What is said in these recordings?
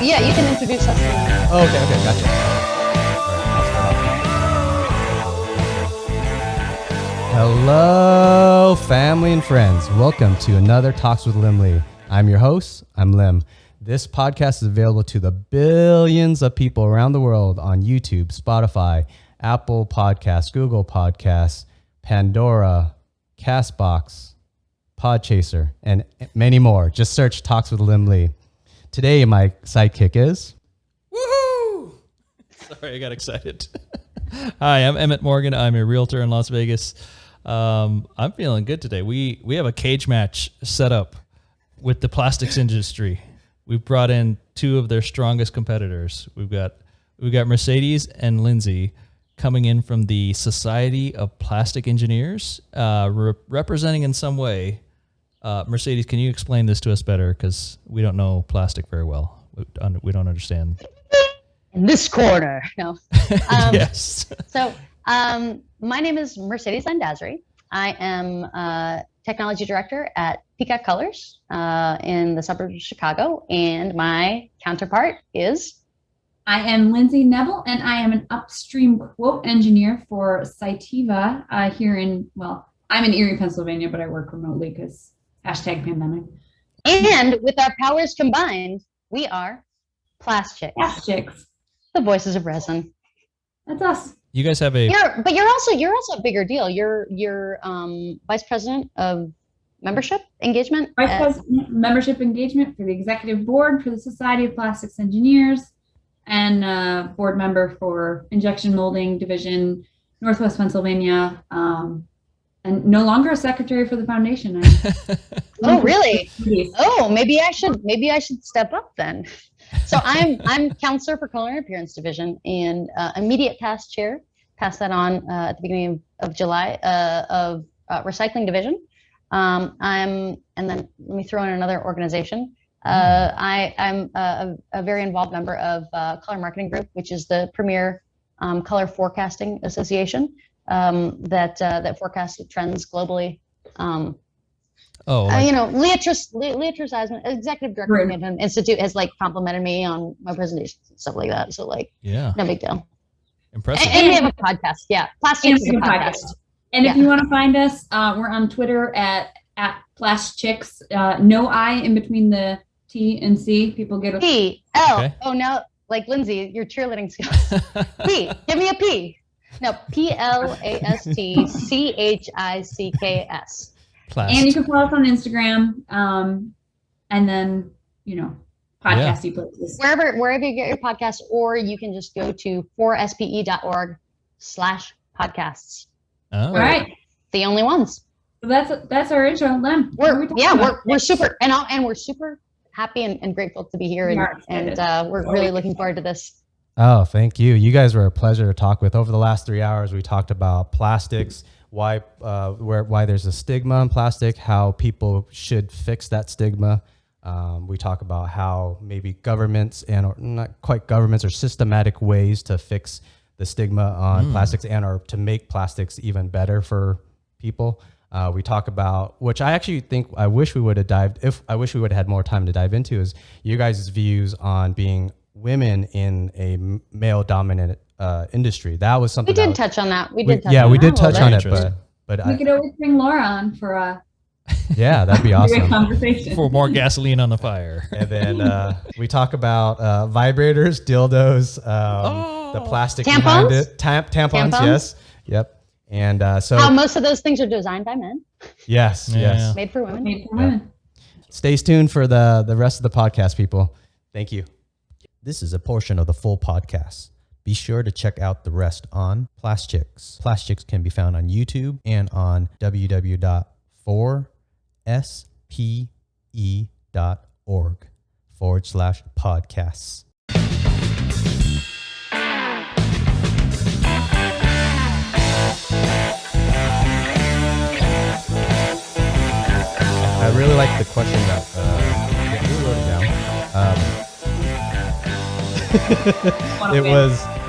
Yeah, you can introduce us. Oh, okay, gotcha. Hello, family and friends. Welcome to another Talks with Lynzie. I'm your host. I'm Liem. This podcast is available to the billions of people around the world on YouTube, Spotify, Apple Podcasts, Google Podcasts, Pandora, CastBox, Podchaser, and many more. Just search Talks with Lynzie. Today, my sidekick is... Woohoo! Sorry, I got excited. Hi, I'm Emmett Morgan. I'm a realtor in Las Vegas. I'm feeling good today. We have a cage match set up with the plastics industry. We've brought in two of their strongest competitors. We've got Mercedes and Lynzie coming in from the Society of Plastic Engineers, representing in some way. Mercedes, can you explain this to us better? Because we don't know plastic very well. We don't understand. In this corner. No. Yes. So my name is Mercedes and Lynzie. I am technology director at Peacock Colors in the suburbs of Chicago. And my counterpart is... I am Lynzie Nebel, and I am an upstream quote engineer for Cytiva here in, well, I'm in Erie, Pennsylvania, but I work remotely because #pandemic. And with our powers combined, we are PlastChicks. PlastChicks. The voices of resin. That's us. You guys have a... But you're also a bigger deal. You're vice president of membership engagement. Vice president membership engagement for the executive board for the Society of Plastics Engineers, and board member for injection molding division, Northwest Pennsylvania, and no longer a secretary for the foundation. Oh, really? Oh, maybe I should step up then. So I'm counselor for culinary appearance division and immediate past chair. Pass that on at the beginning of July of recycling division. And then let me throw in another organization. I'm a very involved member of Color Marketing Group, which is the premier color forecasting association that forecasts trends globally. Leatrice Eisman, executive director of the Institute, has complimented me on my presentations and stuff like that. So no big deal. Impressive. And we have a podcast. Yeah, PlastChicks is a podcast. And if you want to find us, we're on Twitter at PlastChicks. No I in between the T and C. People get a P L. Okay. Oh no, like Lynzie, your cheerleading skills. P. Give me a P. No, PlastChicks. And you can follow us on Instagram, and then podcasty places. Wherever you get your podcast, or you can just go to 4spe.org/podcasts. Oh. All right, the only ones. So that's our intro, Lem. We're super and we're super happy and grateful to be here, and we're really looking forward to this. Oh, thank you. You guys were a pleasure to talk with. Over the last 3 hours, we talked about plastics, why there's a stigma in plastic, how people should fix that stigma. We talk about how maybe governments or not quite governments or systematic ways to fix the stigma on plastics or to make plastics even better for people. We talk about, which I actually think I wish we would have had more time to dive into, is you guys' views on being women in a male dominant industry. That was something we did touch on that. We did touch on it, but we could always bring Laura on for yeah, that'd be awesome. Conversation. For more gasoline on the fire. And then we talk about vibrators, dildos, the plastic tampons? behind it, tampons, yes, yep. And so how most of those things are designed by men. Yes, yes, made for women. Yeah. Stay tuned for the rest of the podcast, people. Thank you. This is a portion of the full podcast. Be sure to check out the rest on PlastChicks. PlastChicks can be found on YouTube and on www.4spe.org/podcasts. I really like the question that we wrote it down.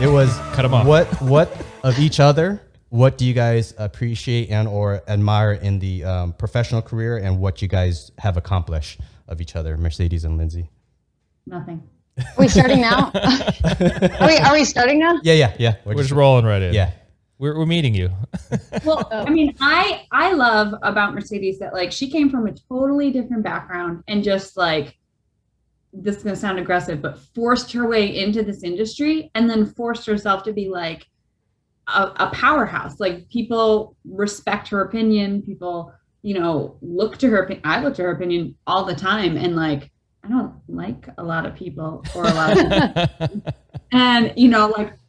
It was cut them off. What of each other? What do you guys appreciate and or admire in the professional career, and what you guys have accomplished of each other, Mercedes and Lynzie? Nothing. Are we starting now? Are we starting now? Yeah. We're just rolling right in. Yeah. We're meeting you. Well, I mean, I love about Mercedes that like she came from a totally different background and just like, this is going to sound aggressive, but forced her way into this industry and then forced herself to be like a powerhouse. Like people respect her opinion. People, look to her opinion. I look to her opinion all the time. And like, I don't like a lot of people or a lot of people. And,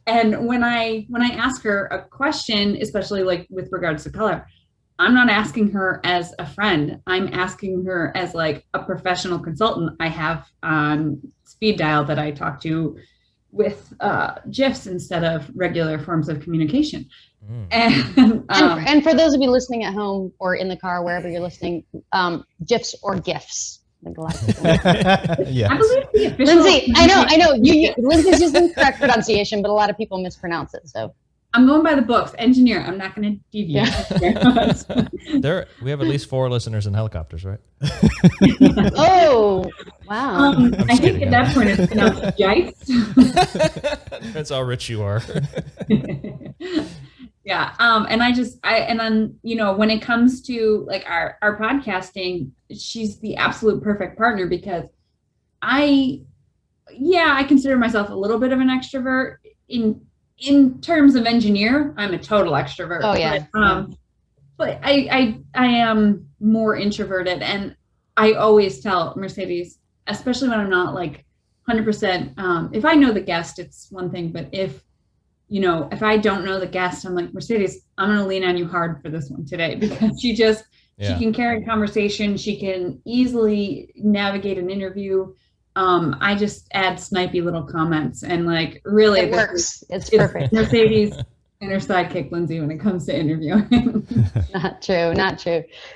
and when I ask her a question, especially like with regards to color, I'm not asking her as a friend. I'm asking her as like a professional consultant. I have speed dial that I talk to with GIFs instead of regular forms of communication. And for those of you listening at home or in the car, wherever you're listening, GIFs or GIFs. Like a lot of people. Yeah. I believe the official. Lynzie, I know. Lindsay's using the correct pronunciation, but a lot of people mispronounce it. So I'm going by the books. Engineer. I'm not going to deviate. Yeah. We have at least 4 listeners in helicopters, right? Oh, wow. I think at that point it's pronounced Jice. That's how rich you are. Yeah. And then, when it comes to like our podcasting, she's the absolute perfect partner because I consider myself a little bit of an extrovert in terms of engineer. I'm a total extrovert. Oh yeah. But I am more introverted, and I always tell Mercedes, especially when I'm not like 100%, if I know the guest, it's one thing, but if I don't know the guest, I'm like, Mercedes, I'm going to lean on you hard for this one today because she can carry a conversation. She can easily navigate an interview. I just add snipey little comments and like really it works. It's perfect. Mercedes and her sidekick, Lynzie, when it comes to interviewing. Not true.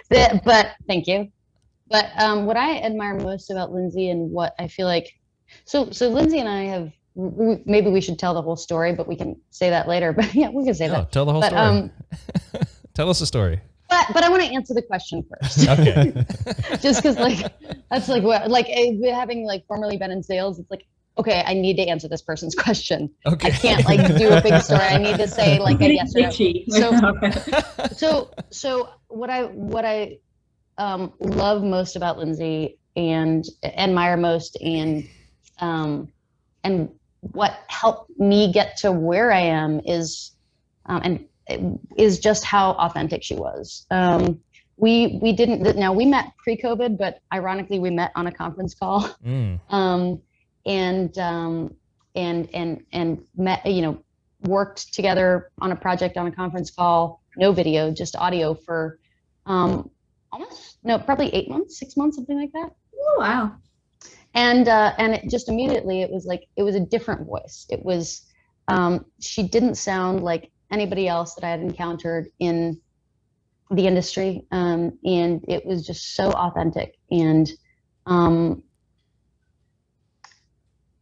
But thank you. But what I admire most about Lynzie and what I feel like, so Lynzie and I have, maybe we should tell the whole story, but we can say that later. But yeah, we can say that. Tell the whole story. Tell us a story. But I want to answer the question first. Okay. Just because that's having like formerly been in sales, it's like, okay, I need to answer this person's question. Okay. I can't like do a big story. I need to say like a yes or no. So what I love most about Lynzie and admire most and what helped me get to where I am is just how authentic she was. We met pre-COVID, but ironically we met on a conference call. And met, worked together on a project on a conference call, no video, just audio for probably 8 months, 6 months, something like that. Oh, wow. And it just immediately, it was a different voice. It was, she didn't sound like anybody else that I had encountered in the industry. And it was just so authentic. And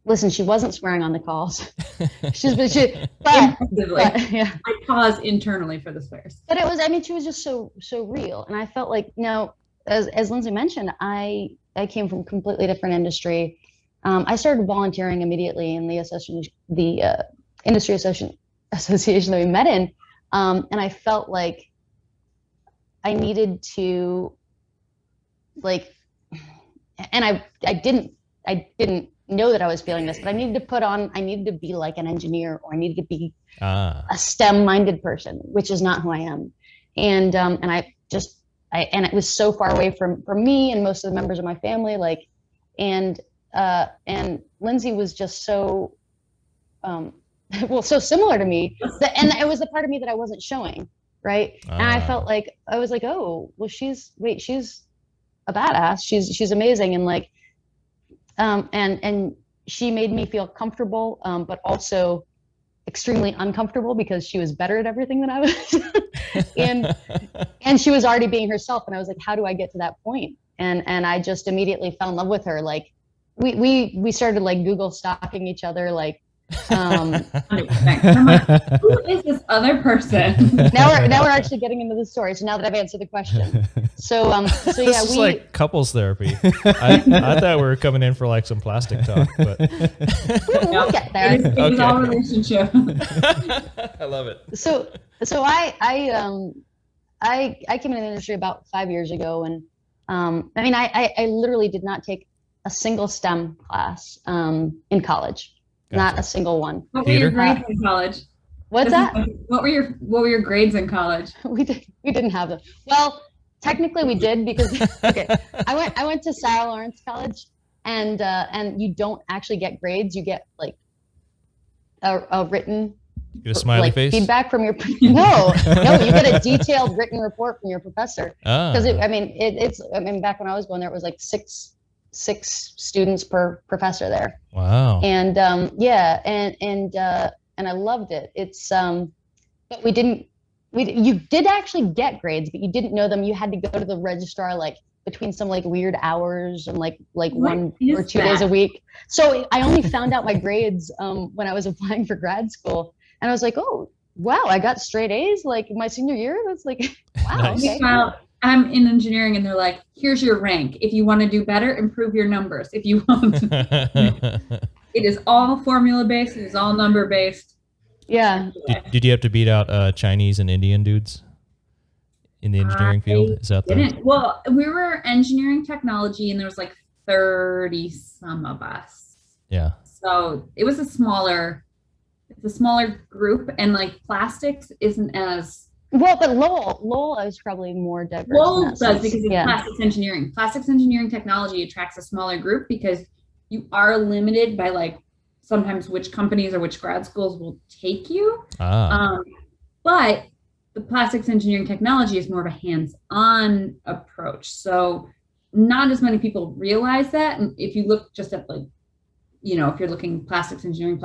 listen, she wasn't swearing on the calls. But yeah. I pause internally for the swears. But it was, she was just so real. And I felt like, as Lynzie mentioned, I came from a completely different industry. I started volunteering immediately in the industry association that we met in. And I felt like I needed to and I didn't know that I was feeling this, but I needed to be like an engineer, or I needed to be a STEM-minded person, which is not who I am. And it was so far away from me and most of the members of my family, and Lynzie was just so, so similar to me, and it was the part of me that I wasn't showing, right? And I felt like, I was like, oh, well, she's a badass. She's amazing. And and she made me feel comfortable, but also extremely uncomfortable because she was better at everything than I was. and she was already being herself. And I was like, how do I get to that point? And I just immediately fell in love with her. We started Google stalking each other, 100%. I'm like, who is this other person? Now we're actually getting into the story. So now that I've answered the question, so yeah, This is like couples therapy. I thought we were coming in for like some plastic talk, but we'll get there. It was all relationship. I love it. So I came into the industry about 5 years ago, and I mean I literally did not take a single STEM class in college. Not a single one. What were your grades in college? What's that? What were your grades in college? We didn't have them. Well, technically we did because okay, I went to Sarah Lawrence College, and you don't actually get grades. You get like a written You get a smiley face feedback from your no, you get a detailed written report from your professor. Because I mean back when I was going there, it was like six students per professor there. Wow. And and I loved it. It's but you did actually get grades, but you didn't know them. You had to go to the registrar like between some like weird hours and like 1 or 2 days a week. So I only found out my grades when I was applying for grad school, and I was like, oh wow, I got straight A's like my senior year. That's like wow. Nice. Okay. Well, I'm in engineering, and they're like, here's your rank. If you want to do better, improve your numbers. If you want to. It is all formula based. It is all number based. Yeah. Did you have to beat out Chinese and Indian dudes in the engineering field? Is that didn't. Well, we were engineering technology, and there was like 30 some of us. Yeah. So it was a smaller group, and like plastics isn't as well, but Lowell is probably more diverse. Lowell does because it's plastics engineering. Plastics engineering technology attracts a smaller group because you are limited by like sometimes which companies or which grad schools will take you. But the plastics engineering technology is more of a hands-on approach. So not as many people realize that. And if you look just at like, if you're looking plastics engineering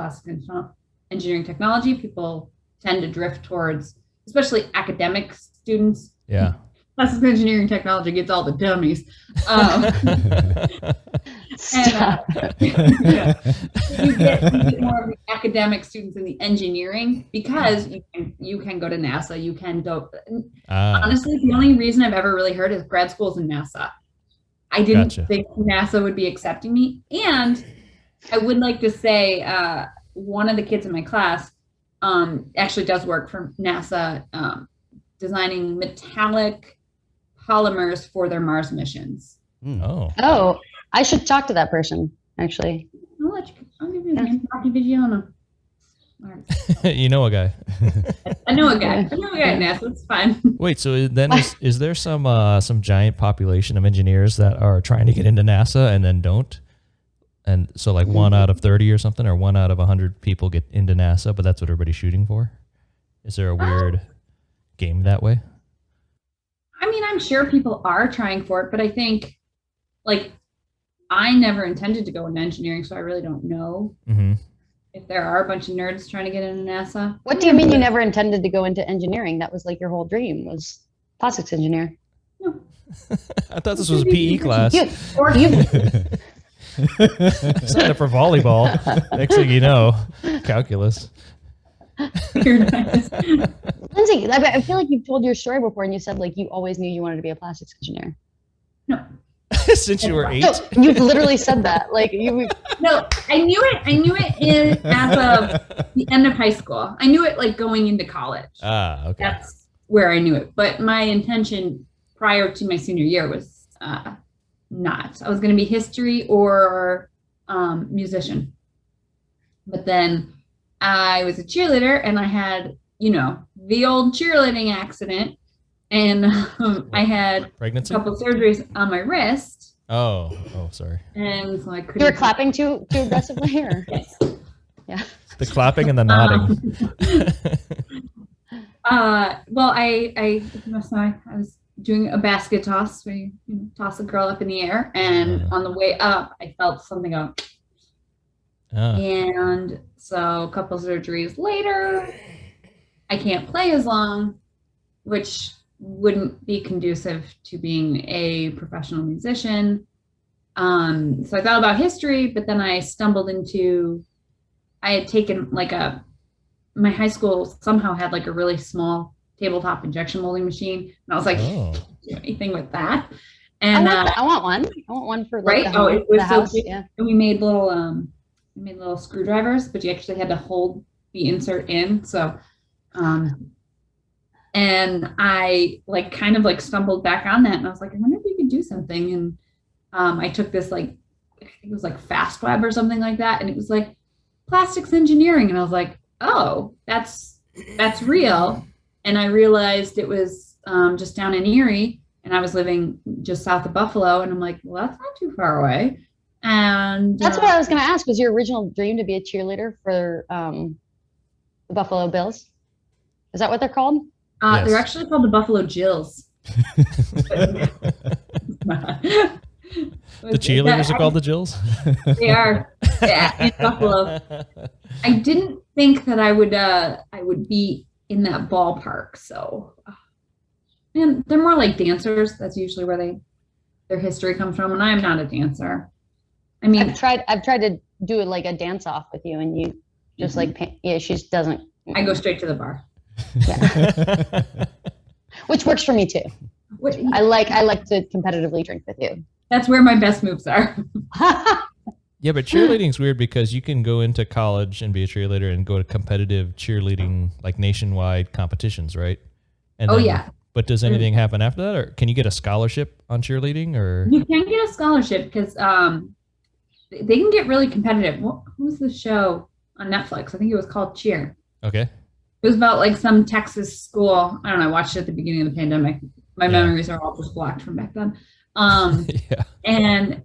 technology, people tend to drift towards, especially academic students. Yeah. Plastics engineering technology gets all the dummies. You get more of the academic students in the engineering because you can go to NASA. You can go. Honestly, the only reason I've ever really heard is grad schools and NASA. I didn't think NASA would be accepting me. And I would like to say one of the kids in my class actually does work for NASA, designing metallic polymers for their Mars missions. Oh, I should talk to that person, actually. I'll give you his name, Rocky Vigiano. You know a guy. I know a guy at NASA, it's fine. Wait, so then is there some giant population of engineers that are trying to get into NASA and then don't? And so like 1 out of 30 or something, or 1 out of 100 people get into NASA, but that's what everybody's shooting for? Is there a weird game that way? I mean, I'm sure people are trying for it, but I think like I never intended to go into engineering, so I really don't know if there are a bunch of nerds trying to get into NASA. What do you mean you never intended to go into engineering? That was like your whole dream was plastics engineer. No. I thought this was a PE class. You Signed up for volleyball. Next thing you know, calculus. Lynzie, I feel like you've told your story before, and you said like you always knew you wanted to be a plastics engineer. No. Since you were 8? No, you've literally said that. Like you. No, I knew it as of the end of high school. I knew it like going into college. Okay. That's where I knew it. But my intention prior to my senior year was not. I was going to be history or musician. But then I was a cheerleader, and I had, the old cheerleading accident, and I had pregnancy? a couple of surgeries on my wrist. Oh, sorry. And so I couldn't. You were clapping too aggressively, or? Yes. Yeah. The clapping and the nodding. Well, I was doing a basket toss where you toss a girl up in the air, and on the way up, I felt something go. And so a couple surgeries later, I can't play as long, which wouldn't be conducive to being a professional musician. So I thought about history, but then I I had taken like my high school somehow had like a really small tabletop injection molding machine. And I was like, Oh. can't do anything with that. And I want one. I want one for like right? the, home, It was the house. big. Yeah. And we made little screwdrivers, but you actually had to hold the insert in. So, and I like kind of like stumbled back on that, and I was like, I wonder if you could do something. And I took this like, I think it was like Fast Web or something like that, and it was like plastics engineering, and I was like, oh, that's real. And I realized it was just down in Erie, and I was living just south of Buffalo, and I'm like, well, that's not too far away. And That's what I was going to ask. Was your original dream to be a cheerleader for the Buffalo Bills? Is that what they're called? Yes. They're actually called the Buffalo Jills. The cheerleaders are called the Jills? They are, yeah, in Buffalo. I didn't think that I would be in that ballpark. So, and they're more like dancers. That's usually where their history comes from. And I'm not a dancer. I mean, I've tried to do it like a dance off with you, and you just like she just doesn't. I go straight to the bar. Yeah. Which works for me too. I like to competitively drink with you. That's where my best moves are. Yeah, but cheerleading's weird because you can go into college and be a cheerleader and go to competitive cheerleading, like nationwide competitions, right? And Oh, then, yeah. But does anything happen after that, or can you get a scholarship on cheerleading? Or You can get a scholarship because they can get really competitive. Who's the show on Netflix? I think it was called Cheer. okay, It was about like some Texas school. I don't know. I watched it at the beginning of the pandemic. My memories are all just blocked from back then. yeah, And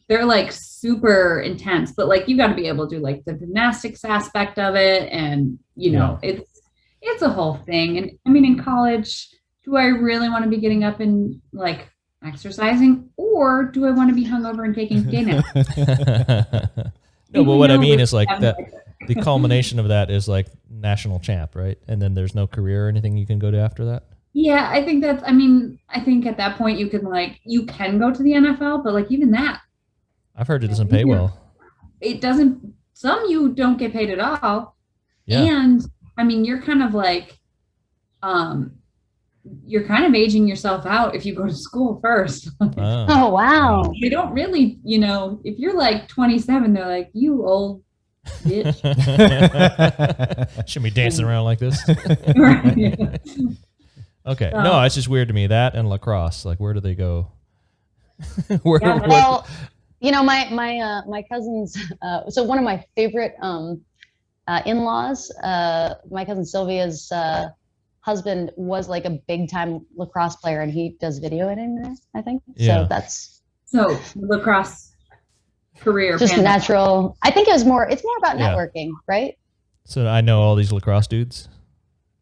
they're like super intense, but like you got to be able to do like the gymnastics aspect of it, and you know it's a whole thing. And I mean, in college, do I really want to be getting up and like exercising, or do I want to be hungover and taking day naps? No, but what I mean is like that. The culmination of that is like national champ, right? And then there's no career or anything you can go to after that. Yeah, I think that's. I mean, I think at that point you can go to the NFL, but like even that, I've heard it doesn't pay well. it doesn't. Some you don't get paid at all. Yeah. And I mean, you're kind of like, you're kind of aging yourself out if you go to school first. Oh. Oh wow. They don't really, if you're like 27, they're like, you old bitch. Shouldn't be dancing around like this. Right. Okay. No, it's just weird to me. That and lacrosse. Like, where do they go? Where, Yeah, what- Well, my cousins. So one of my favorite in-laws, my cousin Sylvia's husband was like a big time lacrosse player, and he does video editing there, I think. Yeah. So that's So lacrosse career. just pandemic. natural. I think it's more about Yeah. networking, right? So I know all these lacrosse dudes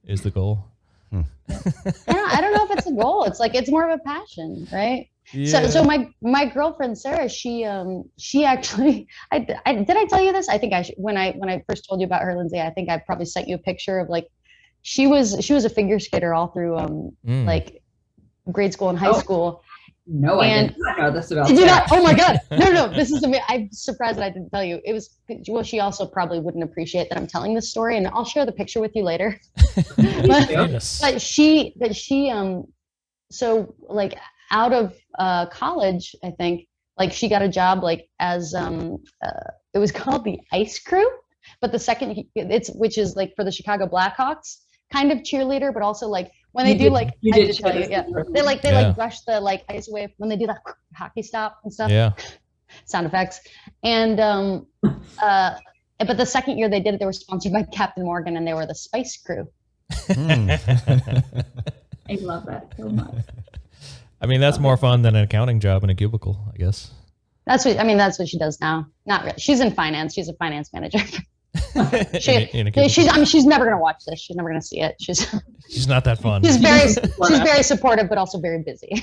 is the goal. I don't know if it's a goal. It's like it's more of a passion, right? Yeah. So my girlfriend Sarah, she actually, did I tell you this? I think when I first told you about her, Lynzie, I think I probably sent you a picture of like she was a figure skater all through like grade school and high school. No, I And- did not know this about Did you Sarah. not? Oh my God. No, this is amazing. I'm surprised that I didn't tell you. It was, well, she also probably wouldn't appreciate that I'm telling this story, and I'll share the picture with you later. Yes. But she so like out of college, I think, like she got a job like as it was called the Ice Crew, but the second which is like for the Chicago Blackhawks kind of cheerleader, but also like when they do like I did tell you, yeah, they Yeah. like brush the like ice away when they do that hockey stop and stuff, Yeah. sound effects, and but the second year they did it, they were sponsored by Captain Morgan, and they were the Spice Crew. I love that so much. I mean, that's more fun than an accounting job in a cubicle, I guess. That's what she does now. Not really. She's in finance. She's a finance manager. In a cubicle. She's never gonna watch this. She's never gonna see it. She's not that fun. She's very supportive, but also very busy.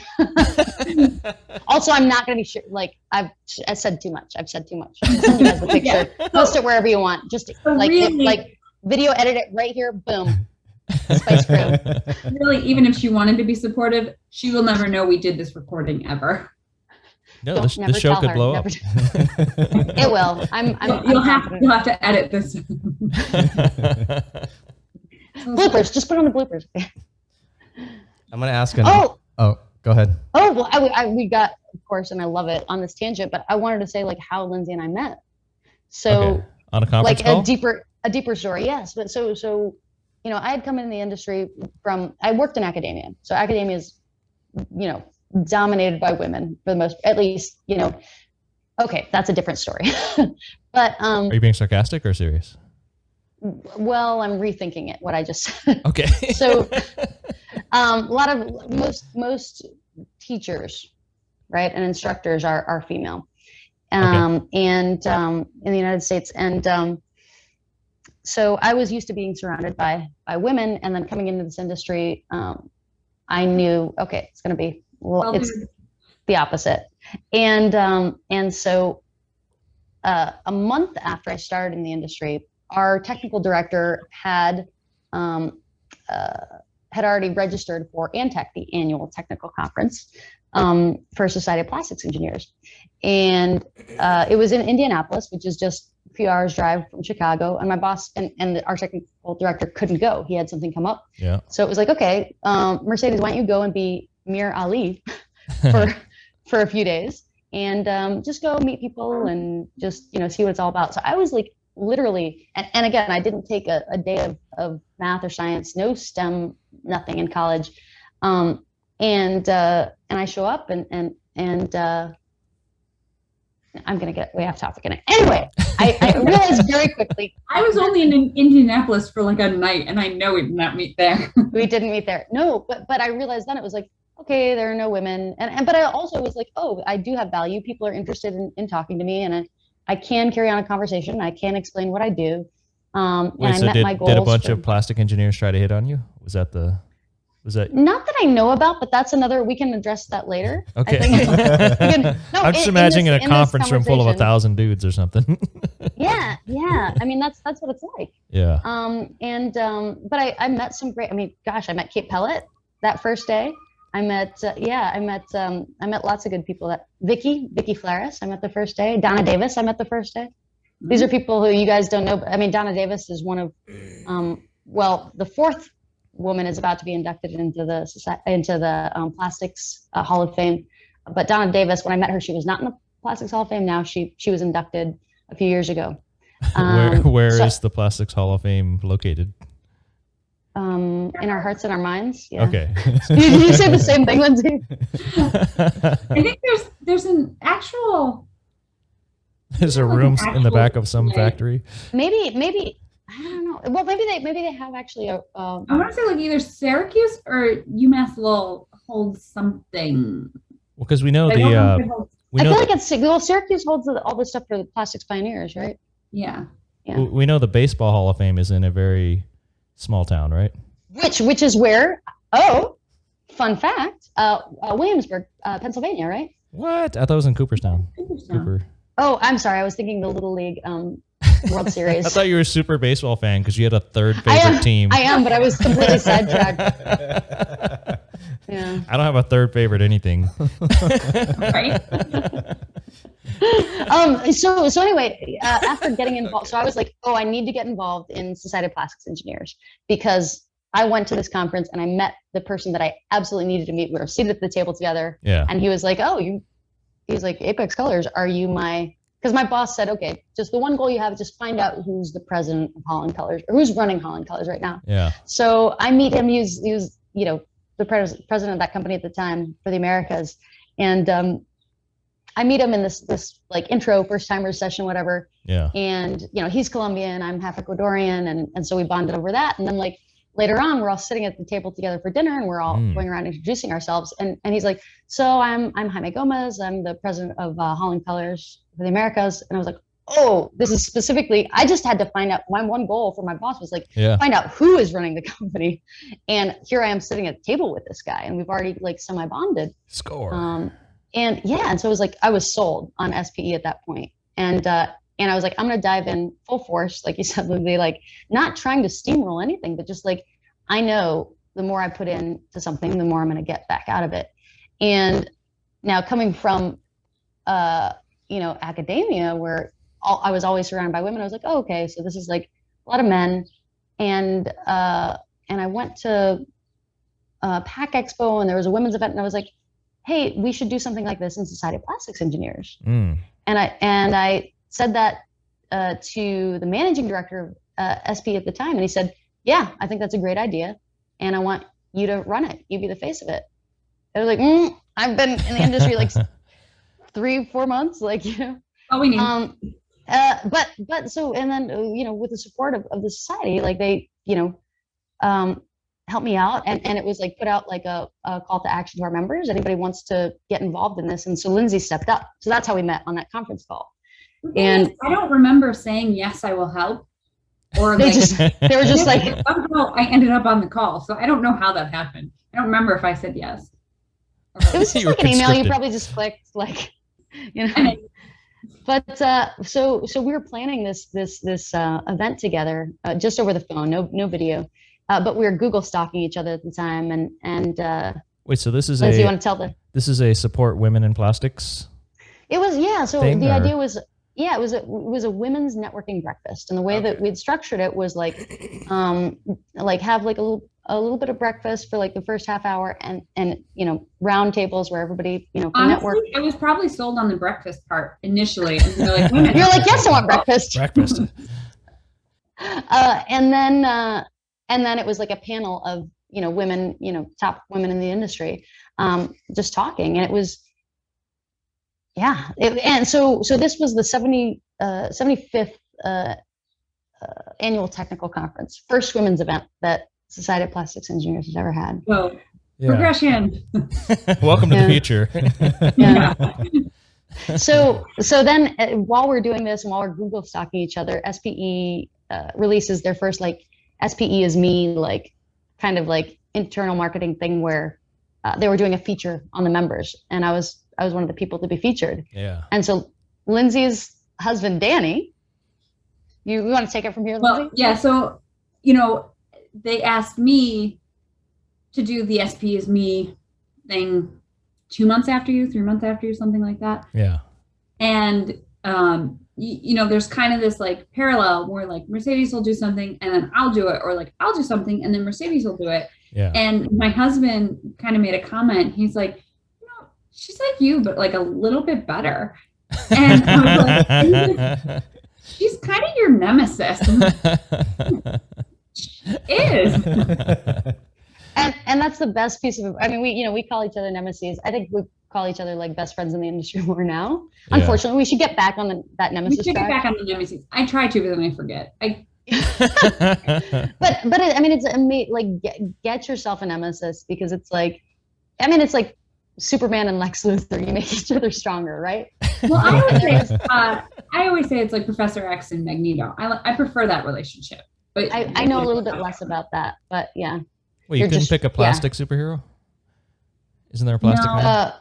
Also, I'm not gonna be sure. Like I said too much. I've said too much. I'll send you guys the picture. Post it wherever you want. Just like really? like video edit it right here. Boom. Spice Crew. Really, even if she wanted to be supportive, she will never know we did this recording ever. No, Don't this show tell could her, blow up. It will. You'll have to edit this. Bloopers. Just put on the bloopers. I'm going to ask Oh, go ahead. oh, well, we got, of course, and I love it on this tangent, but I wanted to say like how Lynzie and I met. So Okay. On a conference like call? a deeper story. Yes. But so, you know, I had come in the industry I worked in academia. So academia is, you know, dominated by women for the most, at least, you know, okay, that's a different story. But, Are you being sarcastic or serious? well, I'm rethinking it, what I just said. Okay. So, a lot of most teachers, right, and instructors are female, and in the United States, and so I was used to being surrounded by women, and then coming into this industry, I knew, okay, it's going to be it's the opposite, and so a month after I started in the industry, our technical director had already registered for ANTEC, the annual technical conference for Society of Plastics Engineers. And it was in Indianapolis, which is just a few hours drive from Chicago. And my boss and our technical director couldn't go. He had something come up. Yeah. So it was like, okay, Mercedes, why don't you go and be Mir Ali for a few days and just go meet people and just, you know, see what it's all about. So I was like, literally, and again, I didn't take a day of math or science, no STEM, nothing in college, and I show up and I'm gonna get way off topic. Anyway, I realized very quickly. I was only in Indianapolis for like a night, and I know we did not meet there. We didn't meet there. No, but I realized then it was like, okay, there are no women, and but I also was like, oh, I do have value. People are interested in talking to me, and I can carry on a conversation. I can explain what I do. Wait, and so I met my goals. did a bunch of plastic engineers try to hit on you? Was that Not that I know about, but that's another, we can address that later. Okay. I'm just imagining in a conference room full of 1,000 dudes or something. Yeah. I mean, that's what it's like. Yeah. But I met some great, I mean, gosh, I met Kate Pellet that first day. I met lots of good people. That Vicky Flaris, I met the first day. Donna Davis, I met the first day. These are people who you guys don't know. But, I mean, Donna Davis is one of, the fourth woman is about to be inducted into the Plastics Hall of Fame. But Donna Davis, when I met her, she was not in the Plastics Hall of Fame. Now she was inducted a few years ago. Where is the Plastics Hall of Fame located? In our hearts and our minds. Yeah. Okay. You say the same thing, Lynzie? I think there's an actual. There's a room in the back of some factory. Maybe I don't know. Well, maybe they have actually a. I want to say like either Syracuse or UMass Law holds something. Well, because we know I feel like Syracuse holds all the stuff for the plastics pioneers, right? Yeah. We know the Baseball Hall of Fame is in a very small town, right? Which is where? Oh, fun fact. Williamsburg, Pennsylvania, right? What? I thought it was in Cooperstown. Cooper. Oh, I'm sorry. I was thinking the Little League World Series. I thought you were a super baseball fan because you had a third favorite team. I am, but I was completely sidetracked. Yeah. I don't have a third favorite anything. Right? So anyway, after getting involved, so I was like, oh, I need to get involved in Society of Plastics Engineers because I went to this conference and I met the person that I absolutely needed to meet. We were seated at the table together. Yeah. And he was like, he's like, Apex Colors, are you because my boss said, okay, just the one goal you have is just find out who's the president of Holland Colors or who's running Holland Colors right now. Yeah. So I meet him. He was the president of that company at the time for the Americas. And I meet him in this like intro first timers session, whatever. Yeah. And he's Colombian, I'm half Ecuadorian, and so we bonded over that. And then like later on, we're all sitting at the table together for dinner, and we're all going around introducing ourselves. And he's like, so I'm Jaime Gomez. I'm the president of Holland Colors for the Americas. And I was like, oh, this is specifically. I just had to find out. My one goal for my boss was like find out who is running the company. And here I am sitting at the table with this guy, and we've already like semi bonded. Score. And so it was like I was sold on SPE at that point. And I was like, I'm gonna dive in full force, like you said, Lynzie, like not trying to steamroll anything, but just like I know the more I put into something, the more I'm gonna get back out of it. And now coming from academia where I was always surrounded by women. I was like, oh, okay, so this is like a lot of men. And I went to PAC Expo, and there was a women's event, and I was like, hey, we should do something like this in Society of Plastics Engineers. And I said that to the managing director of SP at the time, and he said, yeah, I think that's a great idea, and I want you to run it. You be the face of it. I was like, I've been in the industry like 3-4 months, like, Oh, we need. But so, and then, with the support of the society, like they, helped me out, and it was like put out like a call to action to our members. Anybody wants to get involved in this. And so Lynzie stepped up. So that's how we met on that conference call. And I don't remember saying, yes, I will help. Or they like, they were just like, somehow I ended up on the call. So I don't know how that happened. I don't remember if I said yes. It was just like an email. You probably just clicked like, But so we were planning this event together, just over the phone, no video, but we were Google stalking each other at the time. And wait, so this is Lynzie, you want to tell this is a support women in plastics? It was, yeah. So thing, the or? idea was, yeah, it was a women's networking breakfast, and the way that we'd structured it was like have like a little bit of breakfast for like the first half hour, and round tables where everybody can network. Honestly, I was probably sold on the breakfast part initially. And you're like, yes, I want breakfast. Breakfast. And then it was like a panel of women, top women in the industry, just talking, and it was. Yeah, and so this was the 75th annual technical conference, first women's event that Society of Plastics Engineers has ever had. Whoa, progression. Welcome to the future. Yeah. So then while we're doing this and while we're Google stalking each other, SPE releases their first like SPE is me, like kind of like internal marketing thing where they were doing a feature on the members, and I was one of the people to be featured. Yeah. And so Lynzie's husband, Danny, you want to take it from here, Lynzie? Well, yeah. So, they asked me to do the SP is me thing 2 months after you, 3 months after you, something like that. Yeah. And, there's kind of this like parallel where like Mercedes will do something and then I'll do it, or like I'll do something and then Mercedes will do it. Yeah. And my husband kind of made a comment. He's like, she's like you, but like a little bit better. And I was like, she's kind of your nemesis. She is. And that's the best piece of, I mean, we call each other nemesis. I think we call each other like best friends in the industry more now. Yeah. Unfortunately, we should get back on that nemesis. We should get back on the nemesis. I try to, but then I forget. It's like get yourself a nemesis, because it's like, it's like Superman and Lex Luthor. You make each other stronger, right? Well, I always say it's like Professor X and Magneto. I prefer that relationship. But I know a little bit less about that, but yeah. Well, you couldn't pick a plastic superhero? Isn't there a plastic man?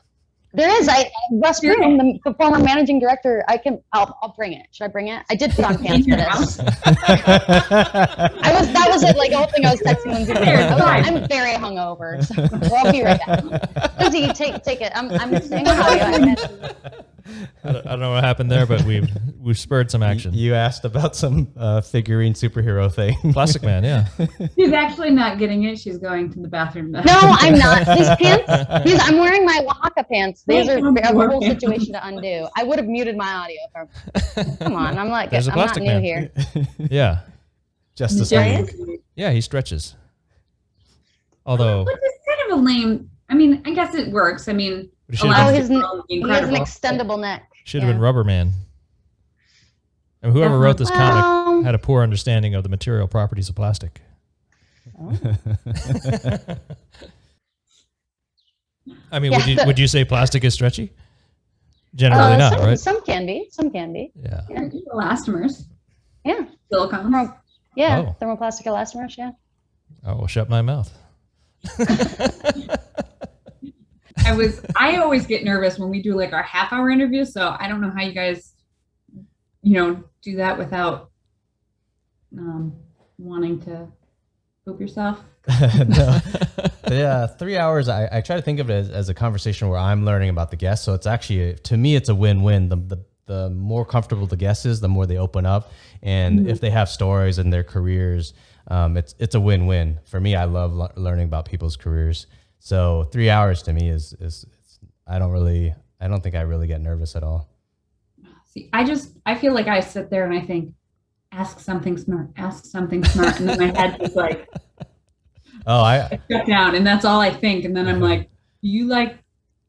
There is. Russ Broom, the former managing director. I'll bring it. Should I bring it? I did put on pants for this. That was it. Like the whole thing. I was texting Lynzie. I'm very hungover. So I'll be right back. Lynzie, take it. I'm saying audio. I don't know what happened there, but we've spurred some action. You asked about some figurine superhero thing. Plastic Man, yeah. She's actually not getting it. She's going to the bathroom. No, I'm not. These pants. I'm wearing my Oaxaca pants. These are a whole situation to undo. I would have muted my audio. Come on, I'm not new here. Yeah. Just the same. Yeah, he stretches. Although it's kind of a lame. I guess it works. He has an extendable neck. Should have been Rubber Man. And whoever wrote this comic had a poor understanding of the material properties of plastic. Oh. Would you say plastic is stretchy? Generally not, right? Some can be. Yeah. Elastomers. Yeah. Silicone. Yeah. Thermoplastic elastomers. Yeah. Oh, well, shut my mouth. I always get nervous when we do like our half-hour interviews, so I don't know how you guys, do that without wanting to poop yourself? No. Yeah, 3 hours. I try to think of it as a conversation where I'm learning about the guest. So it's actually, to me, it's a win-win. The more comfortable the guest is, the more they open up. And if they have stories in their careers, it's a win-win. For me, I love learning about people's careers. So 3 hours to me is I don't think I really get nervous at all. See, I feel like I sit there and I think, ask something smart, and then my head is like, I shut down, and that's all I think. And then I'm like, you like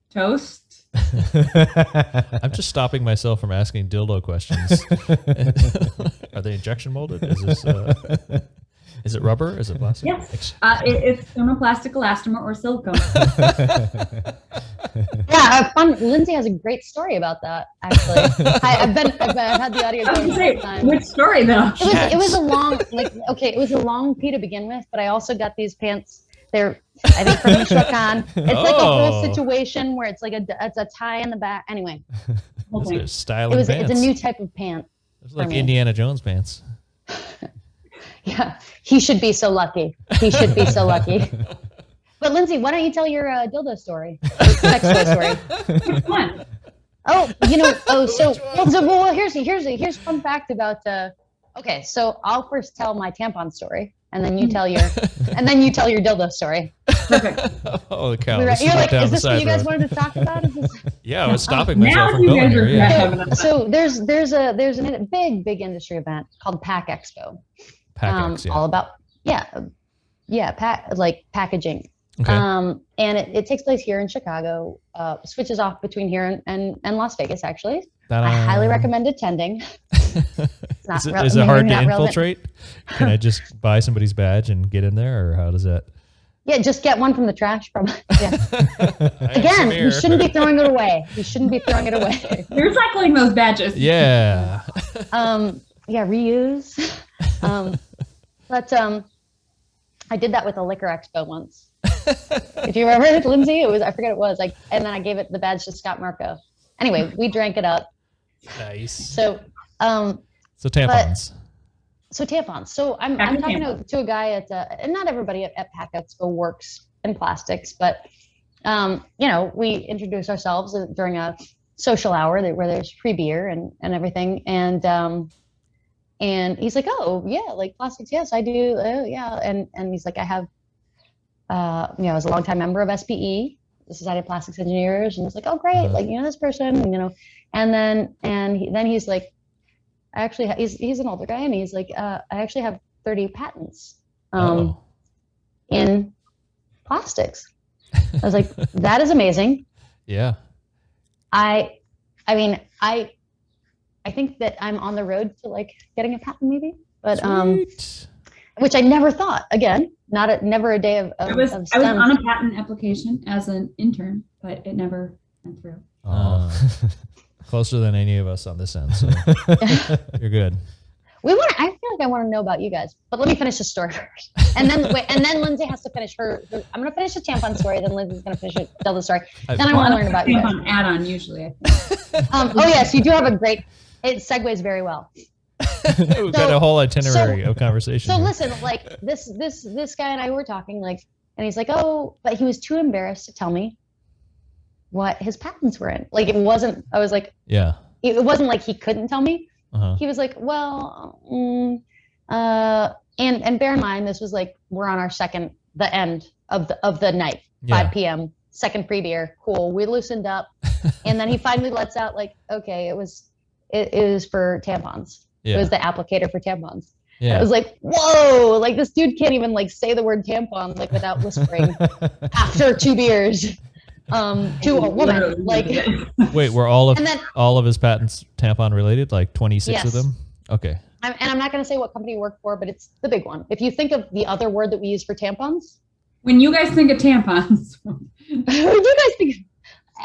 toast? I'm just stopping myself from asking dildo questions. Are they injection molded? Is it rubber? Is it plastic? Yes. It's thermoplastic, elastomer, or silicone. Yeah, fun. Lynzie has a great story about that. Actually, I've had the audio going the whole time. Which story though? It was a long, it was a long pee to begin with, but I also got these pants. They're, I think, from Michoacan. It's like a whole situation where it's like it's a tie in the back. Anyway, it's styling pants. It's a new type of pant. It's like Indiana Jones pants. Yeah, he should be so lucky. He should be so lucky. But Lynzie, why don't you tell your dildo story, sex toy story? Which one? Oh, here's fun fact about. Okay, so I'll first tell my tampon story, and then you tell your dildo story. Perfect. Oh, cow! You're like, is this what you guys wanted to talk about? Yeah, I was stopping myself from going here. Yeah. So there's a big industry event called Pack Expo. PackX, all about packaging. Okay. And it takes place here in Chicago. Switches off between here and Las Vegas. Actually, I highly recommend attending. Is it hard to infiltrate? Can I just buy somebody's badge and get in there, or how does that? Yeah, just get one from the trash. Yeah. Again, you shouldn't be throwing it away. You're recycling those badges. Yeah. Yeah, reuse. But I did that with a liquor expo once. If you remember it, Lynzie, I forget what it was. And then I gave the badge to Scott Marco. Anyway, we drank it up. Nice. So tampons. So tampons. So I'm talking to a guy and not everybody at Pack Expo works in plastics, but we introduce ourselves during a social hour where there's free beer and everything, and he's like, oh yeah, like plastics, yes I do, oh yeah, and he's like, I have, I was a longtime member of SPE, the Society of Plastics Engineers, and it's like, oh great, like this person, and then he's like, I actually he's an older guy, and he's like, I actually have 30 patents in plastics. I was like, that is amazing. Yeah. I think that I'm on the road to getting a patent maybe, but Sweet. Which I never thought. Again, never a day of I was on a patent application as an intern, but it never went through. Closer than any of us on this end, so you're good. I feel like I want to know about you guys, but let me finish the story first, and then Lynzie has to finish her. I'm going to finish the tampon story, then Lindsay's going to tell the story. Then I want to learn about you guys. Add-on usually, I think. Oh yes, you do have a great. It segues very well. We've got a whole itinerary of conversation. So here. listen, this guy and I were talking, and he's like, oh, but he was too embarrassed to tell me what his patents were in. It wasn't. I was like, yeah. It wasn't like he couldn't tell me. Uh-huh. He was like, well, and bear in mind, this was we're on the end of the night, 5 p.m. second free beer. Cool. We loosened up, and then he finally lets out okay, it was for tampons. Yeah. It was the applicator for tampons. Yeah. And I was like, whoa, this dude can't even say the word tampon without whispering after 2 beers. To a woman, Wait, were all of his patents tampon related? 26 of them? Okay. I'm not going to say what company you work for, but it's the big one. If you think of the other word that we use for tampons, when you guys think of tampons, what do you guys think?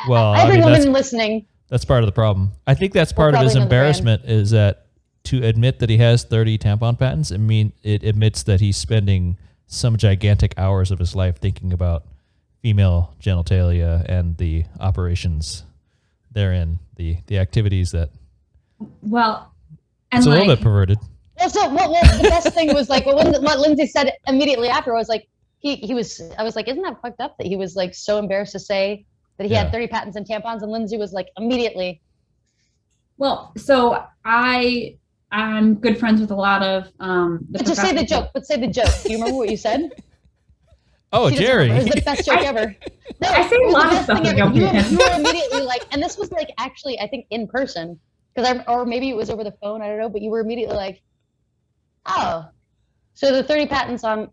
Well, every woman listening. That's part of the problem. I think that's part of his embarrassment is that to admit that he has 30 tampon patents, it admits that he's spending some gigantic hours of his life thinking about female genitalia and the operations therein, the activities that. Well, and it's a little bit perverted. The best thing was like, what Lynzie said immediately after was like, I was like, isn't that fucked up that he was like so embarrassed to say that he had 30 patents and tampons, and Lynzie was like immediately. Well, so I'm good friends with a lot of Just say the joke. But say the joke. Do you remember what you said? Oh, Jerry. It was the best joke ever. No, I say a lot of stuff. You were immediately like, and this was like actually I think in person or maybe it was over the phone. I don't know, but you were immediately like, oh, so the 30 patents on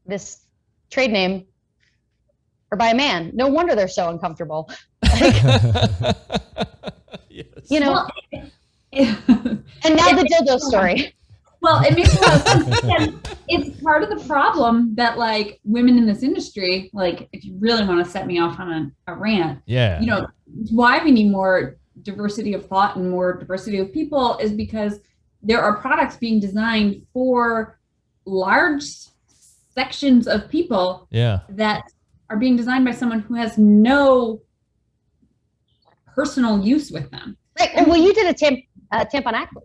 this trade name are by a man. No wonder they're so uncomfortable. Like, Yes. you know. Well, and now the dildo story. Well, it makes a lot of sense. And it's part of the problem that like women in this industry, like if you really want to set me off on a rant, Yeah. you know, why we need more diversity of thought and more diversity of people is because there are products being designed for large sections of people that are being designed by someone who has no personal use with them. Right. Well, you did a tampon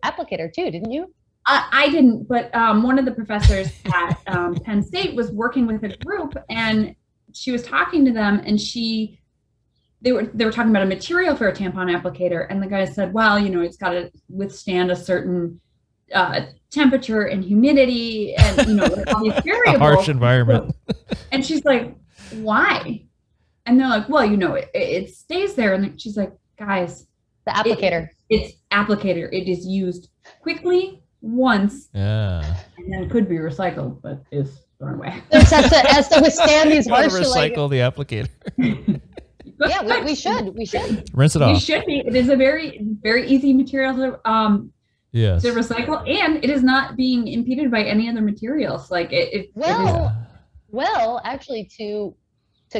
applicator too, didn't you? I didn't, but one of the professors at Penn State was working with a group, and she was talking to them, and they were talking about a material for a tampon applicator, and the guy said, well, you know, it's got to withstand a certain temperature and humidity, and you know, all these variables. A harsh environment. And she's like, why? And they're like, well, you know, it stays there, and she's like, guys, The applicator. It's applicator. It is used quickly once, and then could be recycled, but is thrown away. It has to withstand these harsh. Recycle the applicator. Yeah, we should. Rinse it off. You should be. It is a very, very easy material to recycle, and it is not being impeded by any other materials. Like well, actually, to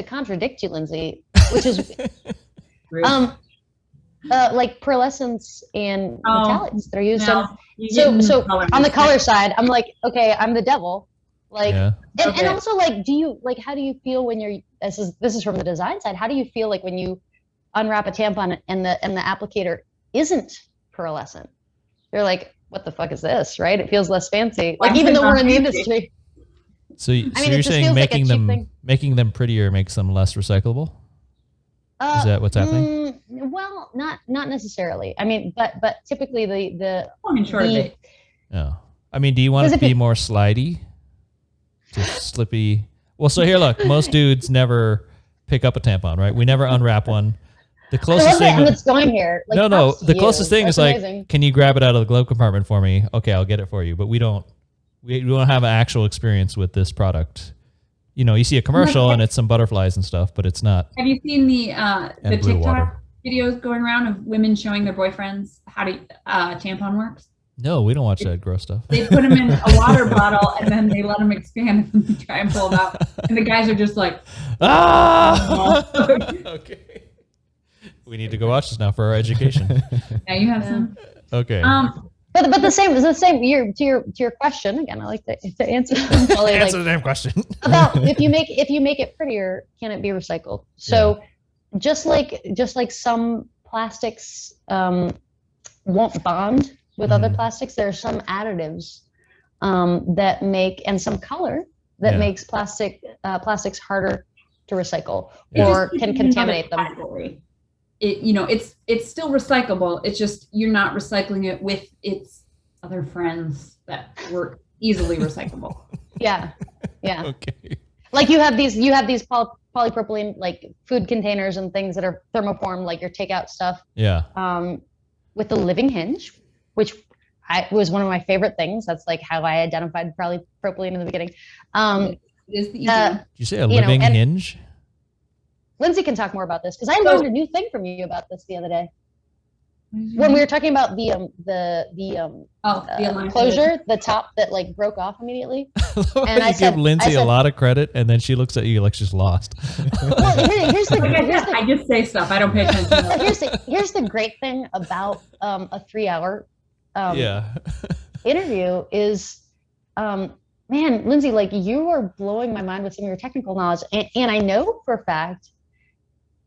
contradict you, Lynzie, which is like pearlescence and metallics that are used. So on the color side, I'm like, okay, I'm the devil. Like, and also like, how do you feel when you're? This is from the design side. How do you feel like when you unwrap a tampon and the applicator isn't pearlescent? You're like, what the fuck is this, right? It feels less fancy. Like even though we're in the industry. So you're saying making them prettier makes them less recyclable? Is that what's happening? Well, not necessarily. I mean, but typically the long and short of it. Oh, I mean, do you want it to be more slidey, just slippy? Well, so here, look, most dudes never pick up a tampon, right? We never unwrap one. The closest thing that's going here. Like, no. The closest thing That's is like, amazing. can you grab it out of the glove compartment for me? Okay, I'll get it for you. But we don't have an actual experience with this product. You know, you see a commercial and it's some butterflies and stuff, but it's not. Have you seen the blue TikTok water. videos going around of women showing their boyfriends how to tampon works? No, we don't watch that gross stuff. They put them in a water bottle and then they let them expand and they try and pull it out. And the guys are just like, Okay. We need to go watch this now for our education. yeah, you have some. Okay. But the same to your question again. I like to answer. Answer the damn question. About if you make it prettier, can it be recycled? So just like some plastics won't bond with other plastics, there are some additives that make, and some color that makes plastics harder to recycle or can contaminate them. It's still recyclable. It's just you're not recycling it with its other friends that were easily recyclable. Yeah. Okay. Like you have these polypropylene like food containers and things that are thermoformed, like your takeout stuff. Yeah. With the living hinge, which was one of my favorite things. That's like how I identified polypropylene in the beginning. It is the easy one. Did you say a living hinge? Lynzie can talk more about this because I learned a new thing from you about this the other day when we were talking about the closure, the top that like broke off immediately. And I give Lynzie a lot of credit, and then she looks at you like she's lost. Well, here's the I just say stuff. I don't pay attention. Here's the great thing about a 3-hour interview is, man, Lynzie, like you are blowing my mind with some of your technical knowledge, and I know for a fact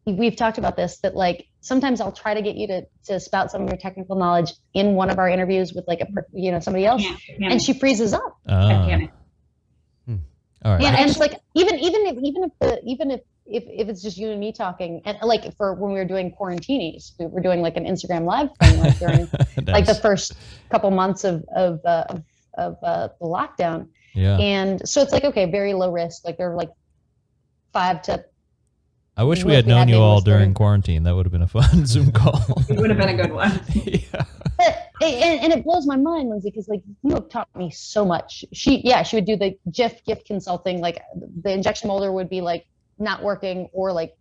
we've talked about this, that like sometimes I'll try to get you to spout some of your technical knowledge in one of our interviews with like somebody else, and she freezes up. All right. And it's like even if it's just you and me talking, and like for when we were doing quarantinis, we were doing like an Instagram live thing like during like the first couple months of the lockdown. Yeah. And so it's like, okay, very low risk. Like they're like 5 to. I wish we had known you all during quarantine. That would have been a fun Zoom call. It would have been a good one. Yeah. But, and it blows my mind, Lynzie, because like you have taught me so much. She would do the gift consulting. Like the injection molder would be like not working, or like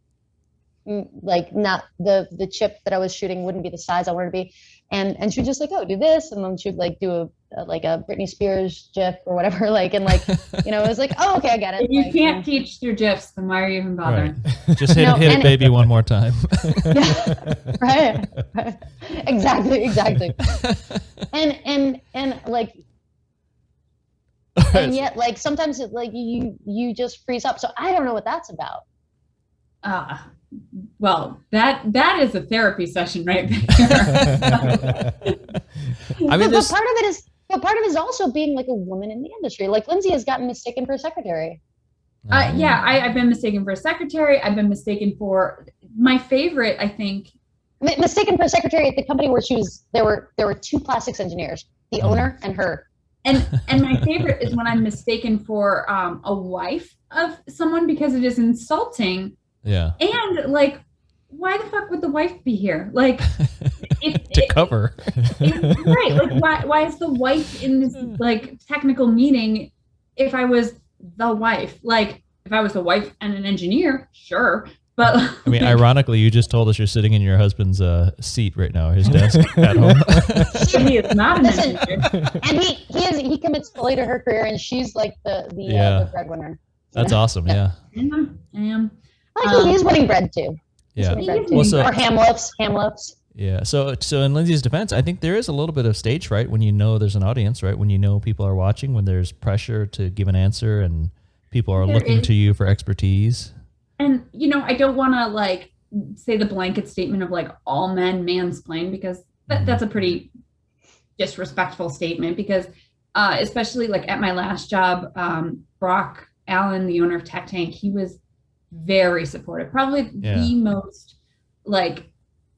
not the chip that I was shooting wouldn't be the size I wanted to be, and she'd just like, oh, do this, and then she'd like do a Britney Spears GIF or whatever, like, and like, it was like, oh, okay, I get it. If you like, can't teach through GIFs, then why are you even bothering? Right. Just hit it, baby, one more time. Yeah, right. Exactly. And like, and yet like sometimes it, like you just freeze up. So I don't know what that's about. Well, that is a therapy session right there. I mean, but part of it is also being like a woman in the industry. Like Lynzie has gotten mistaken for a secretary. I've been mistaken for a secretary. I've been mistaken for my favorite, I think. Mistaken for a secretary at the company where there were 2 plastics engineers, the owner and her. And my favorite is when I'm mistaken for a wife of someone, because it is insulting. Yeah. And like, why the fuck would the wife be here? Like, to cover. Right. Like, why is the wife in this like technical meeting? If I was the wife, like if I was the wife and an engineer, sure. But I mean, ironically, you just told us you're sitting in your husband's seat right now, his desk at home. He is not an engineer. And he commits fully to her career, and she's like the breadwinner. That's awesome. Yeah. I am. He's winning bread too. Yeah. Or ham loaves. Yeah. So in Lynzie's defense, I think there is a little bit of stage fright when you know there's an audience, right? When you know people are watching, when there's pressure to give an answer and people are looking to you for expertise. And, I don't want to like say the blanket statement of like all men mansplain, because that's a pretty disrespectful statement, because especially like at my last job, Brock Allen, the owner of Tech Tank, he was very supportive, probably the most like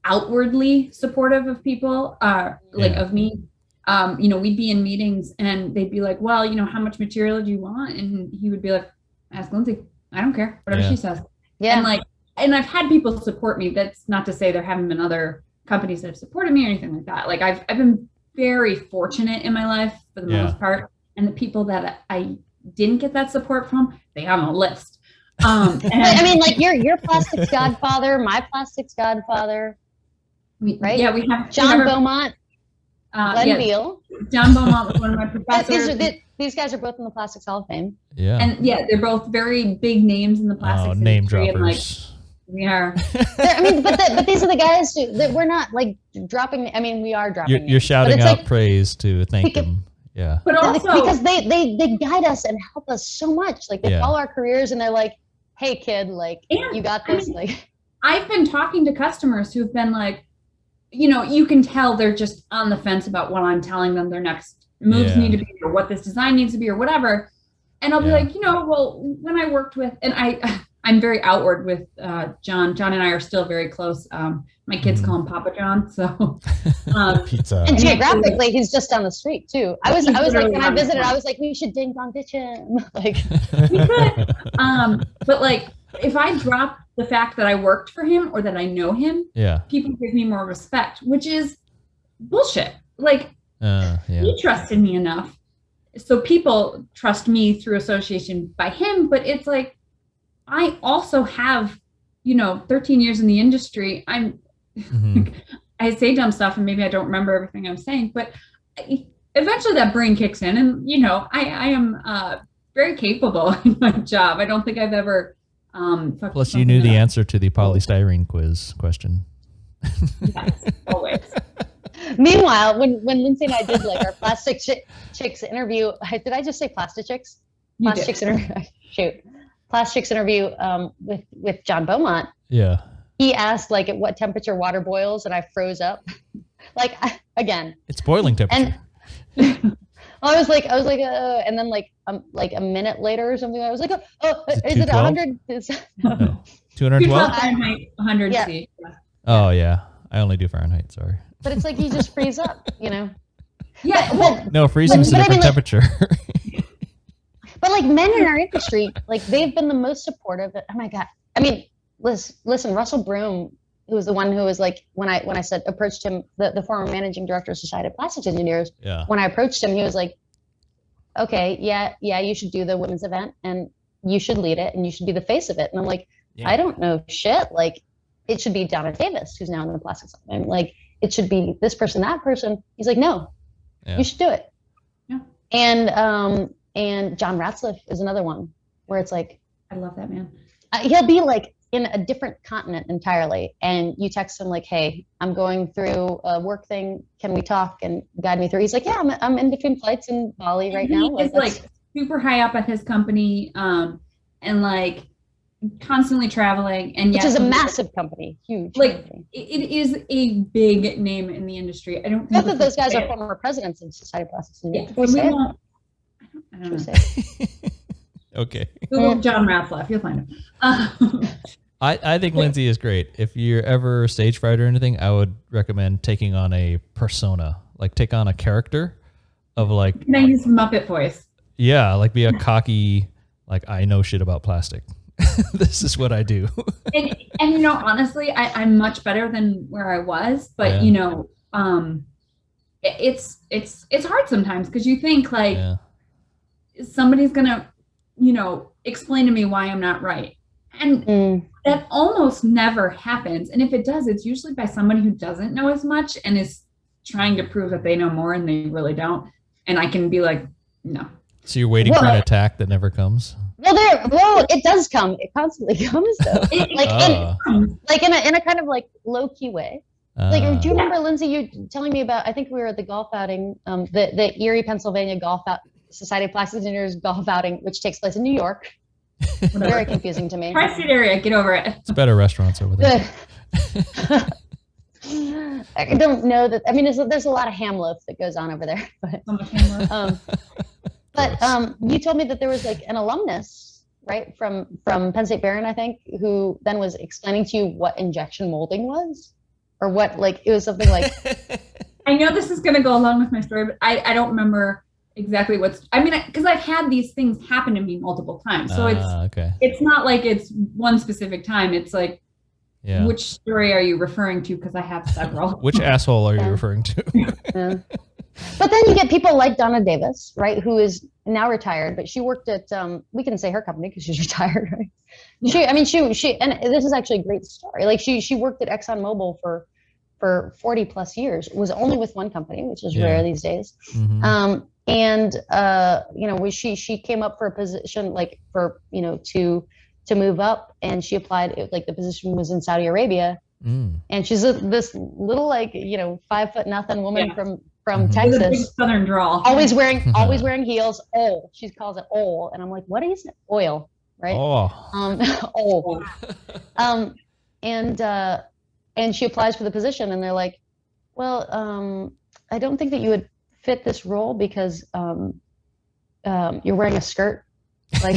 outwardly supportive of people, of me. We'd be in meetings and they'd be like, well, how much material do you want? And he would be like, ask Lynzie, I don't care, whatever she says. Yeah. And I've had people support me. That's not to say there haven't been other companies that have supported me or anything like that. Like I've been very fortunate in my life for the most part. And the people that I didn't get that support from, they have a list. I mean, like your plastics godfather, my plastics godfather, right? Yeah, we have John Beaumont, Glenn Beal. John Beaumont was one of my professors. These guys are both in the Plastics Hall of Fame. Yeah, and they're both very big names in the plastics name industry. droppers. And, we are. but these are the guys that we're not like dropping. I mean, we are dropping. You're shouting out praise to thank them. Yeah, but also because they guide us and help us so much. Like they follow our careers and they're like, hey kid, like you got this. Like I've been talking to customers who've been like, you can tell they're just on the fence about what I'm telling them their next moves need to be, or what this design needs to be, or whatever. And I'll be like, well, when I worked with, and I'm very outward with John. John and I are still very close. My kids call him Papa John. So pizza. And geographically, he's just down the street too. I was like, when I visited, I was like, we should ding dong ditch him. Like we could. But like, if I drop the fact that I worked for him or that I know him, people give me more respect, which is bullshit. Like he trusted me enough, so people trust me through association by him. But it's like, I also have, 13 years in the industry. I say dumb stuff and maybe I don't remember everything I'm saying, but eventually that brain kicks in, and I am very capable in my job. I don't think I've ever plus you knew the answer to the polystyrene quiz question. Yes, always. Meanwhile, when Lynzie and I did like our Plastic Chicks interview, did I just say PlastChicks? PlastChicks interview. Shoot, PlastChicks interview with John Beaumont. Yeah. he asked like at what temperature water boils, and I froze up. Like again, It's boiling temperature. and I was like, and then like a minute later or something, I was like, is it 100? No. 212? Fahrenheit, 100 Yeah. C. Oh yeah. I only do Fahrenheit, sorry. But it's like you just freeze up, you know. Yeah, well, No, freezing's a but I mean, different like- temperature. But like men in our industry, like they've been the most supportive. Oh my God. I mean, listen, Russell Broom, who was the one who was like, when I said, approached him, the former managing director of Society of Plastics Engineers, Yeah. when I approached him, he was like, okay, yeah, you should do the women's event and you should lead it and you should be the face of it. And I'm like, Yeah. I don't know shit. Like it should be Donna Davis, who's now in the plastics. I'm like, it should be this person, that person. He's like, no, Yeah. you should do it. Yeah. And John Ratzliff is another one where it's like, I love that man. he'll be like in a different continent entirely. And you text him like, hey, I'm going through a work thing. Can we talk and guide me through? He's like, yeah, I'm in between flights in Bali right now. He is like super high up at his company, and like constantly traveling, and which yet is a massive company, huge. like company. it is a big name in the industry. I don't think Both of those guys say are it. former presidents of Society of Plastics Yeah, Engineers. Can we so we say it? won't- I Can we don't say know. it? Okay. Google John Ratzlaff, you'll find him. I think Lynzie is great. If you're ever stage fright or anything, I would recommend taking on a persona, like take on a character of like, Can I use the Muppet voice? yeah, like be a cocky, like I know shit about plastic. This is what I do. And you know, honestly, I'm much better than where I was, but Yeah. you know, it's hard sometimes because you think like Yeah. somebody's gonna, you know, explain to me why I'm not right. And Mm. that almost never happens. And if it does, it's usually by somebody who doesn't know as much and is trying to prove that they know more and they really don't. And I can be like, no. So you're waiting for an Well, attack that never comes. Well, it does come. It constantly comes though. Like Ah. in a kind of like low key way. Like, Ah. do you remember, Lynzie, you telling me about, I think we were at the golf outing, the Erie, Pennsylvania Society of Plastics Engineers golf outing, which takes place in New York. Very confusing to me. Tri-state area, get over it. It's better restaurants over there. I don't know that. I mean, there's a lot of ham loaf that goes on over there. But, So much homework. you told me that there was like an alumnus, right, from Penn State Barron, I think, who then was explaining to you what injection molding was, or what, like, it was something like, I know this is going to go along with my story, but I don't remember exactly because I've had these things happen to me multiple times. So okay. it's not like it's one specific time. It's like, Yeah. which story are you referring to? Because I have several. Which asshole are you Yeah. referring to? yeah. But then you get people like Donna Davis, right, who is now retired, but she worked at, we can say her company because she's retired, right? She, and this is actually a great story. Like she worked at ExxonMobil for 40 plus years, was only with one company, which is Yeah. rare these days. Mhm. You know, she came up for a position like for, you know, to move up, and she applied, like the position was in Saudi Arabia, Mm. and she's this little, like, you know, 5'0" woman Yeah. from Mhm. With a big Texas, Southern drawl. always wearing heels. Oh, she calls it oil, and I'm like, what is it? Oil, right? Oh. Oil. And she applies for the position, and they're like, well, I don't think that you would fit this role because you're wearing a skirt, like,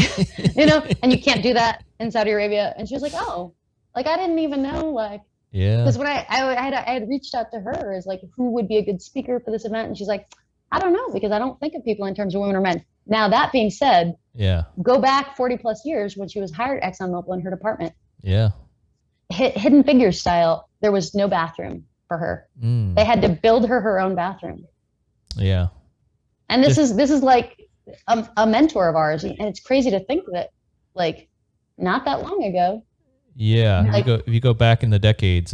you know, and you can't do that in Saudi Arabia. And she was like, oh, like, I didn't even know, like, Yeah. because when I had reached out to her as like, who would be a good speaker for this event, and she's like, I don't know, because I don't think of people in terms of women or men. Now, that being said, Yeah. go back 40 plus years when she was hired at ExxonMobil in her department, Yeah. Hidden Figures style, there was no bathroom for her. Mm. They had to build her own bathroom. Yeah. And this is like a mentor of ours, and it's crazy to think that, like, not that long ago. Yeah. Like- If you go back in the decades,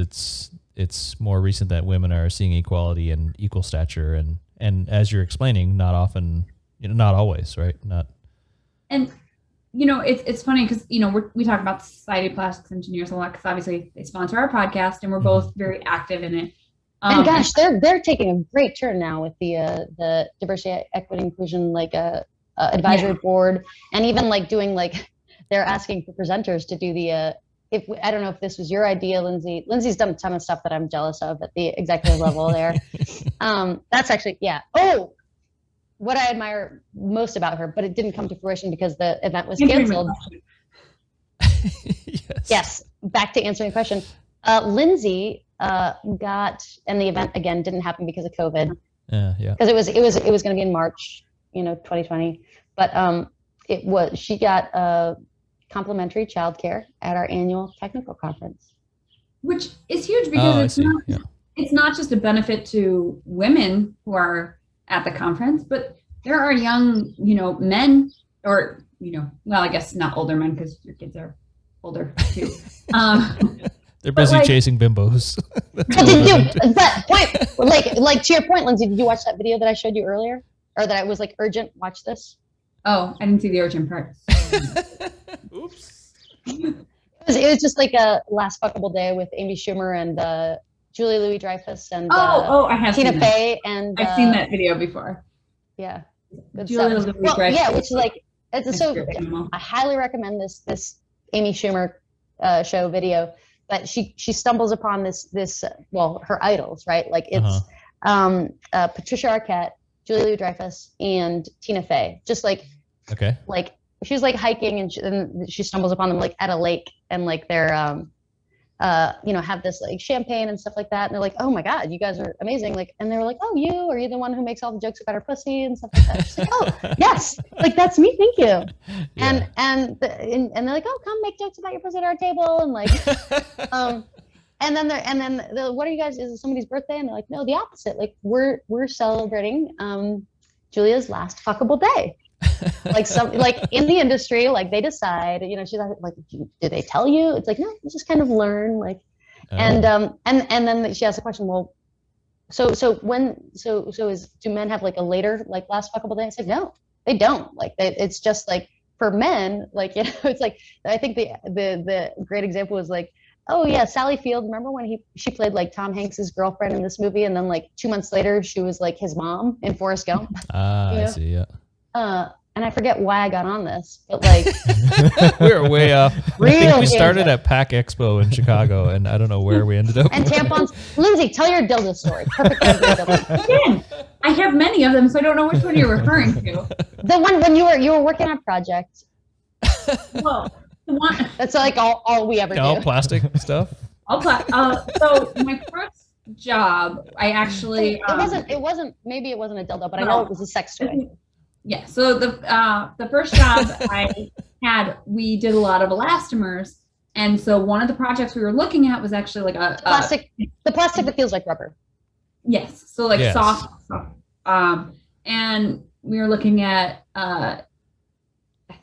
it's more recent that women are seeing equality and equal stature, and as you're explaining, not often, you know, not always, right? Not. And you know, it's funny because, you know, we talk about the Society of Plastics Engineers a lot because obviously they sponsor our podcast and we're both very active in it. And gosh, they're taking a great turn now with the diversity, equity, inclusion, like advisory board, and even like doing like, they're asking for presenters to do the I don't know if this was your idea, Lynzie. Lynzie's done a ton of stuff that I'm jealous of at the executive level there. That's actually, yeah. Oh, what I admire most about her, but it didn't come to fruition because the event was canceled. Yes. Back to answering the question. Lynzie got, and the event again didn't happen because of COVID. Yeah. Because it was going to be in March, 2020. But she got complimentary childcare at our annual technical conference, which is huge because it's not just a benefit to women who are at the conference, but there are young, men or, well, I guess not older men because your kids are older too. They're busy chasing bimbos. But to your point, Lynzie, did you watch that video that I showed you earlier, or that I was like urgent? Watch this. Oh, I didn't see the urgent part. Oops. It was just like a last fuckable day with Amy Schumer and Julie Louis-Dreyfus and I have Tina Fey, and I've seen that video before. Yeah, good Julie stuff. Louis-Dreyfus. Well, yeah, which is like I highly recommend this Amy Schumer show video. But she stumbles upon this her idols, right? Like it's Patricia Arquette, Julie Louis-Dreyfus, and Tina Fey. Just like she's like hiking and she stumbles upon them like at a lake, and like they're have this like champagne and stuff like that, and they're like, oh my god, you guys are amazing, like, and they were like, oh, are you the one who makes all the jokes about her pussy and stuff like that? She's like, oh yes, like that's me, thank you. Yeah. And they're like, oh, come make jokes about your pussy at our table, and like and then they're what are you guys, is it somebody's birthday? And they're like, no, the opposite, like we're celebrating Julia's last fuckable day. Like in the industry, like they decide, she's like, do they tell you? It's like, no, you just kind of learn, like, and then she asks a question, well, so do men have like a later, like last fuckable day? I said, no, they don't. Like it's just like for men, like, it's like, I think the great example was like, oh yeah, Sally Field, remember when she played like Tom Hanks's girlfriend in this movie, and then like 2 months later she was like his mom in Forrest Gump. I see, yeah. And I forget why I got on this, but like we were way off. I think we started at Pack Expo in Chicago, and I don't know where we ended up. And tampons. Lynzie, tell your dildo story. Perfect time for your dildo. Again, I have many of them, so I don't know which one you're referring to. The one when you were working on a project. Well, the one that's like all we ever do. All plastic stuff. So my first job, I actually it wasn't maybe it wasn't a dildo, but I know it was a sex toy. Yeah. So the first job I had, we did a lot of elastomers, and so one of the projects we were looking at was actually like the plastic that feels like rubber. Yes. So like soft. And we were looking at I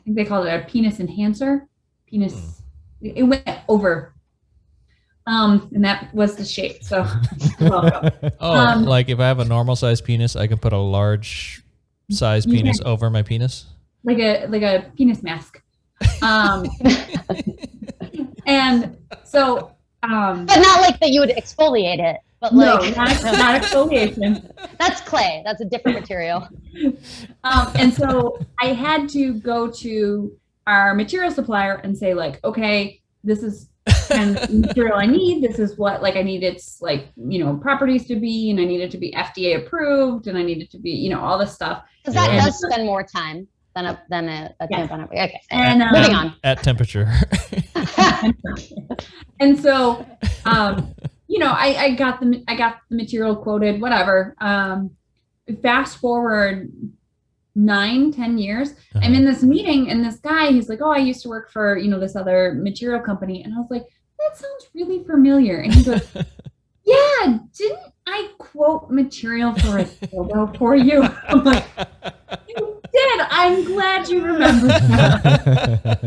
think they called it a penis enhancer. It went over. And that was the shape. So like if I have a normal size penis, I can put a large size penis over my penis, like a penis mask. And so but not like that you would exfoliate it, but like not exfoliation. That's clay, that's a different material. And so I had to go to our material supplier and say like, okay, this is kind of material I need. This is what like I need its like, properties to be, and I need it to be FDA approved, and I need it to be, all this stuff. Because that does spend more time than a tampon. Okay. And moving on. At temperature. And so I got the material quoted, whatever. Fast forward 9-10 years, I'm in this meeting, and this guy, he's like, oh, I used to work for this other material company, and I was like, that sounds really familiar. And he goes, yeah, didn't I quote material for a dildo for you? I'm like, you did. I'm glad you remember that.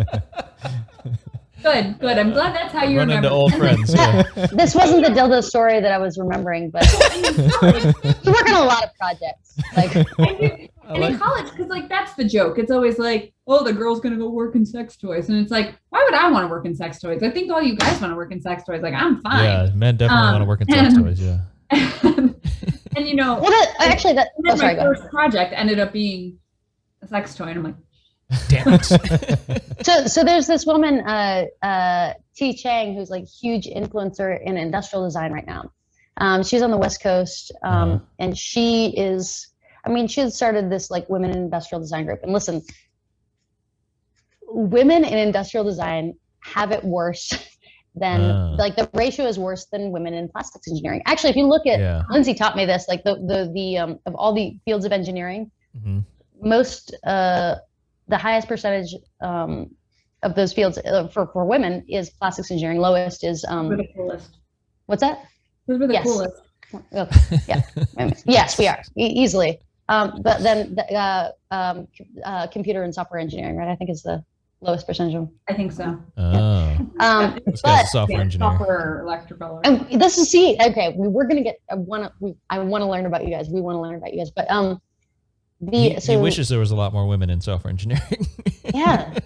Good. I'm glad that's how you Run remember. into old friends. Yeah. This wasn't the dildo story that I was remembering, but you work on a lot of projects. Like, in college, because like that's the joke. It's always like, oh, the girl's gonna go work in sex toys, and it's like, why would I want to work in sex toys? I think all you guys want to work in sex toys. Like, I'm fine. Yeah, men definitely want to work in sex toys. Yeah. And well, actually, that my first project ended up being a sex toy, and I'm like, Damn it. So there's this woman, T. Chang, who's like huge influencer in industrial design right now. She's on the West Coast, and she is, I mean, she had started this like women in industrial design group. And listen, women in industrial design have it worse than like the ratio is worse than women in plastics engineering. Actually, if you look at, Lynzie taught me this, like the of all the fields of engineering, most the highest percentage of those fields for women is plastics engineering. Lowest is We're the coolest. what's that? Those were the Yes. coolest. Okay. Yeah. Yes, we are easily. But then computer and software engineering, right? I think is the lowest percentage of. I think so. This guy's a But software engineer. Software electrical. and this is okay. We're gonna get. I want to learn about you guys. We want to learn about you guys. But He wishes there was a lot more women in software engineering. Yeah.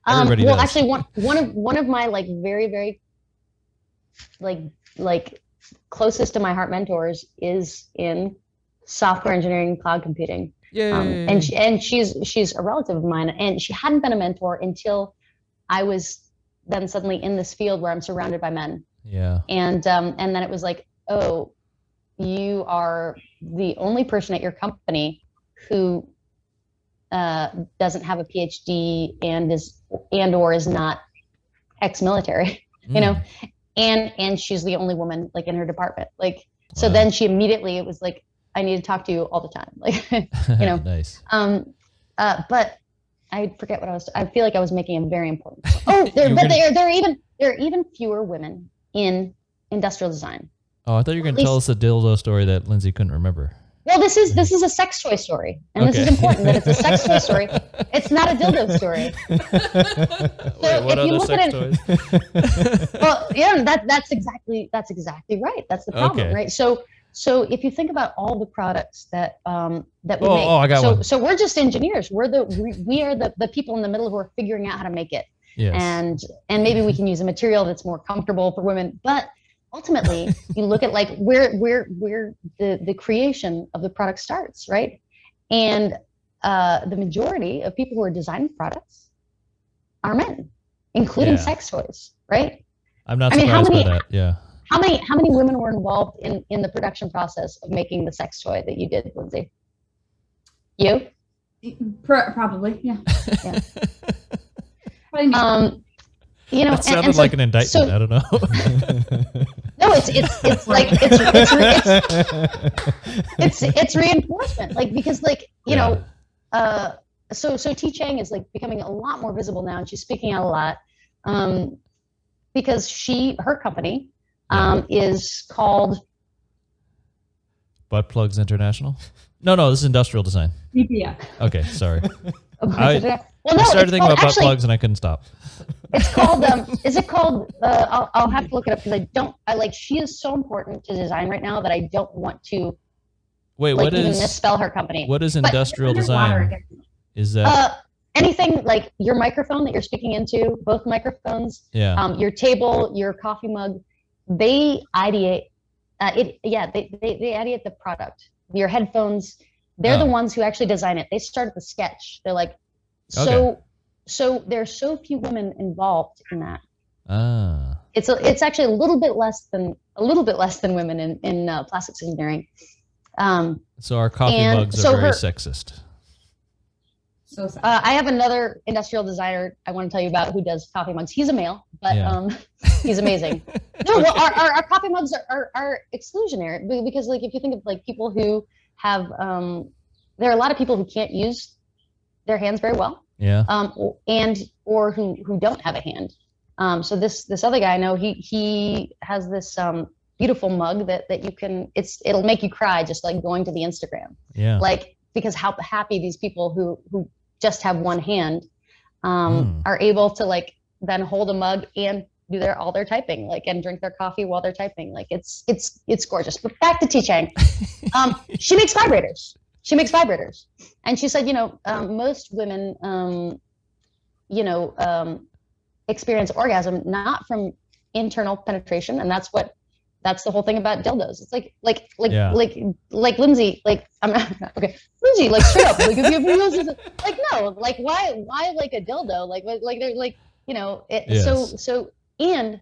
Everybody well, does. actually, one of my like very like closest to my heart mentors is in software engineering, cloud computing. Yay. And she's a relative of mine, and she hadn't been a mentor until I was then suddenly in this field where I'm surrounded by men. Yeah. And then it was like, oh, you are the only person at your company who doesn't have a PhD and or is not ex-military, you know, and she's the only woman like in her department. Like, so then she immediately, it was like, I need to talk to you all the time. Like, you know, Nice. but I forget what I feel like I was making a very important point. Oh, there are even fewer women in industrial design. Oh, I thought you were going to tell us a dildo story that Lynzie couldn't remember. Well, this is a sex toy story, and this is important that it's a sex toy story. It's not a dildo story. Wait, what other sex toys? Well, yeah, that's exactly right. That's the problem, Okay. right? So if you think about all the products that we make, I got one. So we're just engineers. We are the people in the middle who are figuring out how to make it, Yes. and maybe we can use a material that's more comfortable for women, but ultimately, you look at like where the creation of the product starts, right? And the majority of people who are designing products are men, including sex toys, right? I'm not surprised by that. Yeah. How many women were involved in the production process of making the sex toy that you did, Lynzie? You? Probably, yeah. Yeah. Probably me. You know, That sounded like an indictment. I don't know. No, it's like it's reinforcement, like because like you know, so T Chang is like becoming a lot more visible now, and she's speaking out a lot, because her company is called Butt Plugs International. No, this is industrial design. BPF. Okay, sorry. I started thinking about butt plugs and I couldn't stop. It's called. Is it called? I'll have to look it up because she is so important to design right now that I don't want to. Wait, like, what even is misspell her company? What is industrial design? Is that anything like your microphone that you're speaking into? Both microphones. Yeah. Your table, your coffee mug. They ideate it. Yeah, they ideate the product. Your headphones. They're the ones who actually design it. They start at the sketch. They're like, so there's so few women involved in that. It's actually a little bit less than women in plastics engineering. So our coffee mugs are very sexist. So sad. I have another industrial designer I want to tell you about who does coffee mugs. He's a male, but he's amazing. No, well, our coffee mugs are exclusionary because like if you think of like people who have there are a lot of people who can't use their hands very well. Yeah. Or who don't have a hand. So this other guy I know, he has this beautiful mug that you can, it'll make you cry just like going to the Instagram. Yeah. Like because how happy these people who just have one hand are able to like then hold a mug and do all their typing, like, and drink their coffee while they're typing. Like it's gorgeous. But back to T Chang. She makes vibrators. And she said, most women, experience orgasm not from internal penetration, and that's what that's the whole thing about dildos. It's like Yeah. Lynzie, like I'm not okay. Lynzie, like straight up, like if you have like no, like why like a dildo? Like they're like, you know, Yes. so and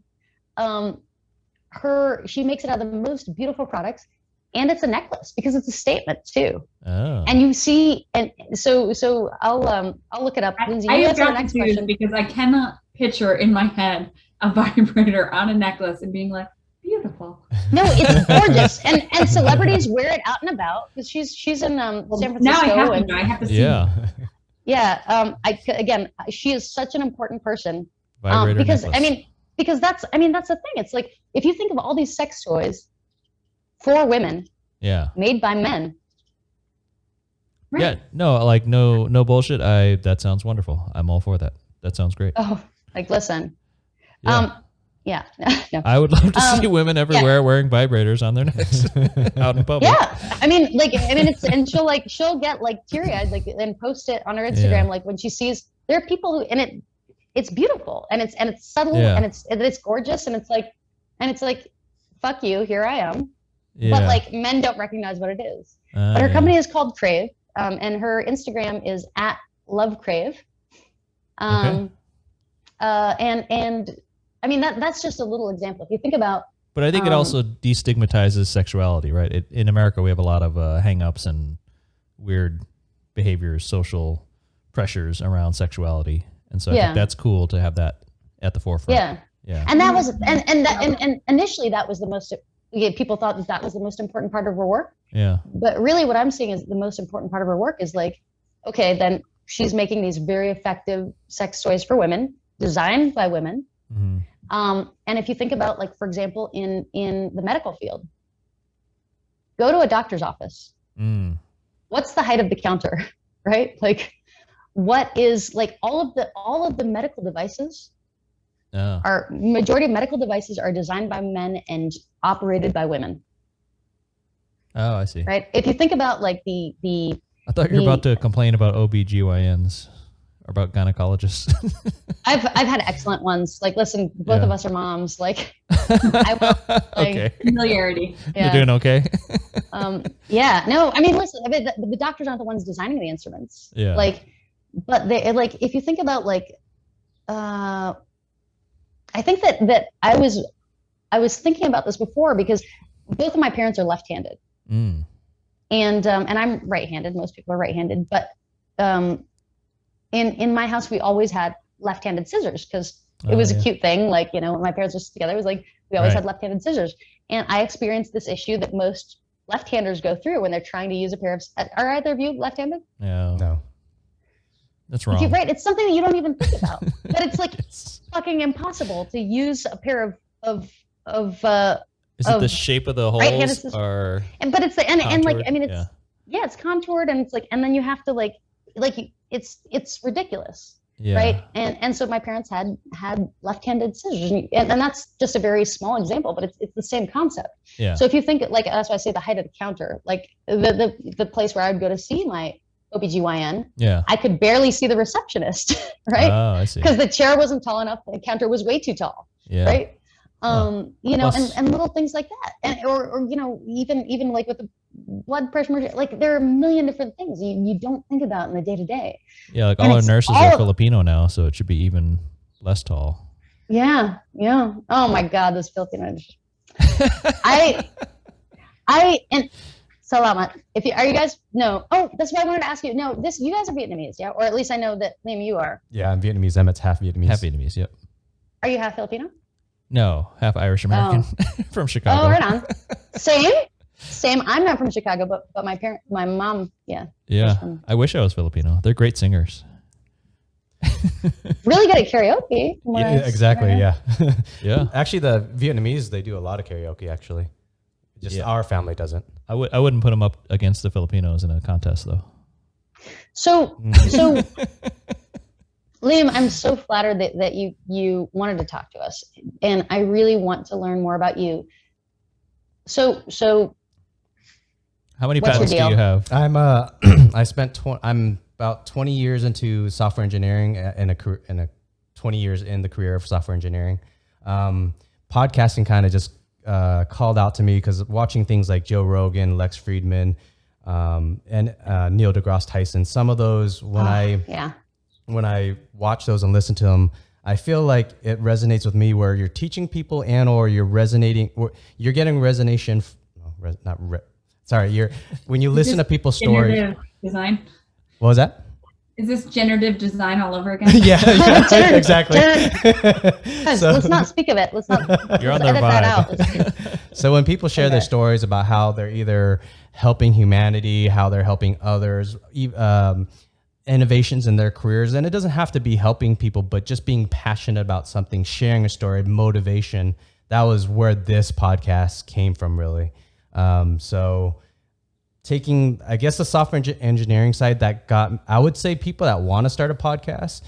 she makes it out of the most beautiful products, and it's a necklace because it's a statement too. Oh. And you see, and so I'll look it up. Lynzie, I you have answer the got next confused question. because I cannot picture in my head a vibrator on a necklace and being like, beautiful. No, it's gorgeous, and celebrities wear it out and about because she's in San Francisco. Now I have to see. Yeah. Yeah, she is such an important person. Vibrator Because necklace. because that's the thing. It's like if you think of all these sex toys for women Yeah. made by men. Right. Yeah. No, like no bullshit. That sounds wonderful. I'm all for that. That sounds great. Oh, like listen. Yeah. Yeah. No. I would love to see women everywhere wearing vibrators on their necks out in public. Yeah, she'll get like teary-eyed, like, and post it on her Instagram, like when she sees there are people who, and it's beautiful, and it's subtle, and it's gorgeous, and it's like, fuck you, here I am, but like men don't recognize what it is. But her company is called Crave, and her Instagram is @lovecrave, and I mean that's just a little example. If you think about. But I think it also destigmatizes sexuality, right? In America, we have a lot of hang-ups and weird behaviors, social pressures around sexuality, and so I think that's cool to have that at the forefront. Yeah. And that was and initially that was the most. People thought that was the most important part of her work. Yeah. But really, what I'm seeing is the most important part of her work is like, okay, then she's making these very effective sex toys for women, designed by women. Mm-hmm. And if you think about, like, for example, in the medical field, go to a doctor's office. What's the height of the counter, right? Like, what is like all of the medical devices majority of medical devices are designed by men and operated by women. Oh, I see. Right. If you think about like the I thought you were about to complain about OBGYNs or about gynecologists. I've had excellent ones. Like, listen, both of us are moms. Like, I will, like, Okay. Familiarity. Yeah. You're doing okay? Yeah. No, I mean, listen, I mean, the doctors aren't the ones designing the instruments. Yeah. Like, but they like, if you think about like, I think that I was thinking about this before because both of my parents are left-handed. And I'm right-handed. Most people are right-handed, but in my house we always had left-handed scissors because it was a cute thing. Like, you know, when my parents were together, it was like we always had left-handed scissors. And I experienced this issue that most left-handers go through when they're trying to use a pair of. Are either of you left-handed? No. That's wrong. Right. It's something that you don't even think about, but it's like fucking impossible to use a pair of. Is it the shape of the holes or? But it's the and like, I mean, it's yeah. It's contoured, and it's like, and then you have to like it's ridiculous. Yeah. Right. And so my parents had left-handed scissors, and that's just a very small example, but it's the same concept. Yeah. So if you think, like, that's why I say the height of the counter, like the place where I would go to see my OBGYN, I could barely see the receptionist, right? Oh, I see. Because the chair wasn't tall enough, the counter was way too tall, right? You know, and little things like that, and or you know, even like with the blood pressure, like there are a million different things you don't think about in the day to day. Yeah, like all our nurses are Filipino now, so it should be even less tall. Yeah. Oh my God, those Filipinos. And Salamat. Are you guys? No. Oh, that's why I wanted to ask you. No, you guys are Vietnamese, yeah? Or at least I know that, Liem, you are. Yeah, I'm Vietnamese. Emmett's half Vietnamese. Half Vietnamese, yep. Are you half Filipino? No, half Irish American from Chicago. Oh, right on. Same. I'm not from Chicago, but my mom, yeah. Yeah, I wish I was Filipino. They're great singers. Really good at karaoke. Yeah, exactly. Yeah. Yeah. Actually, the Vietnamese, they do a lot of karaoke. Actually, just our family doesn't. I wouldn't put them up against the Filipinos in a contest, though. So, Liem, I'm so flattered that you wanted to talk to us, and I really want to learn more about you. So how many patents do you have? I'm I'm about 20 years into software engineering and a 20 years in the career of software engineering. Podcasting kind of just called out to me because watching things like Joe Rogan, Lex Friedman, and Neil deGrasse Tyson, some of those when I watch those and listen to them, I feel like it resonates with me where you're teaching people and or you're resonating, or you're getting resonation. When you listen to people's stories. Generative design. What was that? Is this generative design all over again? yeah, exactly. Let's not speak of it. Let's not. You're on let's their edit that vibe. out. So when people share their stories about how they're either helping humanity, how they're helping others, innovations in their careers, and it doesn't have to be helping people, but just being passionate about something, sharing a story, motivation. That was where this podcast came from, really. So taking, I guess, the software engineering side that got, I would say people that want to start a podcast,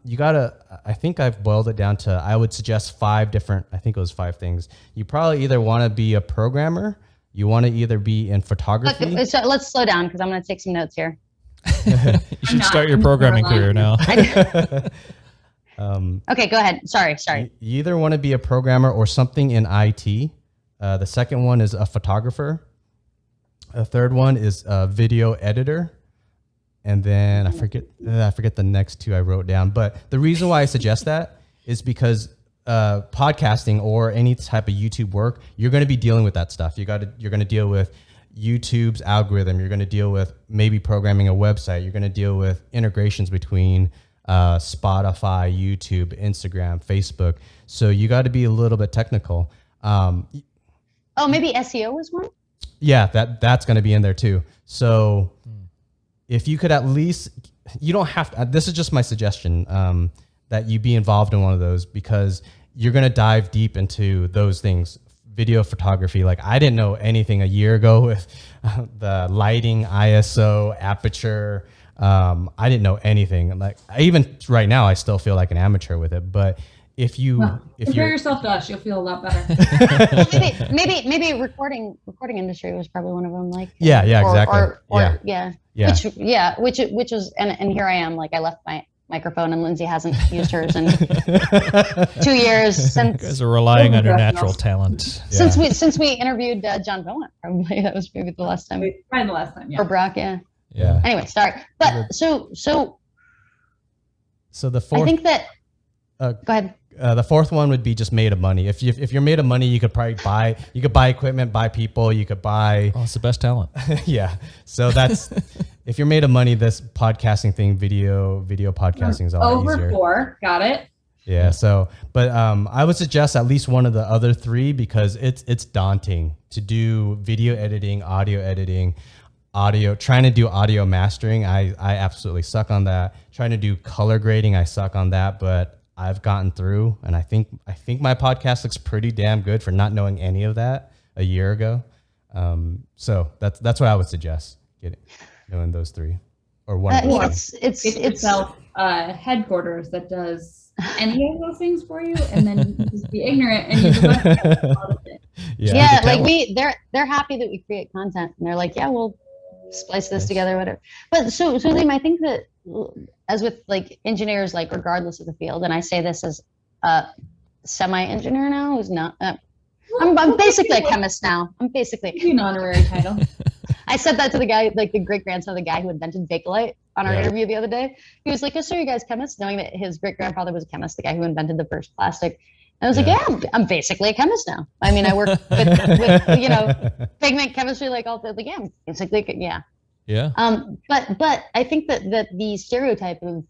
you gotta, I think I've boiled it down to, I would suggest 5 things. You probably either want to be a programmer, you want to either be in photography. Okay, so let's slow down because I'm going to take some notes here. You should start your programming career now. Okay, go ahead. Sorry. You either want to be a programmer or something in IT. The second one is a photographer. The third one is a video editor. And then I forget the next 2 I wrote down. But the reason why I suggest that is because podcasting or any type of YouTube work, you're going to be dealing with that stuff. You're going to deal with YouTube's algorithm. You're going to deal with maybe programming a website. You're going to deal with integrations between Spotify, YouTube, Instagram, Facebook. So you got to be a little bit technical. Maybe SEO was one? Yeah, that's going to be in there too. So if you could at least, you don't have to, this is just my suggestion, that you be involved in one of those because you're going to dive deep into those things. Video photography, like I didn't know anything a year ago with the lighting, ISO, aperture. I didn't know anything. Like even right now, I still feel like an amateur with it. But if compare yourself to us, you'll feel a lot better. maybe recording industry was probably one of them. Like exactly. Which was and here I am. Like I left my microphone and Lynzie hasn't used hers in 2 years since. You guys are relying on your natural talent. Since we interviewed John Beaumont, probably that was maybe the last time. Probably the last time, yeah. Or Brock, yeah. Yeah. Anyway, sorry, but so the fourth. I think that. Go ahead. The fourth one would be just made of money. If you're made of money, you could probably buy equipment, buy people, you could buy. Oh, it's the best talent. Yeah. So that's if you're made of money, this podcasting thing, video podcasting is a lot easier. Over 4, got it. Yeah. So, but I would suggest at least one of the other 3 because it's daunting to do video editing, trying to do audio mastering. I absolutely suck on that. Trying to do color grading, I suck on that, but I've gotten through, and I think my podcast looks pretty damn good for not knowing any of that a year ago. So that's what I would suggest, knowing those 3 or one. It's yourself headquarters that does any of those things for you, and then you can just be ignorant and use the website. Yeah, like they're happy that we create content, and they're like, yeah, we'll splice this together, whatever. But so Liem, I think that as with like engineers, like regardless of the field, and I say this as a semi-engineer now, who's not. I'm basically a chemist now. I'm basically an honorary title. I said that to the guy, like the great grandson of the guy who invented Bakelite on our interview the other day. He was like, "Oh, so you guys chemists?" Knowing that his great grandfather was a chemist, the guy who invented the first plastic. And I was like, "Yeah, I'm basically a chemist now. I mean, I work with pigment chemistry, like all the yeah, basically, yeah." Yeah. But I think that the stereotype of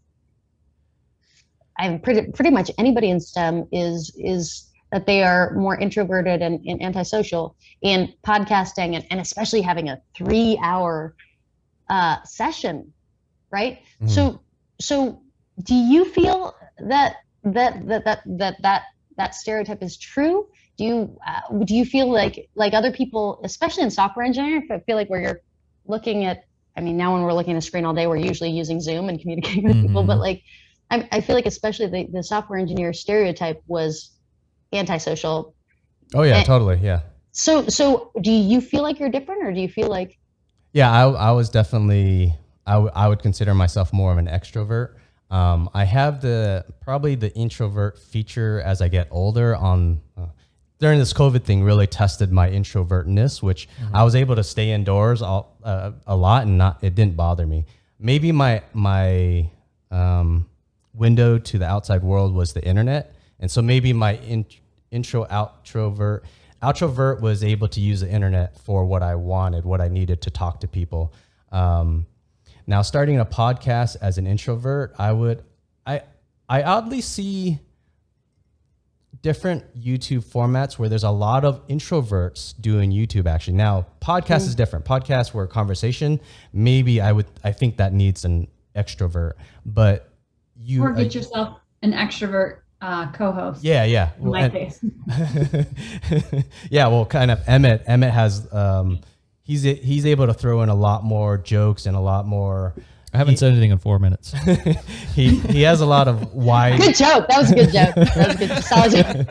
pretty much anybody in STEM is that they are more introverted and antisocial. And podcasting and especially having a 3-hour session, right? Mm-hmm. So do you feel that stereotype is true? Do you feel like other people, especially in software engineering, I feel like where you're looking at, I mean, now when we're looking at a screen all day, we're usually using Zoom and communicating with people, but like, I feel like especially the software engineer stereotype was antisocial. Oh yeah, totally. Yeah. So do you feel like you're different, or do you feel like? Yeah, I was definitely, I would consider myself more of an extrovert. I have probably the introvert feature as I get older during this COVID thing really tested my introvertness, which I was able to stay indoors a lot and it didn't bother me. Maybe my window to the outside world was the internet. And so maybe my outrovert was able to use the internet for what I wanted, what I needed to talk to people. Now starting a podcast as an introvert, I oddly see different YouTube formats where there's a lot of introverts doing YouTube actually. Now podcast is different. Podcasts where conversation, maybe I think that needs an extrovert, but or get yourself an extrovert co-host. Yeah. In my case. Yeah. Well, kind of Emmett has, he's able to throw in a lot more jokes and a lot more. I haven't said anything in 4 minutes. he has a lot of wide. Good joke. That was a good joke. That was a good. Solid joke.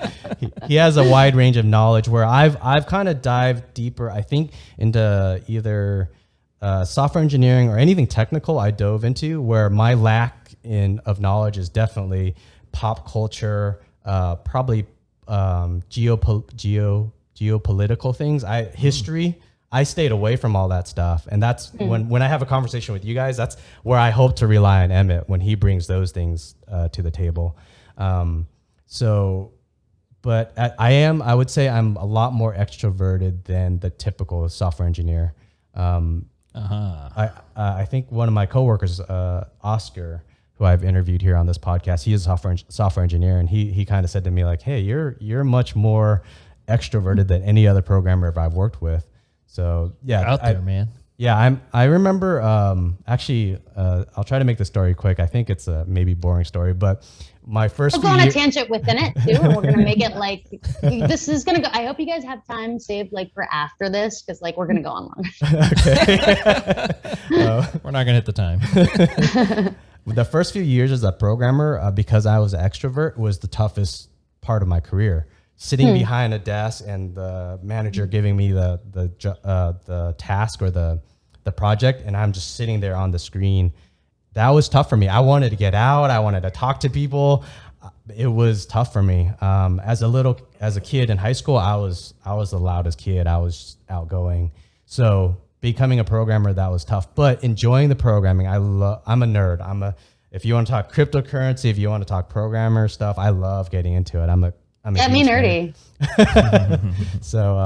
He has a wide range of knowledge where I've kind of dived deeper, I think, into either software engineering or anything technical I dove into, where my lack of knowledge is definitely pop culture, probably geopolitical things, history. I stayed away from all that stuff. And that's when I have a conversation with you guys, that's where I hope to rely on Emmett when he brings those things to the table. But I would say I'm a lot more extroverted than the typical software engineer. I think one of my coworkers, Oscar, who I've interviewed here on this podcast, he is a software engineer, and he kind of said to me like, "Hey, you're much more extroverted than any other programmer I've worked with." So yeah, out there, man. Yeah, I remember actually. I'll try to make the story quick. I think it's a maybe boring story, but my first. We'll go on a tangent within it too, and we're gonna make it like this is gonna go. I hope you guys have time saved like for after this, because like we're gonna go on long. Okay. We're not gonna hit the time. The first few years as a programmer, because I was an extrovert, was the toughest part of my career. Sitting behind a desk and the manager giving me the task or the project, and I'm just sitting there on the screen. That was tough for me. I wanted to get out. I wanted to talk to people. It was tough for me. As a kid in high school, I was the loudest kid. I was outgoing. So becoming a programmer, that was tough. But enjoying the programming, I'm a nerd. If you want to talk cryptocurrency, if you want to talk programmer stuff, I love getting into it. I'm a me nerdy. So,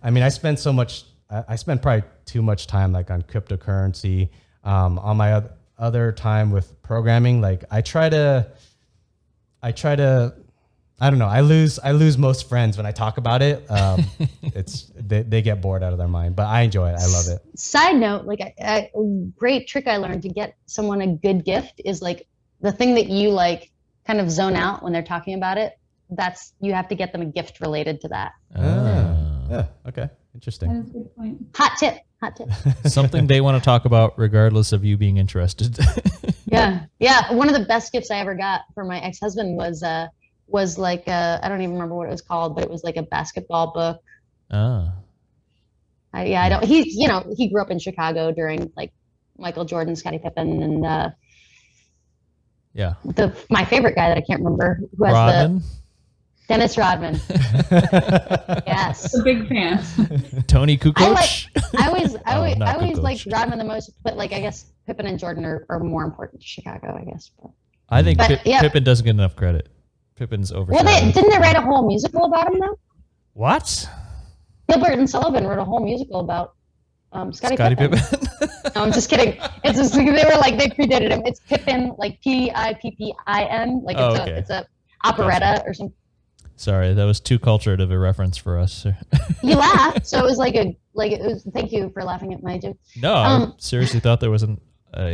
I mean, I spend probably too much time like on cryptocurrency. On my other time with programming, like I try to, I don't know. I lose most friends when I talk about it. They get bored out of their mind, but I enjoy it. I love it. Side note, like a great trick I learned to get someone a good gift is like the thing that you like kind of zone out when they're talking about it. You have to get them a gift related to that. Yeah. Okay. Interesting. That is a good point. Hot tip. Something they want to talk about regardless of you being interested. Yeah. One of the best gifts I ever got for my ex-husband was like I don't even remember what it was called, but it was like a basketball book. I don't. He grew up in Chicago during like Michael Jordan, Scottie Pippen, and my favorite guy that I can't remember who has Rodman? Dennis Rodman. Yes. A big fan. Tony Kukoc? I always Kukoc. liked Rodman the most, but like I guess Pippen and Jordan are more important to Chicago, I guess. But. I think Yeah. Pippen doesn't get enough credit. Pippen's overshadowed. Well, didn't they write a whole musical about him though? What? Gilbert and Sullivan wrote a whole musical about Scottie Pippen. No, I'm just kidding. It's just, they were like they predated him. It's Pippin, like Pippin, like it's a operetta or something. Sorry, that was too cultured of a reference for us. You laughed, so it was it was. Thank you for laughing at my joke. No, I seriously thought there was a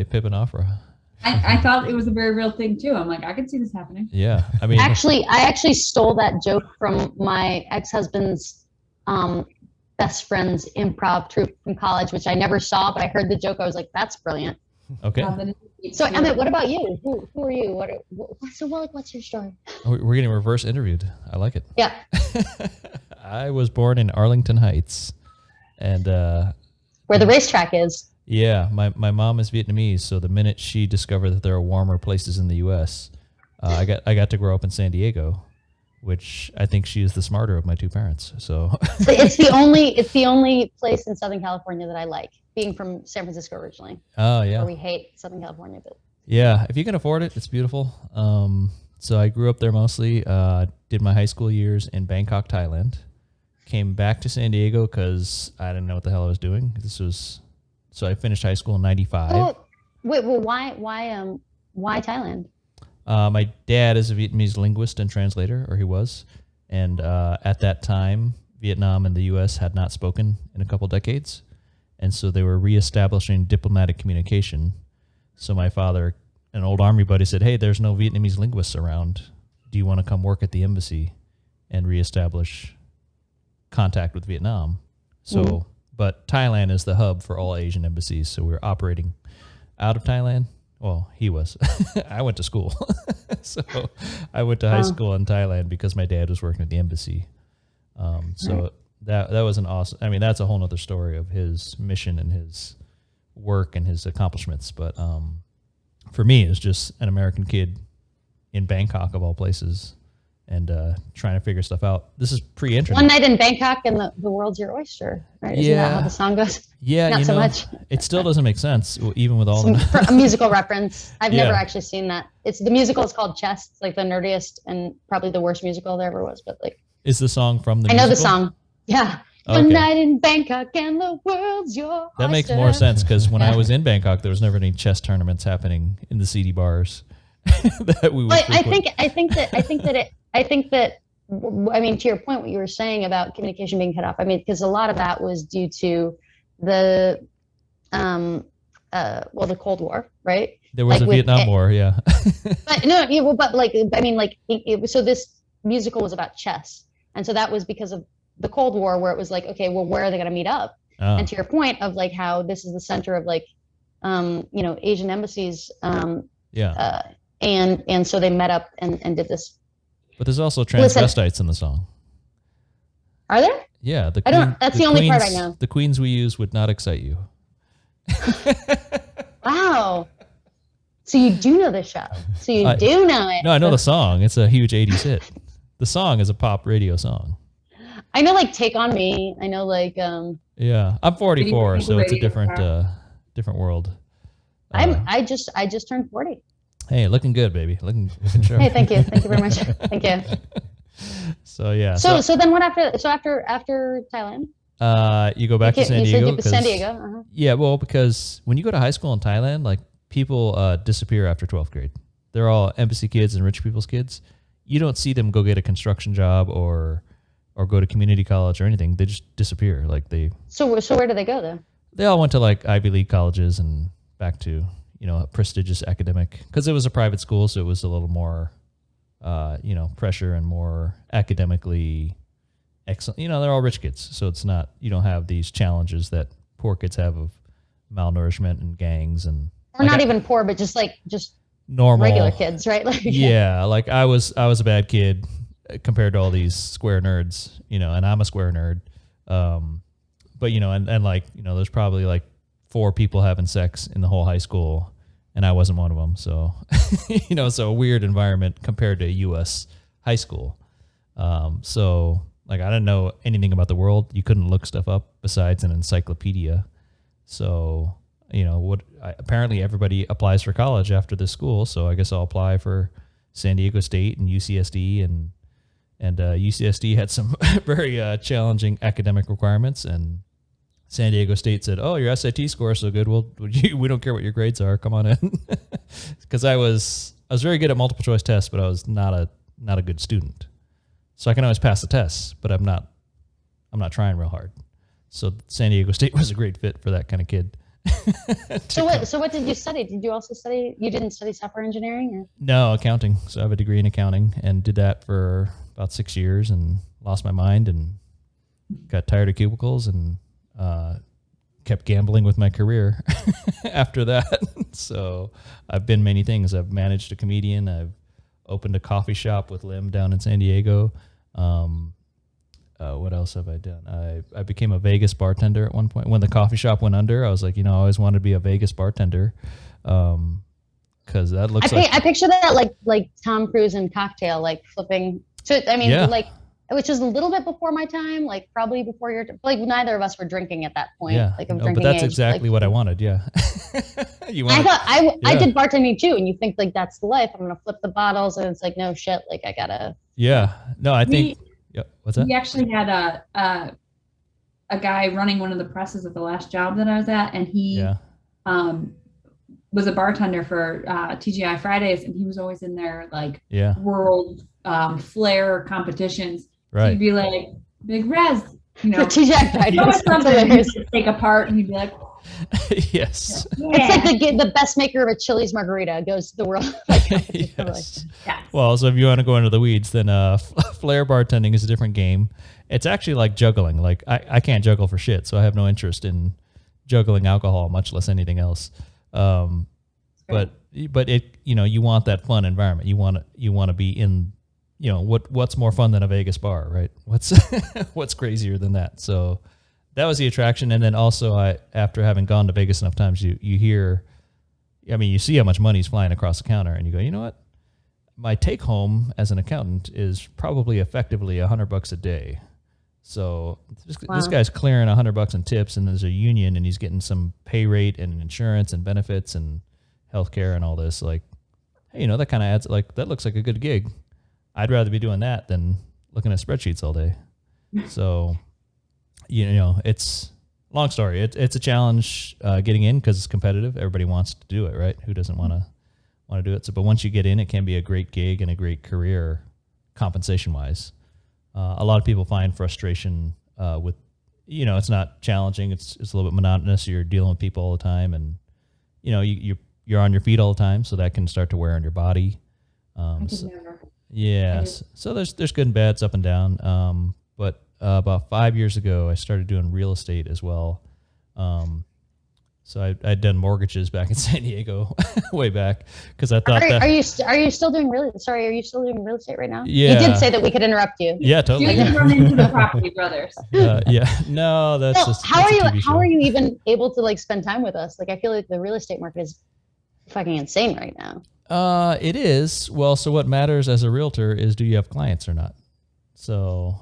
Pippin opera. I thought it was a very real thing too. I'm like, I could see this happening. Yeah, I mean, I actually stole that joke from my ex-husband's best friend's improv troupe from college, which I never saw, but I heard the joke. I was like, that's brilliant. Okay. So Emmett, what about you? Who are you? What's your story? We're getting reverse interviewed. I like it. Yeah. I was born in Arlington Heights, and where the racetrack is. Yeah, my mom is Vietnamese, so the minute she discovered that there are warmer places in the U.S., I got to grow up in San Diego, which I think she is the smarter of my two parents. So It's the only place in Southern California that I like, being from San Francisco originally. oh yeah. Where we hate Southern California, but Yeah, if you can afford it, it's beautiful. So I grew up there mostly. Did my high school years in Bangkok, Thailand. Came back to San Diego because I didn't know what the hell I was doing. So I finished high school in '95. oh, wait, well, why Thailand? My dad is a Vietnamese linguist and translator, or he was. And at that time, Vietnam and the U.S. had not spoken in a couple decades. And so they were reestablishing diplomatic communication. So my father, an old army buddy, said, hey, there's no Vietnamese linguists around. Do you want to come work at the embassy and reestablish contact with Vietnam? So, but Thailand is the hub for all Asian embassies. So we're operating out of Thailand. Well, he was. I went to school. So I went to high school in Thailand because my dad was working at the embassy. So that was an awesome, I mean, that's a whole nother story of his mission and his work and his accomplishments. But for me, it's just an American kid in Bangkok of all places and trying to figure stuff out. This is pre-internet. One night in Bangkok and the world's your oyster, right? Isn't that how the song goes? Yeah, Not so much. It still doesn't make sense, even with all For a musical reference. I've Yeah. never actually seen that. The musical is called Chess. It's like the nerdiest and probably the worst musical there ever was. But like, Is the song from the I know the musical? song. Yeah. Okay. One night in Bangkok and the world's your That makes oyster. more sense because when I was in Bangkok, there was never any chess tournaments happening in the seedy bars that we would But frequent. I think that I mean, to your point, what you were saying about communication being cut off. I mean, because a lot of that was due to the the Cold War, right? There was like a with Vietnam War, yeah. But no, yeah, well, but like, I mean, like, so this musical was about chess, and so that was because of the Cold War, where it was like, okay, well, where are they going to meet up? Oh, And to your point of like how this is the center of like, Asian embassies, yeah. and so they met up and did this. But there's also Listen. transvestites in the song. Are there? Yeah. I don't- that's the only part I queens- know. The queens we use would not excite you. Wow. So you do know the show. So you I- do know it. No, I know the song. It's a huge 80s hit. The song is a pop radio song. I know like Take on Me. I know like Yeah. I'm 44, so it's a Radio different world. I just turned 40. Hey, looking good, baby. Looking sharp. Hey, thank you. Thank you very much. Thank you. So yeah. So then what after Thailand? You go back to San You Diego. said San 'cause- Diego. Uh-huh. Yeah, well, because when you go to high school in Thailand, like people disappear after 12th grade. They're all embassy kids and rich people's kids. You don't see them go get a construction job or go to community college or anything. They just disappear. Like So where do they go though? they all went to like Ivy League colleges and back to, a prestigious academic, because it was a private school. So it was a little more, pressure and more academically excellent. They're all rich kids. So it's not, you don't have these challenges that poor kids have of malnourishment and gangs and Or not even poor, but just normal regular kids, right? Like Yeah, like I was a bad kid compared to all these square nerds, and I'm a square nerd. But and like, there's probably like 4 people having sex in the whole high school, and I wasn't one of them. So, so a weird environment compared to a U.S. high school. So like I didn't know anything about the world. You couldn't look stuff up besides an encyclopedia. So, apparently everybody applies for college after this school. So I guess I'll apply for San Diego State and UCSD, and UCSD had some very challenging academic requirements, and San Diego State said, "Oh, your SAT score is so good. Well, we don't care what your grades are. Come on in." Because I was very good at multiple choice tests, but I was not a good student. So I can always pass the tests, but I'm not trying real hard. So San Diego State was a great fit for that kind of kid. So what did you study? Did you also study? You didn't study software engineering? Or? No, accounting. So I have a degree in accounting and did that for about 6 years and lost my mind and got tired of cubicles and kept gambling with my career after that. So I've been many things. I've managed a comedian. I've opened a coffee shop with Liem down in San Diego. What else have I done? I became a Vegas bartender at one point. When the coffee shop went under, I was like, I always wanted to be a Vegas bartender. Because that looks I picture that like Tom Cruise in Cocktail, like flipping So I mean, Yeah. like, which is a little bit before my time, like probably before your, like neither of us were drinking at that point, Yeah. like of No, drinking but that's age. exactly Like, what I wanted. Yeah. You I want thought I Yeah. did bartending too, and you think like that's the life. I'm gonna flip the bottles, and it's like no shit. Like I gotta. Yeah. No, I think. Yeah. What's that? We actually had a guy running one of the presses at the last job that I was at, and he Yeah. was a bartender for TGI Fridays, and he was always in their like Yeah. world flair competitions. So Right. he'd be like, "Big Res," For TJ Fridays, Show us that's something hilarious. to take apart, and he'd be like, Yes. "Yeah." It's like the best maker of a Chili's margarita goes to the world. Like, Yes. Yes. Well, so if you want to go into the weeds, then flair bartending is a different game. It's actually like juggling. Like I can't juggle for shit, so I have no interest in juggling alcohol, much less anything else. But it, you want that fun environment. You want to be in, what's more fun than a Vegas bar, right? What's crazier than that? So that was the attraction. And then also after having gone to Vegas enough times, you hear, you see how much money's flying across the counter, and you go, you know what? My take home as an accountant is probably effectively $100 a day. So this guy's clearing $100 in tips, and there's a union, and he's getting some pay rate and insurance and benefits and healthcare and all this. Like, hey, that kind of adds, like, that looks like a good gig. I'd rather be doing that than looking at spreadsheets all day. So, it's long story. It's a challenge getting in because it's competitive. Everybody wants to do it, right? Who doesn't want to do it? So, but once you get in, it can be a great gig and a great career, compensation wise. A lot of people find frustration with, it's not challenging. It's a little bit monotonous. You're dealing with people all the time, and you're on your feet all the time, so that can start to wear on your body. Yes. So there's good and bads, up and down. But about 5 years ago, I started doing real estate as well. So I'd done mortgages back in San Diego way back because I thought are you still doing real estate right now? Yeah. You did say that we could interrupt you. Yeah, totally. You can run into the Property Brothers. Yeah. No, that's So just. how that's a are you? TV How show. are you even able to like spend time with us? Like I feel like the real estate market is fucking insane right now. It is. Well, so what matters as a realtor is, do you have clients or not? So,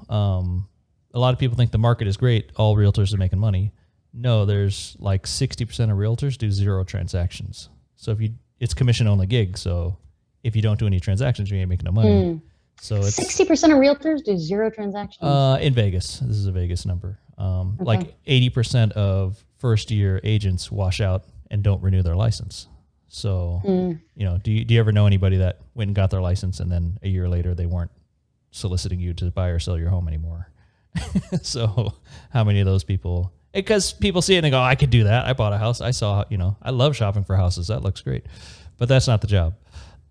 a lot of people think the market is great. All realtors are making money. No, there's like 60% of realtors do 0 transactions. So it's commission only gig. So if you don't do any transactions, you ain't making no money. So it's 60% of realtors do 0 transactions. in Vegas. This is a Vegas number. Like 80% of first year agents wash out and don't renew their license. So, do you ever know anybody that went and got their license and then a year later they weren't soliciting you to buy or sell your home anymore? So how many of those people, because people see it and they go, I could do that. I bought a house. I saw, I love shopping for houses. That looks great. But that's not the job.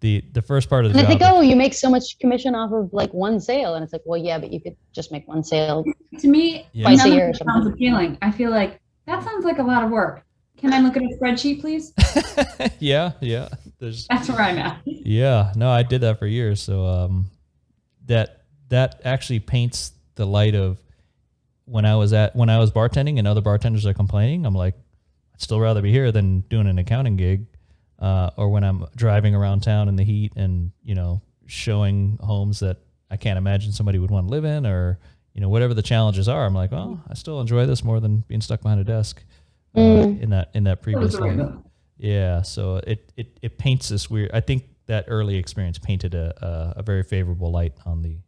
The first part of the and job. I think, you make so much commission off of like one sale. And it's like, well, yeah, but you could just make one sale. To me, Twice a none year of or it something. sounds appealing. I feel like that sounds like a lot of work. Can I look at a spreadsheet, please? Yeah. That's where I'm at. Yeah, no, I did that for years. So that actually paints the light of when I was bartending and other bartenders are complaining. I'm like, I'd still rather be here than doing an accounting gig, or when I'm driving around town in the heat and showing homes that I can't imagine somebody would want to live in, or whatever the challenges are. I'm like, oh, I still enjoy this more than being stuck behind a desk in that previous life. Yeah, so it paints this weird. I think that early experience painted a very favorable light on the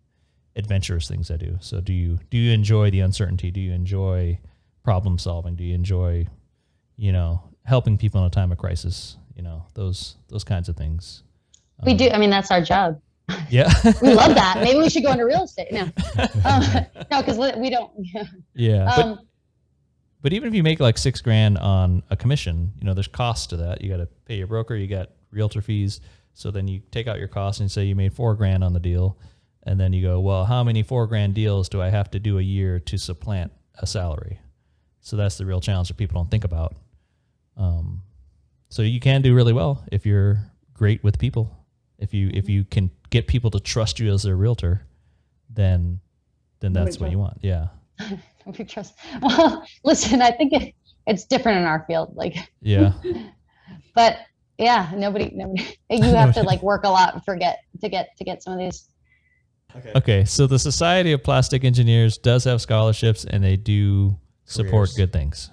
adventurous things I do. So do you enjoy the uncertainty? Do you enjoy problem solving? Do you enjoy helping people in a time of crisis? Those kinds of things. We do. I mean, that's our job. Yeah, We love that. Maybe we should go into real estate. No, no, because we don't. Yeah. But even if you make like $6,000 on a commission, there's costs to that. You got to pay your broker. You got realtor fees. So then you take out your costs and say you made $4,000 on the deal, and then you go, well, how many $4,000 deals do I have to do a year to supplant a salary? So that's the real challenge that people don't think about. So you can do really well if you're great with people. If you can get people to trust you as their realtor, then that's what you want. Yeah. We trust. Well, listen, I think it's different in our field. Like, Yeah. but yeah, nobody. You have to like work a lot to get some of these Okay, so the Society of Plastic Engineers does have scholarships, and they do support Careers. good things.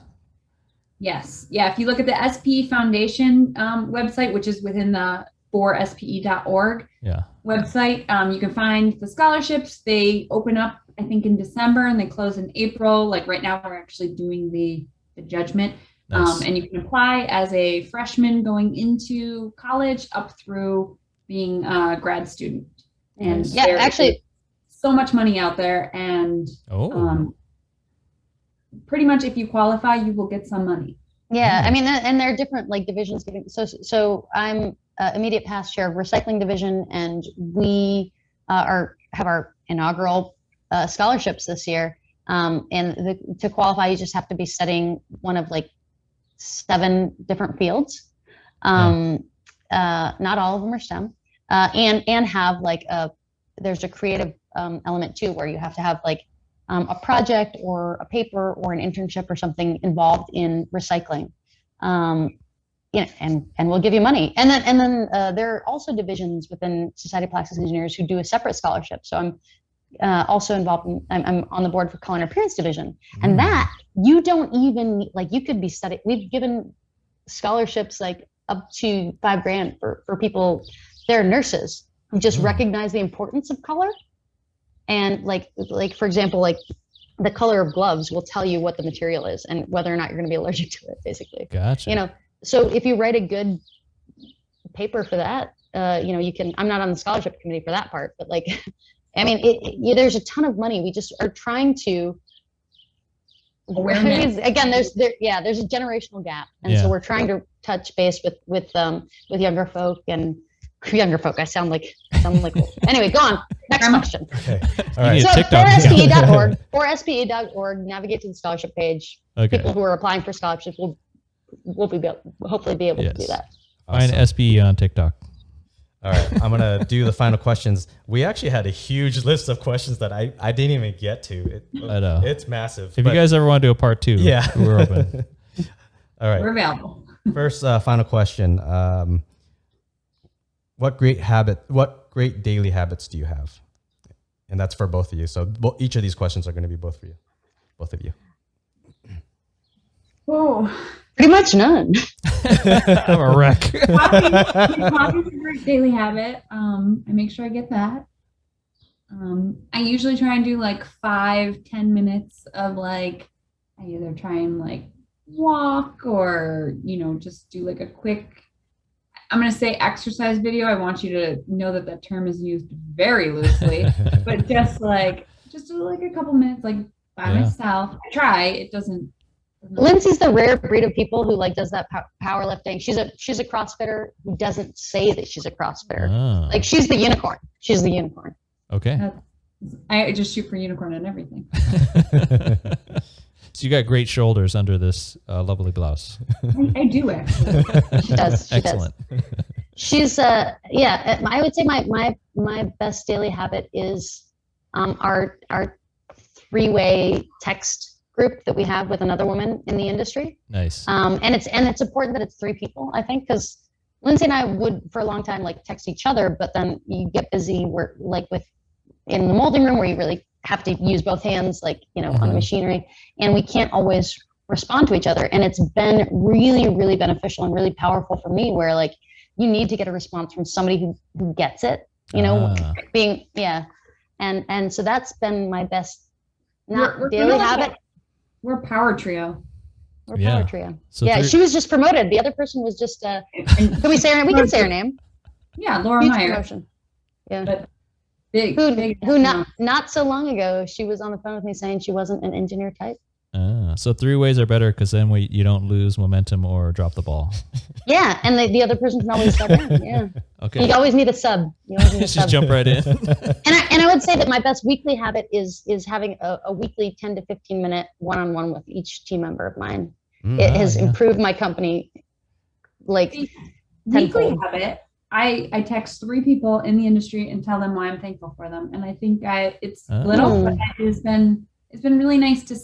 Yes. Yeah. If you look at the SPE Foundation website, which is within the forspe.org Yeah. website, you can find the scholarships. They open up, I think, in December and they close in April. Like right now, we're actually doing the judgment. Nice. And you can apply as a freshman going into college up through being a grad student. And Yeah, there actually, is so much money out there. And Oh. pretty much if you qualify, you will get some money. yeah, I mean, and there are different like divisions. So I'm immediate past chair of recycling division, and we have our inaugural scholarships this year. And to qualify, you just have to be studying one of like 7 different fields. Not all of them are STEM, and have like there's a creative element too, where you have to have like a project or a paper or an internship or something involved in recycling. And we'll give you money. And then there are also divisions within Society of Plastics Engineers who do a separate scholarship. So I'm also involved in, I'm on the board for Color and Appearance Division. And that you don't even, like you could be studying, we've given scholarships like up to $5,000 for people, they're nurses who just recognize the importance of color. And like for example, like the color of gloves will tell you what the material is and whether or not you're going to be allergic to it, basically. Gotcha. You know, so if you write a good paper for that, you know, you can. I'm not on the scholarship committee for that part, but like, I mean, there's a ton of money. We just are trying to. Awareness. Again, there's a generational gap, and so we're trying to touch base with younger folk and younger folk. I sound like anyway. Go on. Next question. Okay. All right. So for SPE.org, navigate to the scholarship page. Okay. People who are applying for scholarships will hopefully be able to do that. Find SPE on TikTok. All right, I'm gonna do the final questions. We actually had a huge list of questions that I didn't even get to. I know. It's massive. If you guys ever want to do a part 2, yeah, we're open. All right. We're available. First, final question. What great daily habits do you have? And that's for both of you. So each of these questions are going to be both of you. Oh, Pretty much none. I'm a wreck. coffee is a great daily habit. I make sure I get that. I usually try and do like 5-10 minutes of like, I either try and like walk or, you know, just do like a quick, I'm going to say exercise video. I want you to know that that term is used very loosely, but just do like a couple minutes, like by myself. I try, it doesn't. Lynzie's the rare breed of people who like does that powerlifting. She's a CrossFitter who doesn't say that she's a CrossFitter. Oh. Like she's the unicorn. She's the unicorn. Okay. I just shoot for unicorn and everything. So you got great shoulders under this lovely blouse. I do actually. She does. Excellent. She's I would say my best daily habit is our 3-way text group that we have with another woman in the industry. Nice. And it's important that it's 3 people, I think, because Lynzie and I would for a long time like text each other, but then you get busy in the molding room where you really have to use both hands, like, you know, on machinery, and we can't always respond to each other. And it's been really, really beneficial and really powerful for me where like you need to get a response from somebody who gets it, you know, and so that's been my best We're daily habit. We're power trio. We're power trio. So she was just promoted. The other person was just can we say her name? We can say her name. Yeah, Laura Huge Meyer. promotion. Yeah. But big, who not so long ago she was on the phone with me saying she wasn't an engineer type. So 3 ways are better because then you don't lose momentum or drop the ball. Yeah, and the other person can always sub in. Yeah. Okay. You always need a sub. Just jump right in. And I would say that my best weekly habit is having a weekly 10 to 15 minute one-on-one with each team member of mine. It has improved my company like weekly tenfold. habit. I text 3 people in the industry and tell them why I'm thankful for them. And I think it's little, but it's been really nice to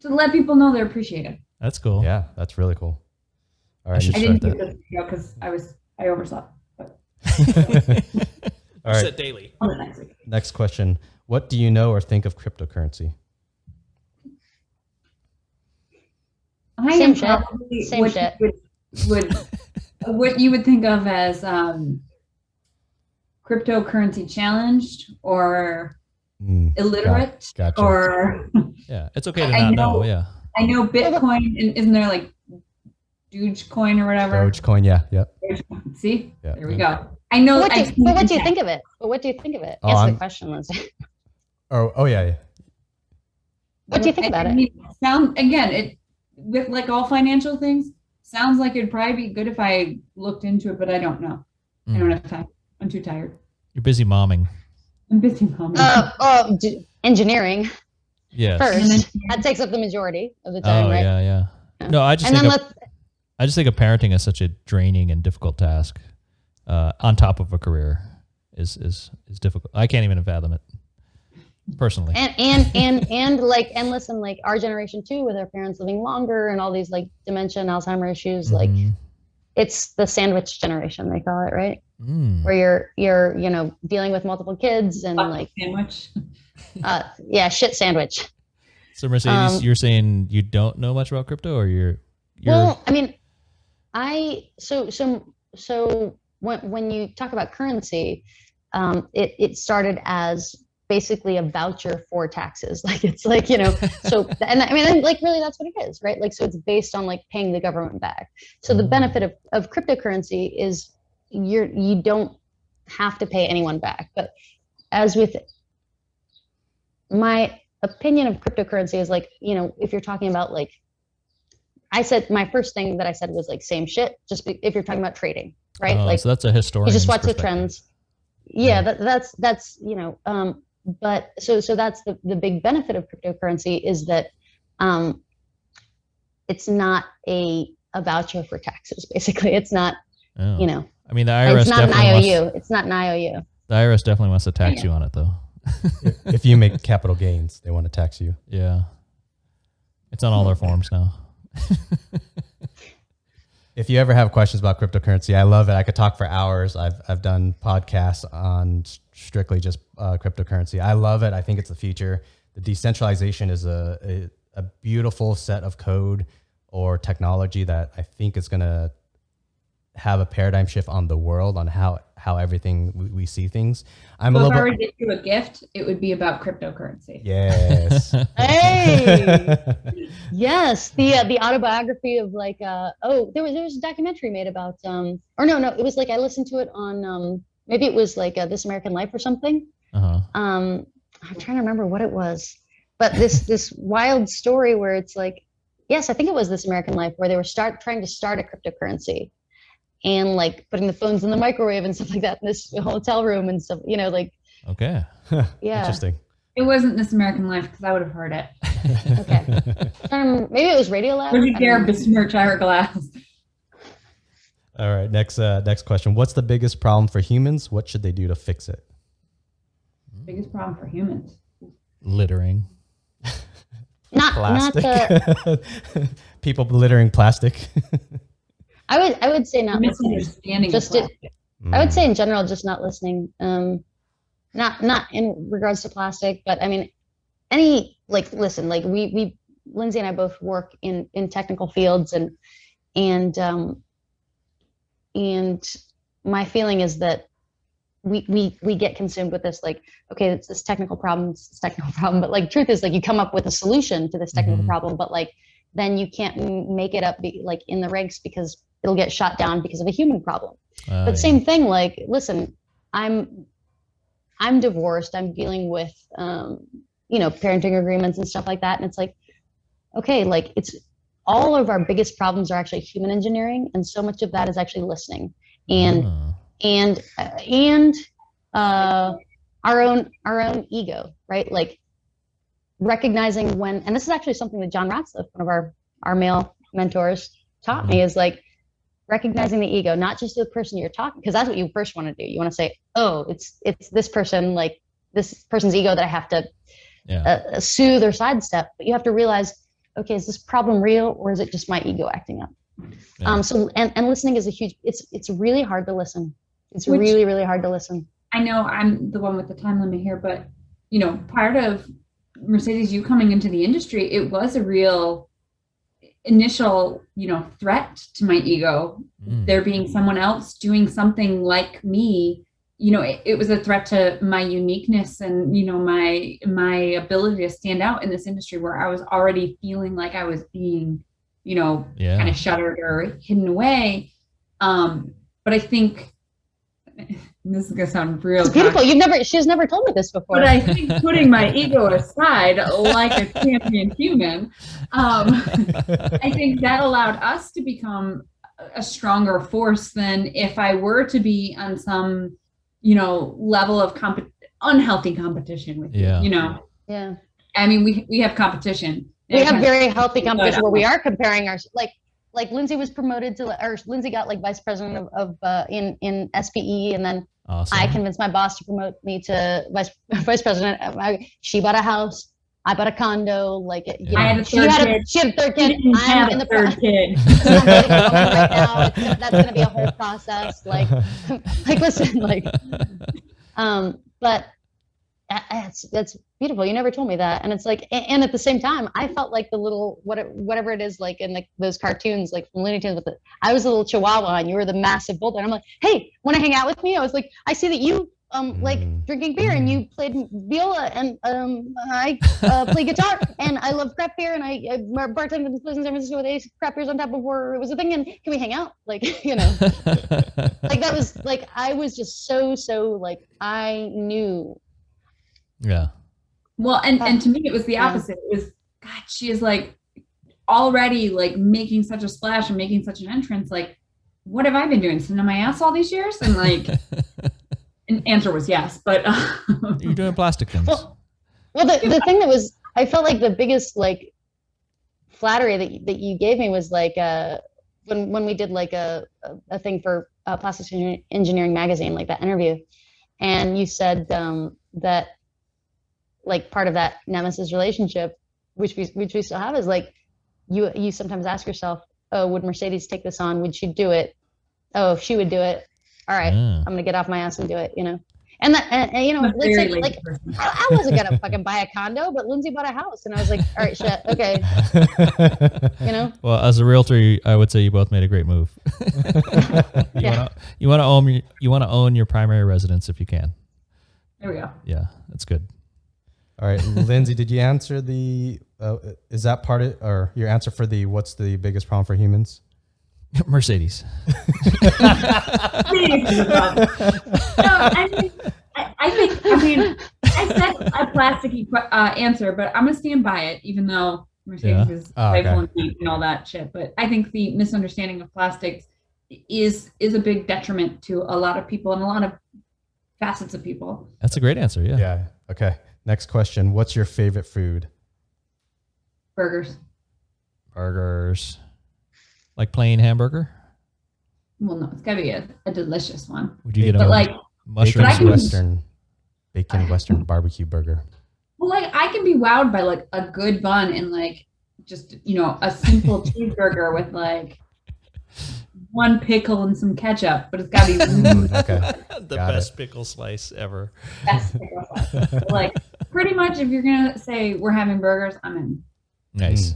let people know they're appreciated. That's cool. Yeah, that's really cool. All right. I didn't do this because I overslept. But all right. Set daily. on the next week. Next question. What do you know or think of cryptocurrency? I Same am shit. probably Same what shit. you would what you would think of as cryptocurrency challenged or illiterate Gotcha. or Yeah, it's okay to I not know. know. Yeah. I know Bitcoin and isn't there like Dogecoin or whatever? Dogecoin, yeah, yep. See, Yeah. there we go. I know. But what do you think of it? But what do you think of it? Oh, Answer the question, Lynzie. Oh yeah. What do you think about I it? mean, it with like all financial things, sounds like it'd probably be good if I looked into it, but I don't know. I don't have time. I'm too tired. You're busy momming. I'm busy mommy. Engineering Yes. first. That takes up the majority of the time, Oh right? yeah. No, I just And then I just think of parenting as such a draining and difficult task. On top of a career is difficult. I can't even fathom it personally. and listen, like our generation too, with our parents living longer and all these like dementia and Alzheimer issues, like it's the sandwich generation, they call it, right? Where you're dealing with multiple kids and like sandwich. Shit sandwich. So Mercedes, you're saying you don't know much about crypto, or you're well, I mean, so when you talk about currency, it started as basically a voucher for taxes. Like it's like, so, and I mean, like really that's what it is, right? Like, so it's based on like paying the government back. So the benefit of cryptocurrency is you don't have to pay anyone back. But as with my opinion of cryptocurrency is like, if you're talking about like, I said, my first thing that I said was like same shit, just if you're talking about trading, right? Like, so that's a historian. You just watch the trends. Yeah, that's but so that's the big benefit of cryptocurrency is that it's not a voucher for taxes. Basically, it's not. I mean, the IRS. It's not an IOU. It's not an IOU. The IRS definitely wants to tax you on it, though. If you make capital gains, they want to tax you. Yeah, it's on all their forms now. If you ever have questions about cryptocurrency, I love it. I could talk for hours. I've done podcasts on strictly just cryptocurrency. I love it. I think it's the future. The decentralization is a beautiful set of code or technology that I think is going to have a paradigm shift on the world on how everything we see things. If I were to get you a gift, it would be about cryptocurrency. Yes. Hey. Yes. The autobiography of like there was a documentary made about it was like I listened to it on maybe it was like This American Life or something. I'm trying to remember what it was, but this wild story where it's like, yes, I think it was This American Life, where they were trying to start a cryptocurrency and like putting the phones in the microwave and stuff like that in this hotel room and stuff, like. Okay. Yeah. Interesting. It wasn't This American Life because I would have heard it. Okay. Maybe it was Radiolab. Would you dare besmirch Hourglass? All right. Next question. What's the biggest problem for humans? What should they do to fix it? Biggest problem for humans. Littering. Plastic. People littering plastic. I would say not listening. Misunderstanding. I would say in general, just not listening. Not in regards to plastic, but I mean, listen, like we Lynzie and I both work in technical fields and my feeling is that we get consumed with this, like, okay, it's this technical problem, but like truth is like you come up with a solution to this technical problem, but like then you can't make it up like in the ranks because it'll get shot down because of a human problem. But same thing, like, listen, I'm divorced. I'm dealing with, parenting agreements and stuff like that. And it's like, okay, like it's all of our biggest problems are actually human engineering. And so much of that is actually listening and our own ego, right? Like recognizing when, and this is actually something that John Ratcliffe, one of our male mentors, taught me, is like recognizing the ego, not just the person you're talking, because that's what you first want to do. You want to say, oh, it's this person, like this person's ego that I have to soothe or sidestep. But you have to realize, okay, is this problem real or is it just my ego acting up? So listening is a huge, it's really hard to listen. It's really, really hard to listen. I know I'm the one with the time limit here, but part of Mercedes, you coming into the industry, it was a real initial, threat to my ego. There being someone else doing something like me, it was a threat to my uniqueness and, my ability to stand out in this industry where I was already feeling like I was being, kind of shuttered or hidden away. But I think this is gonna sound real. It's beautiful. She's never told me this before. But I think putting my ego aside, like a champion human, I think that allowed us to become a stronger force than if I were to be on some, level of unhealthy competition with you. Yeah. I mean, we have competition. We have very healthy competition where we are comparing our like Lynzie was promoted to, or Lynzie got like vice president of in SPE, and then Awesome. I convinced my boss to promote me to vice president. She bought a house. I bought a condo. Like, I had a third kid. She had a third kid. I'm in the third kid. Right now, that's going to be a whole process. Like listen, but that's beautiful. You never told me that, and it's like, and at the same time, I felt like the little whatever it is, like in those cartoons, like from Looney Tunes. I was a little Chihuahua, and you were the massive bulldog. I'm like, hey, want to hang out with me? I was like, I see that you like drinking beer, and you played viola, and I play guitar, and I love craft beer, and I bartended in this place in San Francisco with 8 craft beers on tap before it was a thing, and can we hang out? Like, like that was like, I was just so like, I knew. Yeah. Well, and to me, it was the opposite. It was, God, she is like already like making such a splash and making such an entrance. Like, what have I been doing? Sitting on my ass all these years? And like, an answer was yes, but you're doing plastic things. Well, the thing that was, I felt like the biggest like flattery that you gave me was like when we did like a thing for Plastics Engineering magazine, like that interview, and you said that like part of that nemesis relationship, which we still have, is like you sometimes ask yourself, oh, would Mercedes take this on? Would she do it? Oh, if she would do it, all right, I'm gonna get off my ass and do it, And that, and it's like I wasn't gonna fucking buy a condo, but Lynzie bought a house, and I was like, all right, shit, okay, Well, as a realtor, I would say you both made a great move. You want to own your primary residence if you can. There we go. Yeah, that's good. All right, Lynzie, did you answer the? Is that part of, or your answer for the what's the biggest problem for humans? Mercedes. No, I mean, I said a plasticky answer, but I'm gonna stand by it, even though Mercedes is playful and deep and all that shit. But I think the misunderstanding of plastics is a big detriment to a lot of people and a lot of facets of people. That's a great answer. Yeah. Yeah. Okay. Next question. What's your favorite food? Burgers. Like plain hamburger? Well, no, it's gotta be a delicious one. Would you get a bacon Western barbecue burger? Well, like I can be wowed by like a good bun and like just a simple cheeseburger with like one pickle and some ketchup, but it's gotta be the best pickle slice ever. Best pickle slice. Like pretty much, if you're gonna say we're having burgers, I'm in. Nice.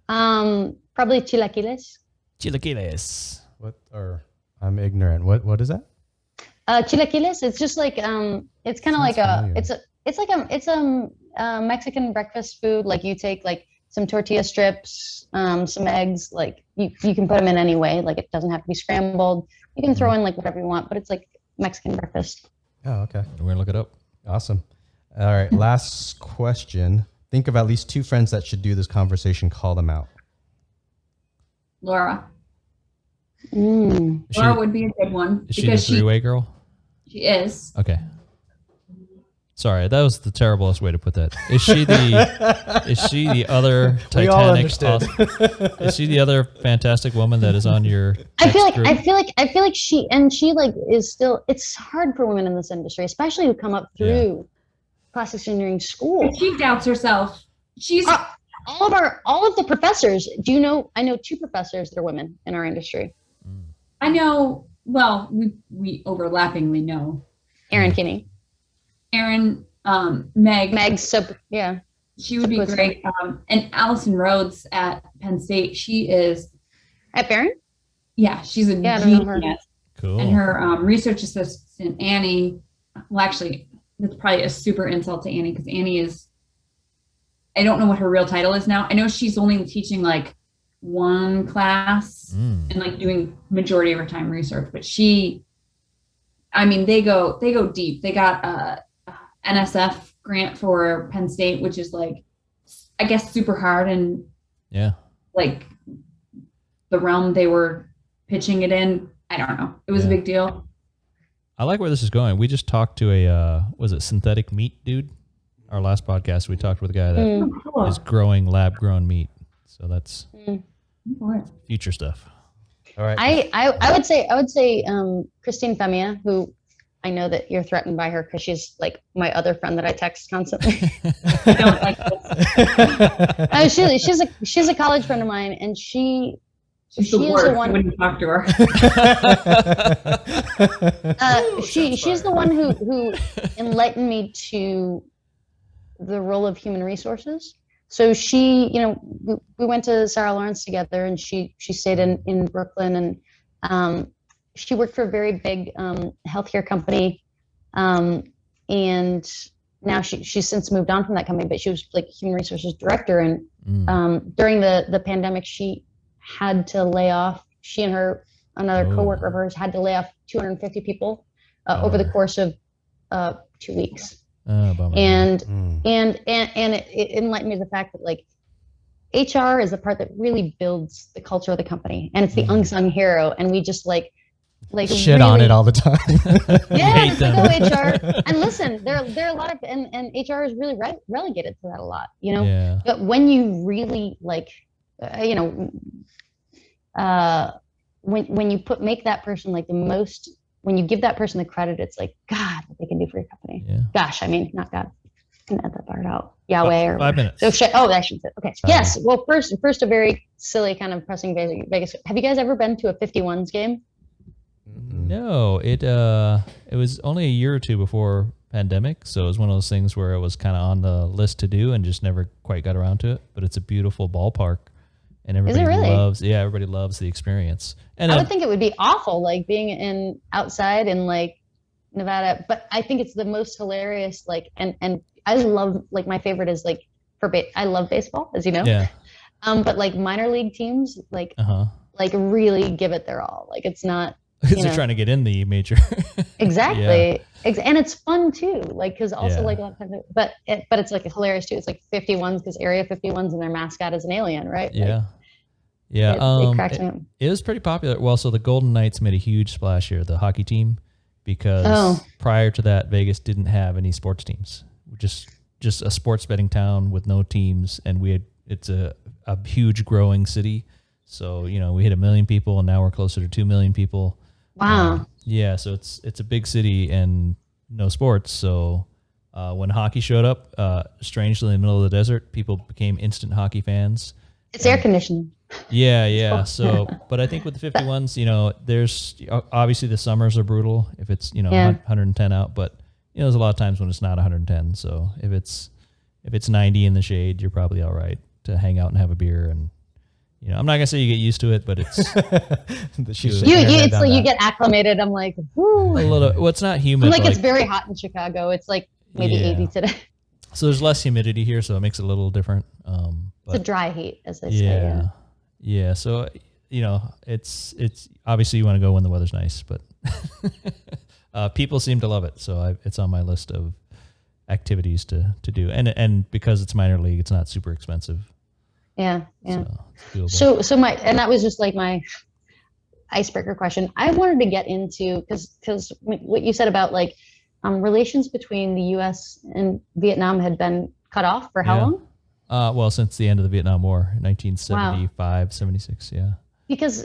Probably chilaquiles. Chilaquiles. What? Or I'm ignorant. What is that? Chilaquiles. It's just like it's kind of like it's a Mexican breakfast food. Like you take like some tortilla strips, some eggs. Like you can put them in any way. Like it doesn't have to be scrambled. You can throw in like whatever you want, but it's like Mexican breakfast. Oh, okay. We're gonna look it up. Awesome. All right. Last question. Think of at least 2 friends that should do this conversation. Call them out. Laura. Laura would be a good one. Is she the three-way girl? She is. Okay. Sorry, that was the terriblest way to put that. Is she the other Titanic? Is she the other fantastic woman that is on your? I feel like she like is still. It's hard for women in this industry, especially who come up through plastics engineering school. She doubts herself. She's all of the professors. Do you know? I know 2 professors that are women in our industry. I know well, we overlappingly know Aaron Kinney. Aaron, Meg. Meg's so, yeah. She would be great. And Allison Rhodes at Penn State. She is At Barron? Yeah, she's a Yeah, I don't know her. genius. Cool. And her research assistant, Annie, well, actually, that's probably a super insult to Annie because Annie is, I don't know what her real title is now. I know she's only teaching like one class and like doing majority of her time research, but she, I mean, they go deep. They got a NSF grant for Penn State, which is like, I guess, super hard and like the realm they were pitching it in. I don't know. It was a big deal. I like where this is going. We just talked to a, was it synthetic meat dude? Our last podcast, we talked with a guy that is growing lab-grown meat. So that's future stuff. All right. I would say Christine Femia, who I know that you're threatened by her because she's like my other friend that I text constantly. I don't like this. She's a college friend of mine, and she is the one when you talk to her. She's the one who enlightened me to the role of human resources. So she, we went to Sarah Lawrence together, and she stayed in Brooklyn, and she worked for a very big healthcare company, and now she's since moved on from that company. But she was like human resources director, and during the pandemic, she had to lay off. She and another coworker of hers had to lay off 250 people over the course of 2 weeks. And it enlightened me to the fact that like HR is the part that really builds the culture of the company, and it's the unsung hero, and we just like shit really, on it all the time. Yeah, it's like, HR. And listen, there are a lot of and HR is really relegated to that a lot, Yeah. But when you really like, when you make that person like the most. When you give that person the credit, it's like, God, what they can do for your company. Yeah. Gosh, I mean, not God. Can add that part out. Yahweh or 5 minutes. So I should say. Okay. Yes. Well, first, a very silly kind of pressing Vegas. Have you guys ever been to a 51s game? No, it was only a year or two before pandemic, so it was one of those things where it was kind of on the list to do and just never quite got around to it. But it's a beautiful ballpark. And everybody loves the experience. And I would think it would be awful, like being outside in like Nevada, but I think it's the most hilarious. Like, and I love, like, my favorite is like I love baseball, as you know. Yeah. But like minor league teams, like really give it their all. Like it's not. They're trying to get in the major. Exactly. And it's fun too. Like, because also like a lot of times, but it's like hilarious too. It's like 51s because Area 51s and their mascot is an alien, right? Yeah. Like, yeah. It was pretty popular. Well, so the Golden Knights made a huge splash here, the hockey team, because prior to that, Vegas didn't have any sports teams. Just a sports betting town with no teams, and it's a huge growing city. So we hit 1 million people, and now we're closer to 2 million people. Wow. So it's a big city and no sports. So when hockey showed up, strangely in the middle of the desert, people became instant hockey fans. It's air conditioned. Yeah. So, but I think with the 51s, there's obviously the summers are brutal if it's 110 out, but there's a lot of times when it's not 110. So if it's 90 in the shade, you're probably all right to hang out and have a beer. And I'm not gonna say you get used to it, but it's you get acclimated. I'm like, whoo. A little. Well, it's not humid. Like it's very hot in Chicago. It's like maybe 80 today. So there's less humidity here, so it makes it a little different. It's a dry heat, as they say. Yeah. So it's obviously you want to go when the weather's nice, but people seem to love it. So it's on my list of activities to do, and because it's minor league, it's not super expensive. Yeah. So that was just like my icebreaker question. I wanted to get into because what you said about like relations between the U.S. and Vietnam had been cut off for how long? Well, since the end of the Vietnam War, 1975, 76, yeah. Because,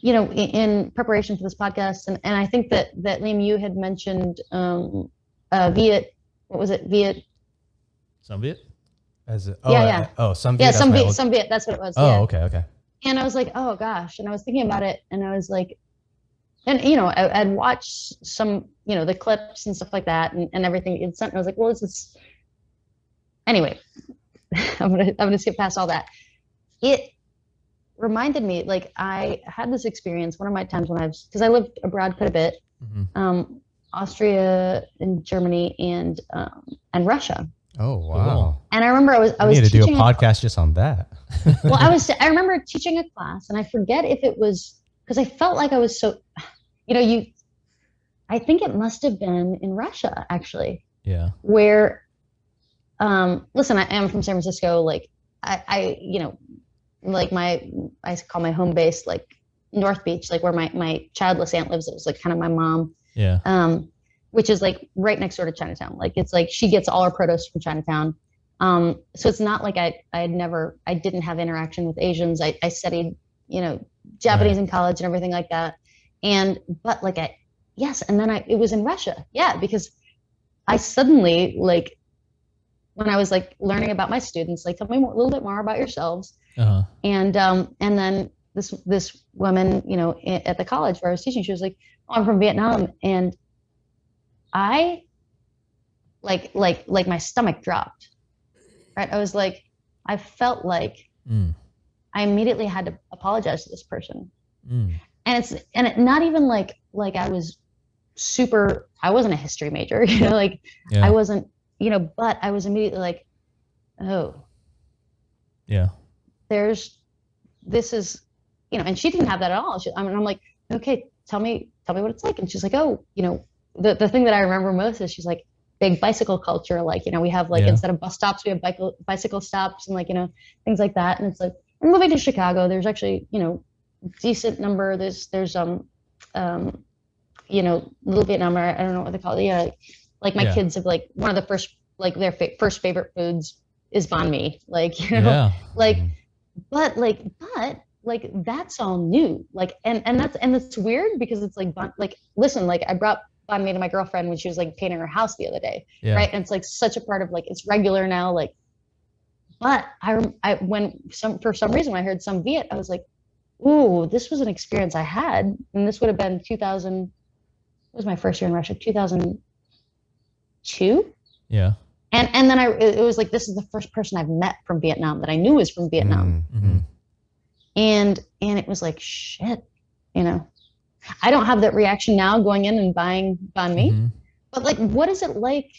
in preparation for this podcast, and I think that Liem, you had mentioned Viet, what was it? Viet? Some Viet? Some Viet, that's what it was. Oh, okay. And I was like, oh gosh. And I was thinking about it, and I was like, I'd watch some, the clips and stuff like that and everything. And I was like, well, anyway, I'm gonna skip past all that. It reminded me, like, I had this experience one of my times because I lived abroad quite a bit, Austria and Germany and Russia. Oh, wow. And I remember I was need to do a teaching podcast just on that. well, I remember teaching a class, and I forget if it was because I felt like I was so, I think it must have been in Russia, actually. Yeah. Where, listen, I am from San Francisco. Like, I like I call my home base like North Beach, like where my childless aunt lives. It was like kind of my mom. Yeah. Which is like right next door to Chinatown. Like, it's like she gets all her produce from Chinatown. So it's not like I didn't have interaction with Asians. I studied, Japanese in college and everything like that. But like yes. And then it was in Russia. Yeah. Because I suddenly, like, when I was like learning about my students, like, tell me a little bit more about yourselves. Uh-huh. And then this woman, at the college where I was teaching, she was like, oh, I'm from Vietnam. And I like my stomach dropped, right? I was like, I felt like I immediately had to apologize to this person. And it not even like I was I wasn't a history major, I wasn't, but I was immediately like, oh, yeah, this is, and she didn't have that at all. I'm like, okay, tell me what it's like. And she's like, oh, the thing that I remember most is she's like, big bicycle culture. Like, we have like, instead of bus stops, we have bicycle stops and like, things like that. And it's like, we're moving to Chicago. There's actually, decent number. There's little Vietnam, I don't know what they call it. Yeah. Like my kids have like one of the first, like their first favorite foods is banh mi. Like, but that's all new. Like, and that's weird because it's like, listen, like I brought banh mi to my girlfriend when she was like painting her house the other day. Yeah. Right. And it's like such a part of like, it's regular now. Like, but for some reason when I heard some Viet, I was like, ooh, this was an experience I had. And this would have been 2000. It was my first year in Russia, 2002. Yeah. And then it was like, this is the first person I've met from Vietnam that I knew was from Vietnam. Mm-hmm. And it was like, shit, I don't have that reaction now going in and buying banh mi, but like, what is it like?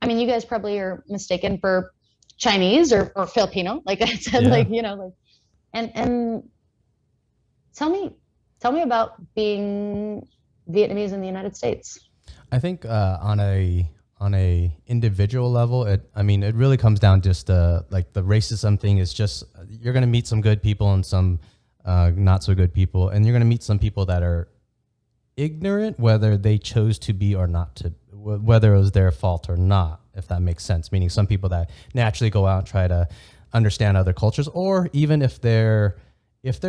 I mean, you guys probably are mistaken for Chinese or Filipino, like I said, like, like, and tell me about being Vietnamese in the United States. I think on a individual level, it really comes down just like the racism thing is just, you're going to meet some good people and some not so good people, and you're going to meet some people that are ignorant, whether they chose to be or not, to whether it was their fault or not, if that makes sense. Meaning some people that naturally go out and try to understand other cultures, or even if they're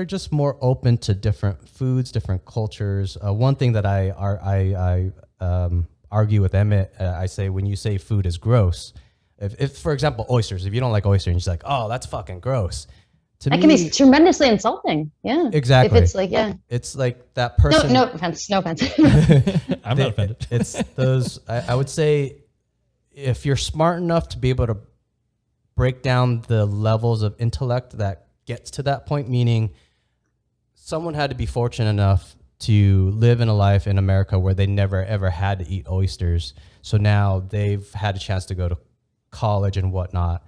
just more open to different foods, different cultures. One thing that I argue with Emmett, I say, when you say food is gross, if for example, oysters, if you don't like oysters, and she's like, oh, that's fucking gross. To that me, can be tremendously insulting. Yeah, exactly. If it's like, it's like that person. No offense. I'm not offended. It's those. I would say, if you're smart enough to be able to break down the levels of intellect that gets to that point, meaning someone had to be fortunate enough to live in a life in America where they never ever had to eat oysters. So now they've had a chance to go to college and whatnot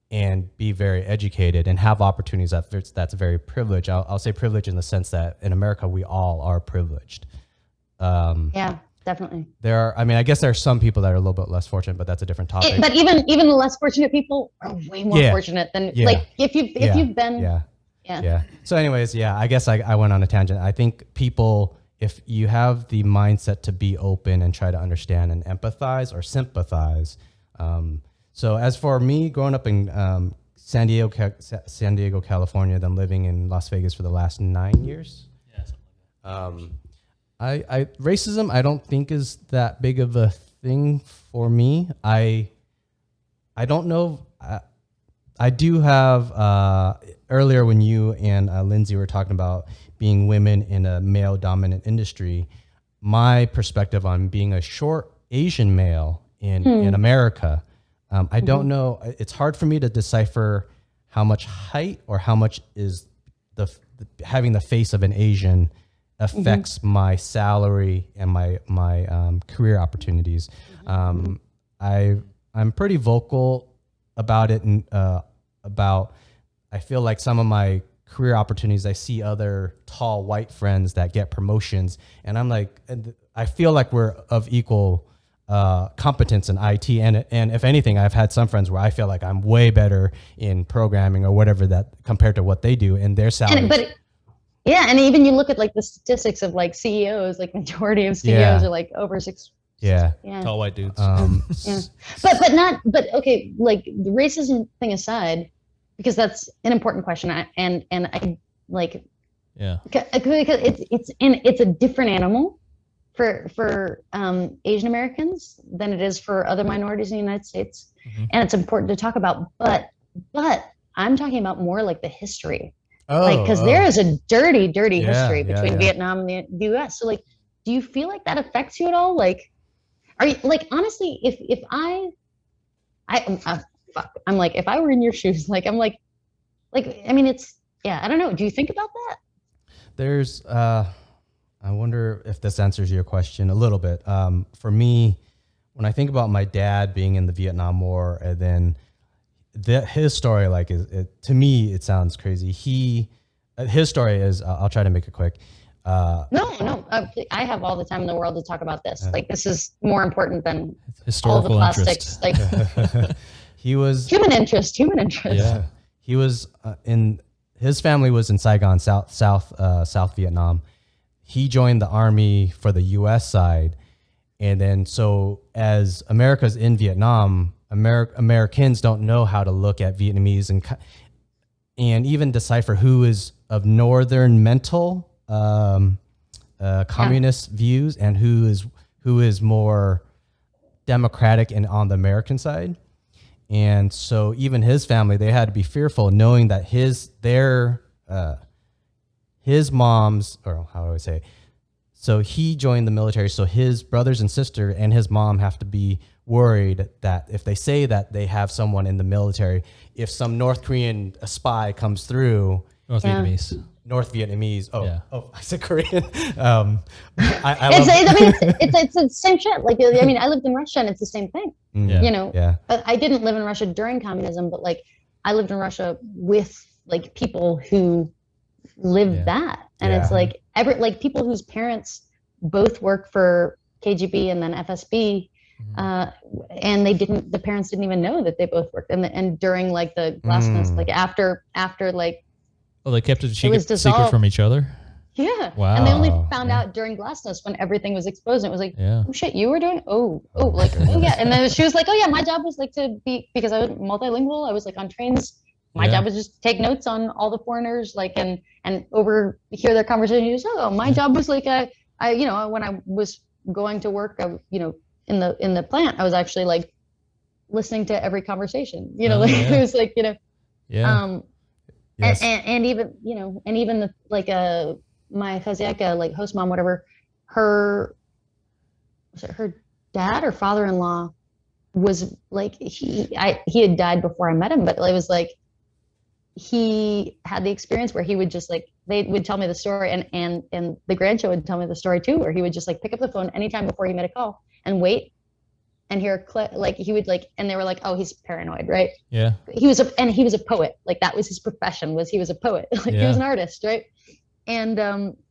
and be very educated and have opportunities that's very privileged. I'll say privileged in the sense that in America, we all are privileged. Yeah, definitely. I guess there are some people that are a little bit less fortunate, but that's a different topic. But even the less fortunate people are way more fortunate than like if you've been. Yeah. So anyways, I guess I went on a tangent. I think people, if you have the mindset to be open and try to understand and empathize or sympathize. So as for me, growing up in San Diego, California, then living in Las Vegas for the last 9 years. Yeah, something like that. Racism, I don't think is that big of a thing for me. I don't know. I do have earlier when you and Lynzie were talking about being women in a male dominant industry, my perspective on being a short Asian male in America, I don't know. It's hard for me to decipher how much height or how much is having the face of an Asian affects my salary and my career opportunities. I'm pretty vocal about it and I feel like some of my career opportunities, I see other tall white friends that get promotions, and I'm like, I feel like we're of equal competence in IT, and if anything, I've had some friends where I feel like I'm way better in programming or whatever that compared to what they do, and their salary. And even you look at like the statistics of like CEOs, like majority of CEOs are like over 6. Yeah. Tall white dudes. But okay, like the racism thing aside, because that's an important question, and I like, because it's a different animal for Asian Americans than it is for other minorities in the United States, and it's important to talk about. But I'm talking about more like the history, because there is a dirty history between Vietnam and the U.S. So like, do you feel like that affects you at all? Like, are you like, honestly, if I'm like, if I were in your shoes, like, I'm like, I mean, it's, I don't know. Do you think about that? There's, I wonder if this answers your question a little bit. For me, when I think about my dad being in the Vietnam War, and then his story, like, to me, it sounds crazy. His story is, I'll try to make it quick. No. I have all the time in the world to talk about this. Like, this is more important than historical all the plastics. Like, he was human interest. Yeah, he was his family was in Saigon, South Vietnam. He joined the army for the U.S. side, and then so as America's in Vietnam, Americans don't know how to look at Vietnamese and even decipher who is of northern mental communist views and who is more democratic and on the American side. And so even his family, they had to be fearful, knowing that his mom's, or how do I say, so he joined the military, so his brothers and sister and his mom have to be worried that if they say that they have someone in the military, if some North Korean spy comes through, North Vietnamese. Oh, I said Korean. It's the same shit. Like, I mean, I lived in Russia and it's the same thing. You know, I didn't live in Russia during communism, but like I lived in Russia with like people who lived that. And it's like people whose parents both work for KGB and then FSB. And the parents didn't even know that they both worked. And during like the glasnost, like after like, oh, they kept it secret from each other? Yeah. Wow. And they only found out during glasnost when everything was exposed. And it was like, oh shit, you were doing? Oh, yeah. And then she was like, oh yeah, my job was like to be, because I was multilingual. I was like on trains. My job was just take notes on all the foreigners, like, and overhear their conversations. Oh, my job was like, I when I was going to work, in the plant, I was actually like listening to every conversation, it was like, Yes. And even, the, like, my chazeka, like host mom, whatever, her dad or father-in-law was like, he had died before I met him, but it was like, he had the experience where he would just like, they would tell me the story and the grandchild would tell me the story too, where he would just like pick up the phone anytime before he made a call and wait and hear a click, like he would like, and they were like, oh, he's paranoid, right? Yeah. He was a poet. Like that was his profession, he was a poet. Like he was an artist, right? And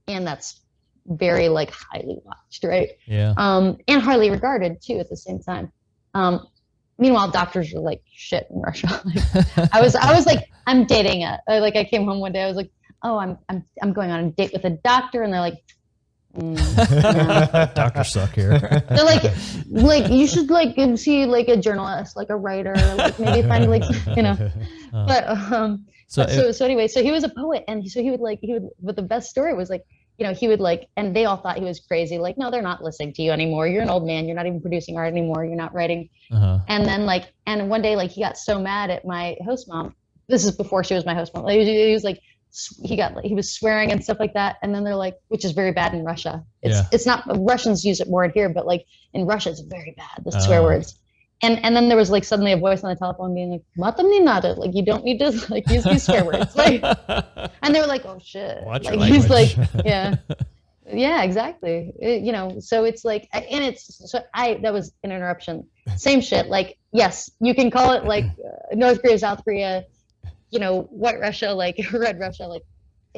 that's very like highly watched, right? Yeah. And highly regarded too at the same time. Meanwhile, doctors were like shit in Russia. Like, I was like, I'm dating like I came home one day, I was like, oh, I'm going on a date with a doctor, and they're like, doctors suck here. They're like you should like see like a journalist, like a writer, like maybe find like But so anyway, so he was a poet, and so he would but the best story was like you know, he would like, and they all thought he was crazy. Like, no, they're not listening to you anymore. You're an old man. You're not even producing art anymore. You're not writing. And then like, and one day, like he got so mad at my host mom. This is before she was my host mom. Like, he was like, he was swearing and stuff like that. And then they're like, which is very bad in Russia. It's not, Russians use it more in here, but like in Russia, it's very bad, the swear words. And then there was like suddenly a voice on the telephone being like, "Matam ni nada," like you don't need to like use these swear words. Like, and they were like, "Oh shit!" Watch like, your language. he's like, yeah, exactly. You know, so it's like, and it's so that was an interruption. Same shit. Like, yes, you can call it like North Korea, South Korea, you know, white Russia, like red Russia. Like,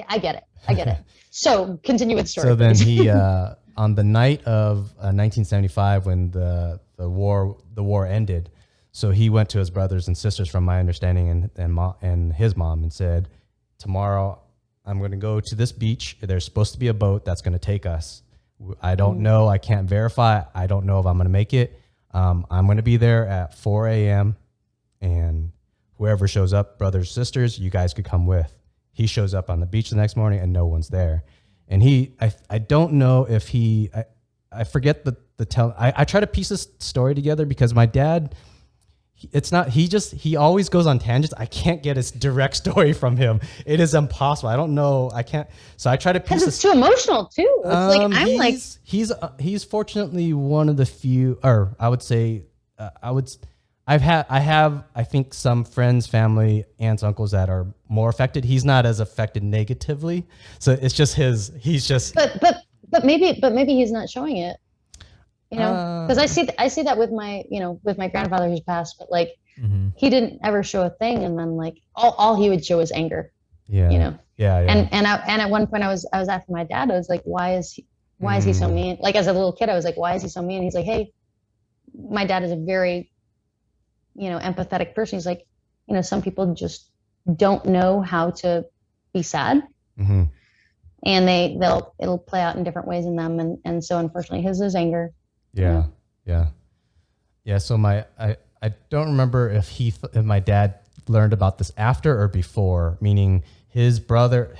I get it. So continue with story. So then he on the night of 1975, when the war ended, so he went to his brothers and sisters, from my understanding, and his mom, and said, "Tomorrow I'm going to go to this beach. There's supposed to be a boat that's going to take us. I don't know. I can't verify. I don't know if I'm going to make it. I'm going to be there at 4 a.m. and whoever shows up, brothers, sisters, you guys could come with." He shows up on the beach the next morning and no one's there. And I don't know if I forget the tell. I try to piece this story together because my dad, he always goes on tangents. I can't get his direct story from him. It is impossible. I don't know. I can't. So I try to piece because it's too emotional too. It's he's fortunately one of the few, or I would say, I have, I think, some friends, family, aunts, uncles that are more affected. He's not as affected negatively. So it's just he's just. But maybe he's not showing it, you know, because I see that with my grandfather who's passed, but like he didn't ever show a thing. And then like all he would show is anger. Yeah. You know? Yeah. And at one point I was asking my dad, I was like, why is he so mean? Like as a little kid, I was like, why is he so mean? He's like, hey, my dad is a very, you know, empathetic person. He's like, you know, some people just don't know how to be sad, and it'll play out in different ways in them, and so unfortunately his is anger. Yeah. So I don't remember if my dad learned about this after or before, meaning his brother,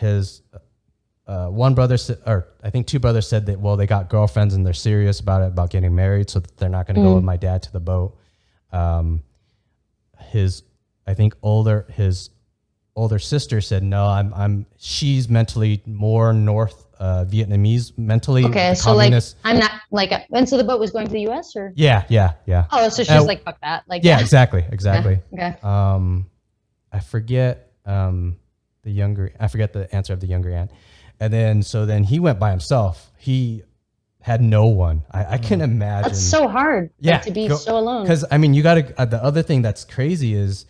one brother, or I think two brothers said that, well, they got girlfriends and they're serious about it, about getting married, so that they're not going to go with my dad to the boat. His older sister said, no, she's mentally more North Vietnamese mentally. Okay, so communist. Like I'm not like, and so the boat was going to the U.S. or? Yeah. Oh, so she's like, fuck that. Like, yeah, exactly. Yeah, okay. I forget the answer of the younger aunt. And then he went by himself. He had no one. I can imagine. That's so hard. Yeah, to be so alone. Because I mean, you got to. The other thing that's crazy is,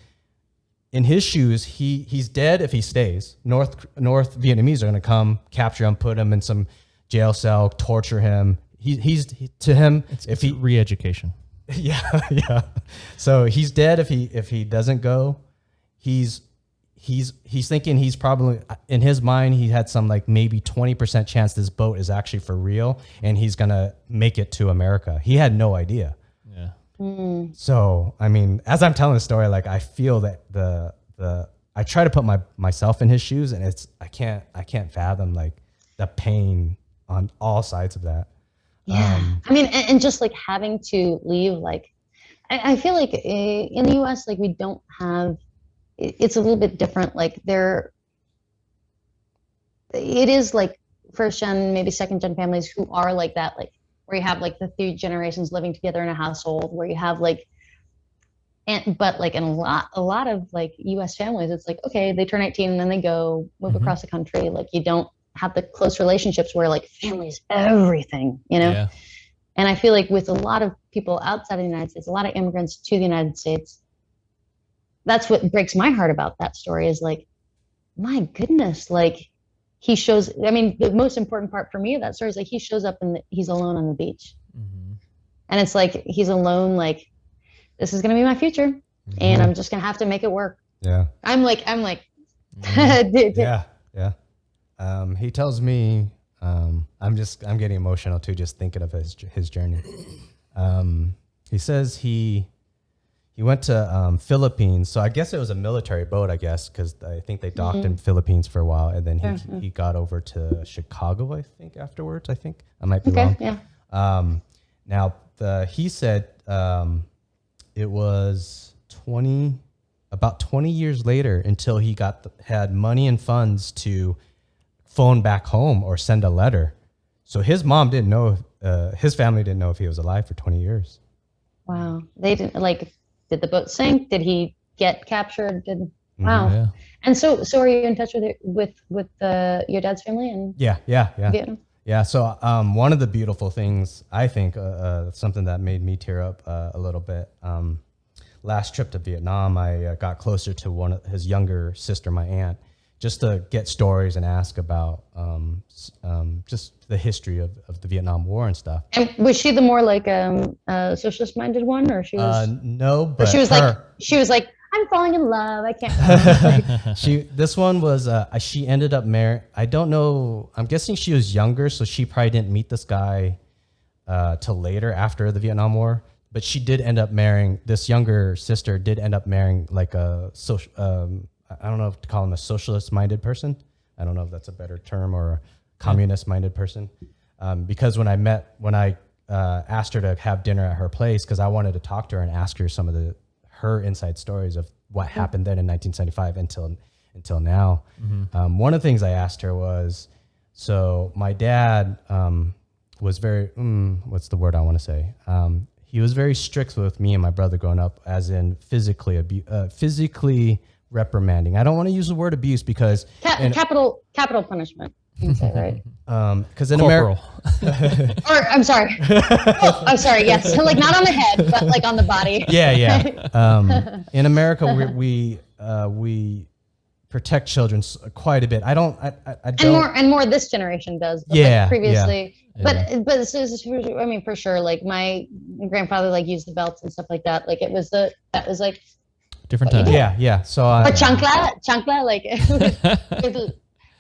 in his shoes, he's dead if he stays. North Vietnamese are going to come capture him, put him in some jail cell, torture him. To him, it's re-education. Yeah. So he's dead if he doesn't go. He's thinking he's probably, in his mind, he had some like maybe 20% chance this boat is actually for real and he's going to make it to America. He had no idea. Yeah. So, I mean, as I'm telling the story, like I feel that I try to put myself in his shoes, and I can't fathom like the pain on all sides of that. Yeah. I mean, and just like having to leave, like, I feel like in the US, like we don't have, it's a little bit different. Like it is like first gen, maybe second gen families who are like that, like where you have like the 3 generations living together in a household, where you have like, but like in a lot of like US families, it's like, okay, they turn 18 and then they go move across the country. Like you don't have the close relationships where like family is everything, you know? Yeah. And I feel like with a lot of people outside of the United States, a lot of immigrants to the United States, that's what breaks my heart about that story is like, my goodness, like he shows, I mean, the most important part for me of that story is like he shows up and he's alone on the beach. And it's like, he's alone, like, this is going to be my future and I'm just going to have to make it work. Yeah. I'm like, Yeah. He tells me, I'm getting emotional too, just thinking of his journey. He says he He went to Philippines. So I guess it was a military boat, I guess, because I think they docked in Philippines for a while. And then he got over to Chicago, I think, afterwards. I think. I might be wrong. Yeah. Now, he said it was about 20 years later until he had money and funds to phone back home or send a letter. So his mom didn't know, his family didn't know if he was alive for 20 years. Wow. They didn't did the boat sink? Did he get captured? Wow. Yeah. And so are you in touch with your dad's family in Yeah. Vietnam? Yeah. So one of the beautiful things, I think, something that made me tear up a little bit, last trip to Vietnam, I got closer to his younger sister, my aunt, just to get stories and ask about just the history of the Vietnam War and stuff. And was she the more socialist-minded one, or she was? No, but she was like, I'm falling in love. I can't. This one was, she ended up marrying, I don't know, I'm guessing she was younger, so she probably didn't meet this guy till later after the Vietnam War. But she did end up marrying, this younger sister did end up marrying like a social, I don't know if to call him a socialist-minded person. I don't know if that's a better term, or a communist-minded person. Because when I asked her to have dinner at her place, because I wanted to talk to her and ask her some of her inside stories of what happened then in 1975 until now. Mm-hmm. One of the things I asked her was, so my dad was very, what's the word I want to say? He was very strict with me and my brother growing up, as in physically reprimanding. I don't want to use the word abuse because capital punishment. You can say, right? Because in Corporal. America, or I'm sorry. I'm sorry. Yes, like not on the head, but like on the body. Yeah. In America, we protect children quite a bit. I don't. And more this generation does. But like previously. Yeah. But I mean, for sure, like my grandfather used the belts and stuff like that. Like that was like different time. Yeah. So or chancla, like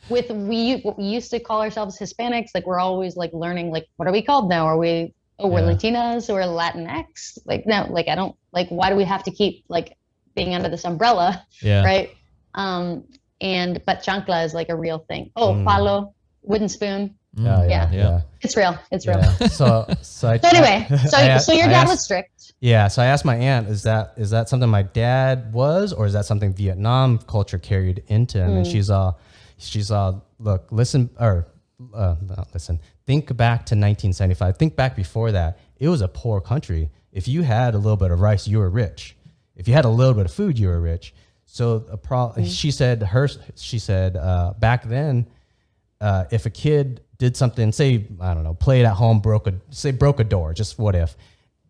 what we used to call ourselves Hispanics. Like we're always like learning, like what are we called now? Are we? Oh, we're Latinas or Latinx. Like no, like I don't like. Why do we have to keep like being under this umbrella? Yeah. Right. But chancla is like a real thing. Oh, palo, wooden spoon. Yeah. It's real. It's real. Yeah. So anyway, so your dad was strict. Yeah. So I asked my aunt, is that something my dad was, or is that something Vietnam culture carried into him? And she's all, look, listen, or not listen. Think back to 1975. Think back before that. It was a poor country. If you had a little bit of rice, you were rich. If you had a little bit of food, you were rich. So she said back then, if a kid did something, say, I don't know, played at home, broke a door, just what if,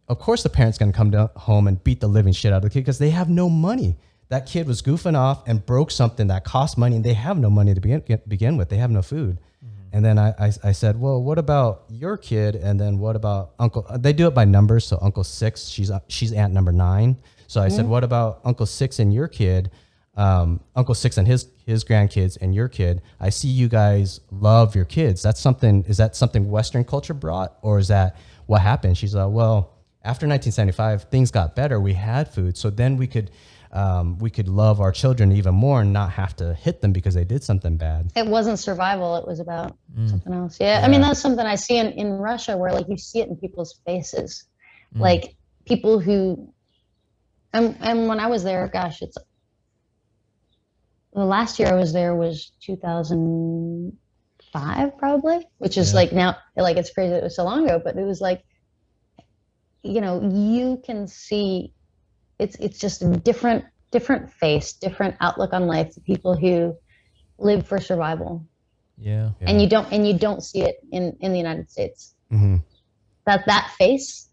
of course the parent's going to come home and beat the living shit out of the kid because they have no money. That kid was goofing off and broke something that cost money, and they have no money to begin with. They have no food. Mm-hmm. And then I said, well, what about your kid? And then what about Uncle? They do it by numbers. So Uncle 6, she's aunt number 9. So I said, what about Uncle 6 and your kid? Uncle 6 and his grandkids and your kid. I see you guys love your kids. Is that something Western culture brought, or is that what happened? She's like, well, after 1975, things got better. We had food. So then we could love our children even more and not have to hit them because they did something bad. It wasn't survival. It was about something else. Yeah. I mean, that's something I see in Russia, where like you see it in people's faces, like people who, and when I was there, gosh, the last year I was there was 2005 probably, which is like now, like it's crazy that it was so long ago, but it was like, you can see it's just a different face, different outlook on life to people who live for survival. Yeah. And you don't see it in the United States. Mm-hmm. That face,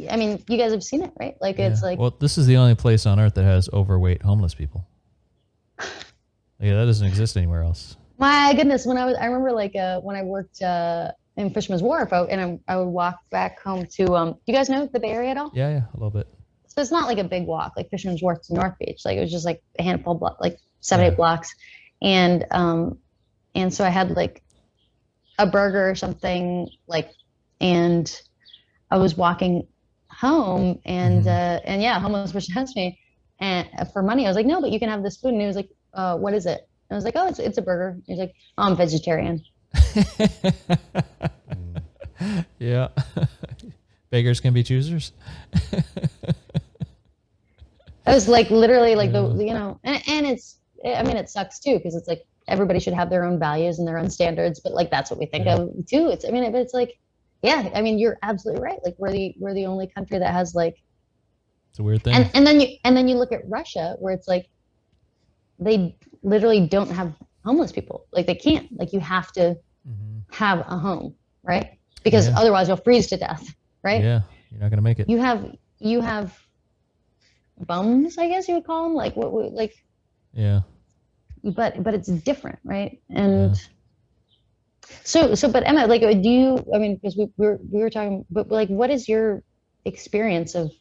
I mean, you guys have seen it, right? Like it's like, well, this is the only place on earth that has overweight homeless people. Yeah, that doesn't exist anywhere else. My goodness, I remember like when I worked in Fisherman's Wharf, I would walk back home to do you guys know the Bay Area at all? Yeah, a little bit. So it's not like a big walk, like Fisherman's Wharf to North Beach. Like it was just like a handful of like 7-8 blocks, and so I had like a burger or something, like, and I was walking home and yeah, a homeless person asked me and for money. I was like, no, but you can have this food. And he was like, what is it? And I was like, oh, it's a burger. He's like, oh, I'm vegetarian. Yeah. Beggars can be choosers. I was like, literally like and it's, I mean, it sucks too. Cause it's like, everybody should have their own values and their own standards, but like, that's what we think of too. It's, I mean, it's like, yeah, I mean, you're absolutely right. Like we're the only country that has like, it's a weird thing. And then you look at Russia where it's like, they literally don't have homeless people. Like they can't, like you have to have a home, right? Because otherwise you'll freeze to death, right? Yeah, you're not gonna make it. You have bums, I guess you would call them, like what like. Yeah. But it's different, right? And so but Emma, like, do you? I mean, because we were talking, but like, what is your experience of?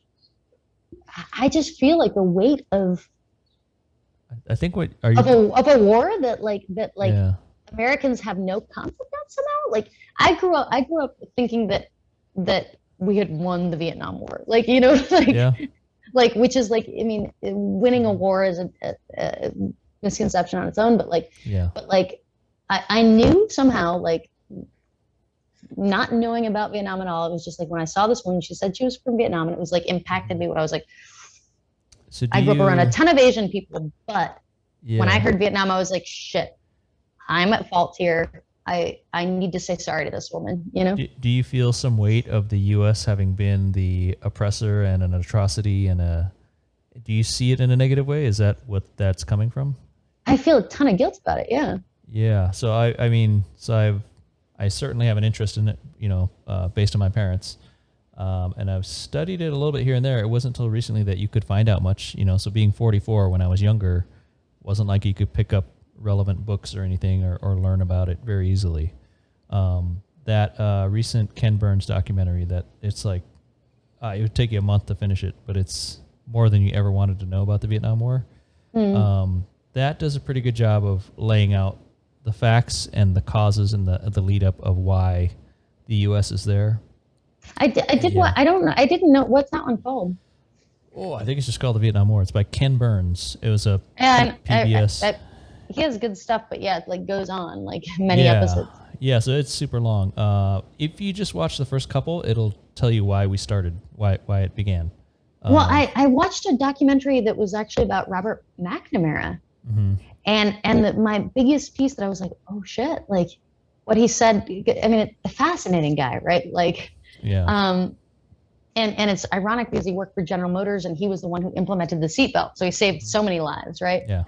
I just feel like the weight of. I think what are you of a war that Americans have no conflict on somehow. Like I grew up thinking that we had won the Vietnam War. Like like which is like, I mean, winning a war is a misconception on its own, but like I knew somehow, like not knowing about Vietnam at all. It was just like when I saw this woman, she said she was from Vietnam, and it was like impacted me. When I was like, I grew up around a ton of Asian people, but when I heard Vietnam, I was like, shit, I'm at fault here. I need to say sorry to this woman, you know? Do you feel some weight of the U.S. having been the oppressor and an atrocity do you see it in a negative way? Is that what that's coming from? I feel a ton of guilt about it. Yeah. Yeah. So I certainly have an interest in it, based on my parents. And I've studied it a little bit here and there. It wasn't until recently that you could find out much, so being 44 when I was younger, wasn't like you could pick up relevant books or anything or learn about it very easily. That recent Ken Burns documentary that it's like, it would take you a month to finish it, but it's more than you ever wanted to know about the Vietnam War. That does a pretty good job of laying out the facts and the causes and the lead up of why the U.S. is there. I did what? I don't know. I didn't know. What's that one called? Oh, I think it's just called the Vietnam War. It's by Ken Burns. It was a PBS. He has good stuff, but yeah, it like goes on like many episodes. Yeah, so it's super long. If you just watch the first couple, it'll tell you why we started, why it began. Well, I watched a documentary that was actually about Robert McNamara, and my biggest piece that I was like, oh shit, like what he said. I mean, a fascinating guy, right? Like, and it's ironic because he worked for General Motors and he was the one who implemented the seatbelt, so he saved so many lives, right? Yeah.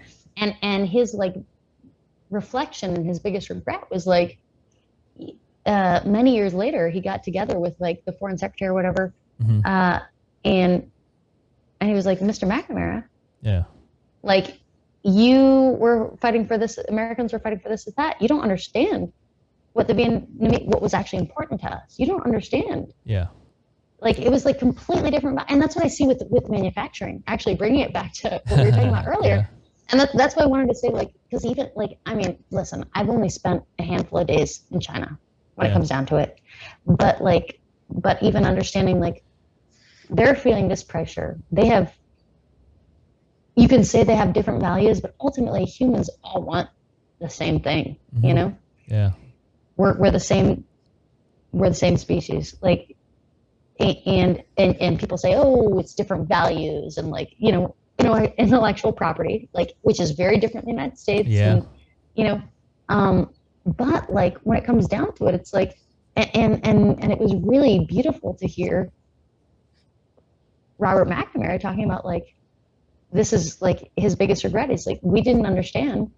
And his like reflection and his biggest regret was like many years later he got together with like the foreign secretary or whatever, and he was like, Mr. McNamara, like you were fighting for this, Americans were fighting for this and that. You don't understand what what was actually important to us. You don't understand. Yeah. Like it was like completely different, and that's what I see with manufacturing. Actually, bringing it back to what we were talking about earlier. Yeah. And that's why I wanted to say, like, because even like, I mean, listen, I've only spent a handful of days in China when it comes down to it, but even understanding like they're feeling this pressure. You can say they have different values, but ultimately humans all want the same thing, you know? Yeah. We're the same species. Like, and people say, oh, it's different values and like, intellectual property, like, which is very different in the United States. Yeah. And, but like when it comes down to it, it's like, and it was really beautiful to hear Robert McNamara talking about like, this is like his biggest regret is like, we didn't understand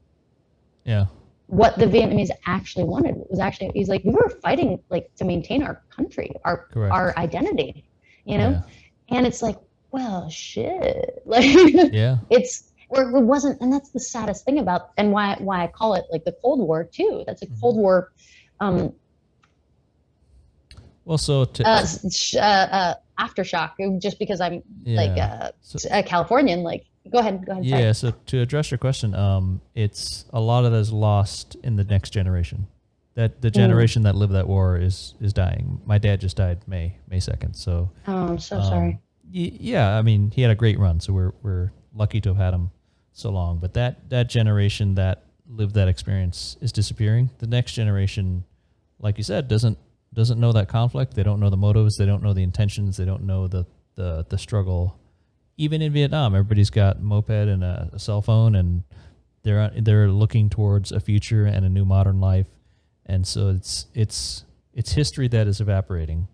what the Vietnamese actually wanted. It was actually, he's like, we were fighting like to maintain our country, our identity, and it's like, well, shit, like, it wasn't, and that's the saddest thing about, and why I call it like the Cold War too. That's a Cold War, well, so aftershock, just because I'm like a Californian, like, go ahead. Yeah. So to address your question, it's a lot of that is lost in the next generation. That the generation that lived that war is dying. My dad just died May 2nd. So I'm so sorry. yeah, I mean, he had a great run, so we're lucky to have had him so long. But that generation that lived that experience is disappearing. The next generation, like you said, doesn't know that conflict. They don't know the motives. They don't know the intentions. They don't know the struggle. Even in Vietnam, everybody's got a moped and a cell phone, and they're looking towards a future and a new modern life. And so it's history that is evaporating.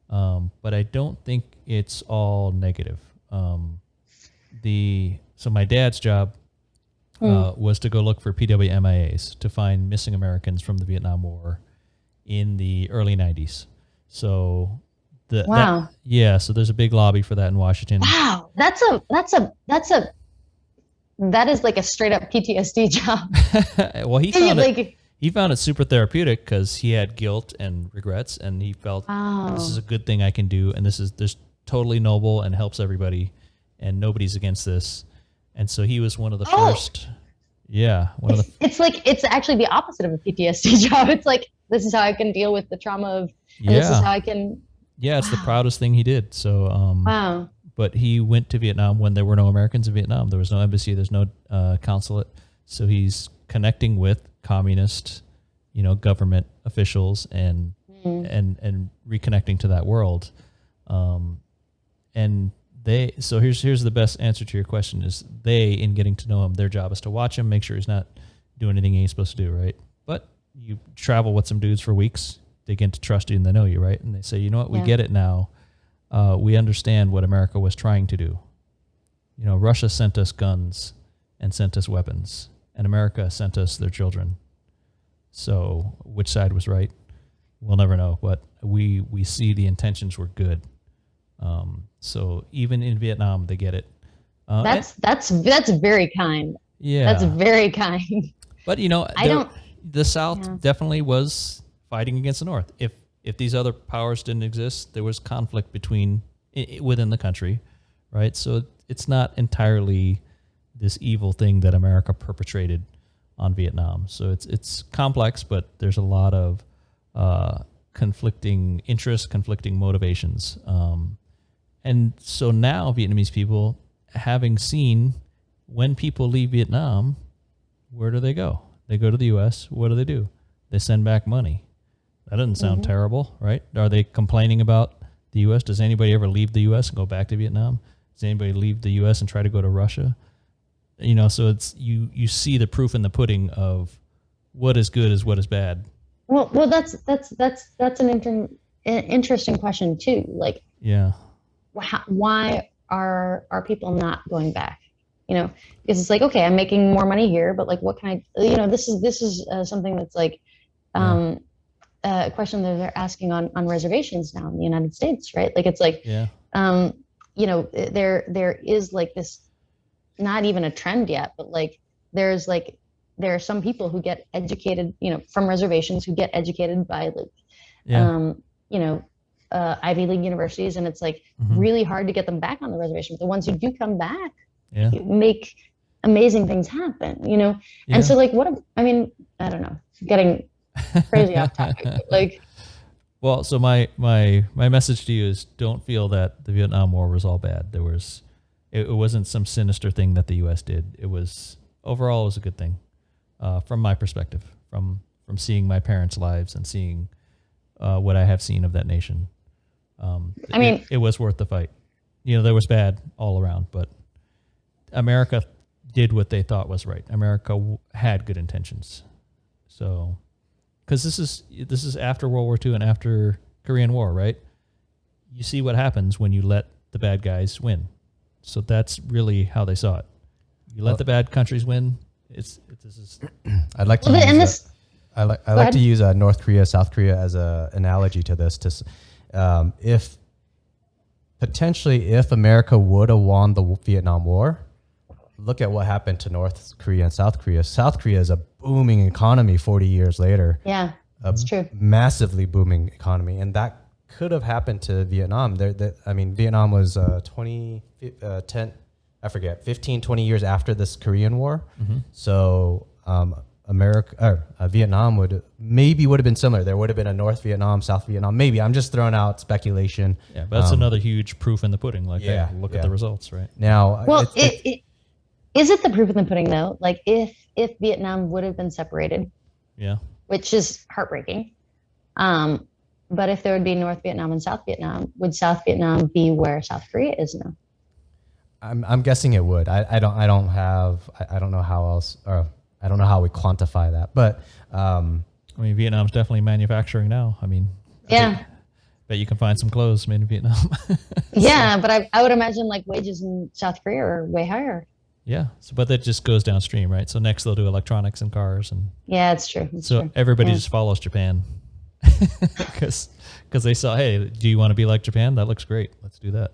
But I don't think it's all negative. So my dad's job was to go look for PWMIAs, to find missing Americans from the Vietnam War in the early 90s. So so there's a big lobby for that in Washington. Wow, that is like a straight up PTSD job. Well, he found it super therapeutic because he had guilt and regrets, and he felt this is a good thing I can do, and this totally noble and helps everybody, and nobody's against this. And so he was one of the first. Yeah, it's actually the opposite of a PTSD job. It's like, this is how I can deal with the trauma of, and this is how I can. Yeah, it's the proudest thing he did. So wow. But he went to Vietnam when there were no Americans in Vietnam. There was no embassy. There's no consulate. So he's connecting with communist, government officials and reconnecting to that world. And so here's the best answer to your question is in getting to know him, their job is to watch him, make sure he's not doing anything he ain't supposed to do, right? But you travel with some dudes for weeks, they get to trust you and they know you, right? And they say, you know what, we get it now. We understand what America was trying to do. Russia sent us guns and sent us weapons, and America sent us their children. So which side was right? We'll never know, but we see the intentions were good. So even in Vietnam, they get it. That's very kind. Yeah, that's very kind. But the South definitely was fighting against the North. If these other powers didn't exist, there was conflict within the country, right? So it's not entirely this evil thing that America perpetrated on Vietnam. So it's complex, but there's a lot of conflicting interests, conflicting motivations. And so now Vietnamese people, having seen when people leave Vietnam, where do they go? They go to the U.S. What do? They send back money. That doesn't sound terrible, right? Are they complaining about the U.S.? Does anybody ever leave the U.S. and go back to Vietnam? Does anybody leave the U.S. and try to go to Russia? So it's you see the proof in the pudding of what is good is what is bad. Well, that's an interesting question too. Like, yeah, why are people not going back? Because it's like, okay, I'm making more money here, but like, what can I? This is something that's like a question that they're asking on reservations now in the United States, right? Like, it's like, there is like this, not even a trend yet, but like there are some people who get educated, from reservations, who get educated by Ivy League universities, and it's like really hard to get them back on the reservation. But the ones who do come back make amazing things happen, And so like, I don't know, getting crazy off topic, but like. Well, so my message to you is, don't feel that the Vietnam War was all bad. It wasn't some sinister thing that the U.S. did. It was overall it was a good thing, from my perspective, from from seeing my parents' lives and seeing what I have seen of that nation. It was worth the fight. You know, there was bad all around, but America did what they thought was right. America had good intentions. So, because this is after World War II and after Korean War, right? You see what happens when you let the bad guys win. So that's really how they saw it. You let the bad countries win. I'd like to use North Korea, South Korea as a analogy to this. If America would have won the Vietnam War, look at what happened to North Korea and South Korea. South Korea is a booming economy 40 years later. Yeah, that's true. Massively booming economy. And that could have happened to Vietnam. Vietnam was 15, 20 years after this Korean War. Mm-hmm. So America or Vietnam would have been similar. There would have been a North Vietnam, South Vietnam. Maybe I'm just throwing out speculation. Yeah, but that's another huge proof in the pudding. Like, Yeah, hey, look yeah. at the results, right? Now, Well, is it the proof in the pudding though? Like if Vietnam would have been separated, Yeah. which is heartbreaking. But if there would be North Vietnam and South Vietnam, would South Vietnam be where South Korea is now? I'm guessing it would. I don't know how else, or I don't know how we quantify that. But I mean, Vietnam's definitely manufacturing now. I mean, Yeah. bet you can find some clothes made in Vietnam. Yeah, but I would imagine like wages in South Korea are way higher. Yeah. So, but that just goes downstream, right? So next they'll do electronics and cars, and Yeah, it's true. It's so true. everybody Yeah. just follows Japan because they saw, hey, do you want to be like Japan? That looks great. Let's do that.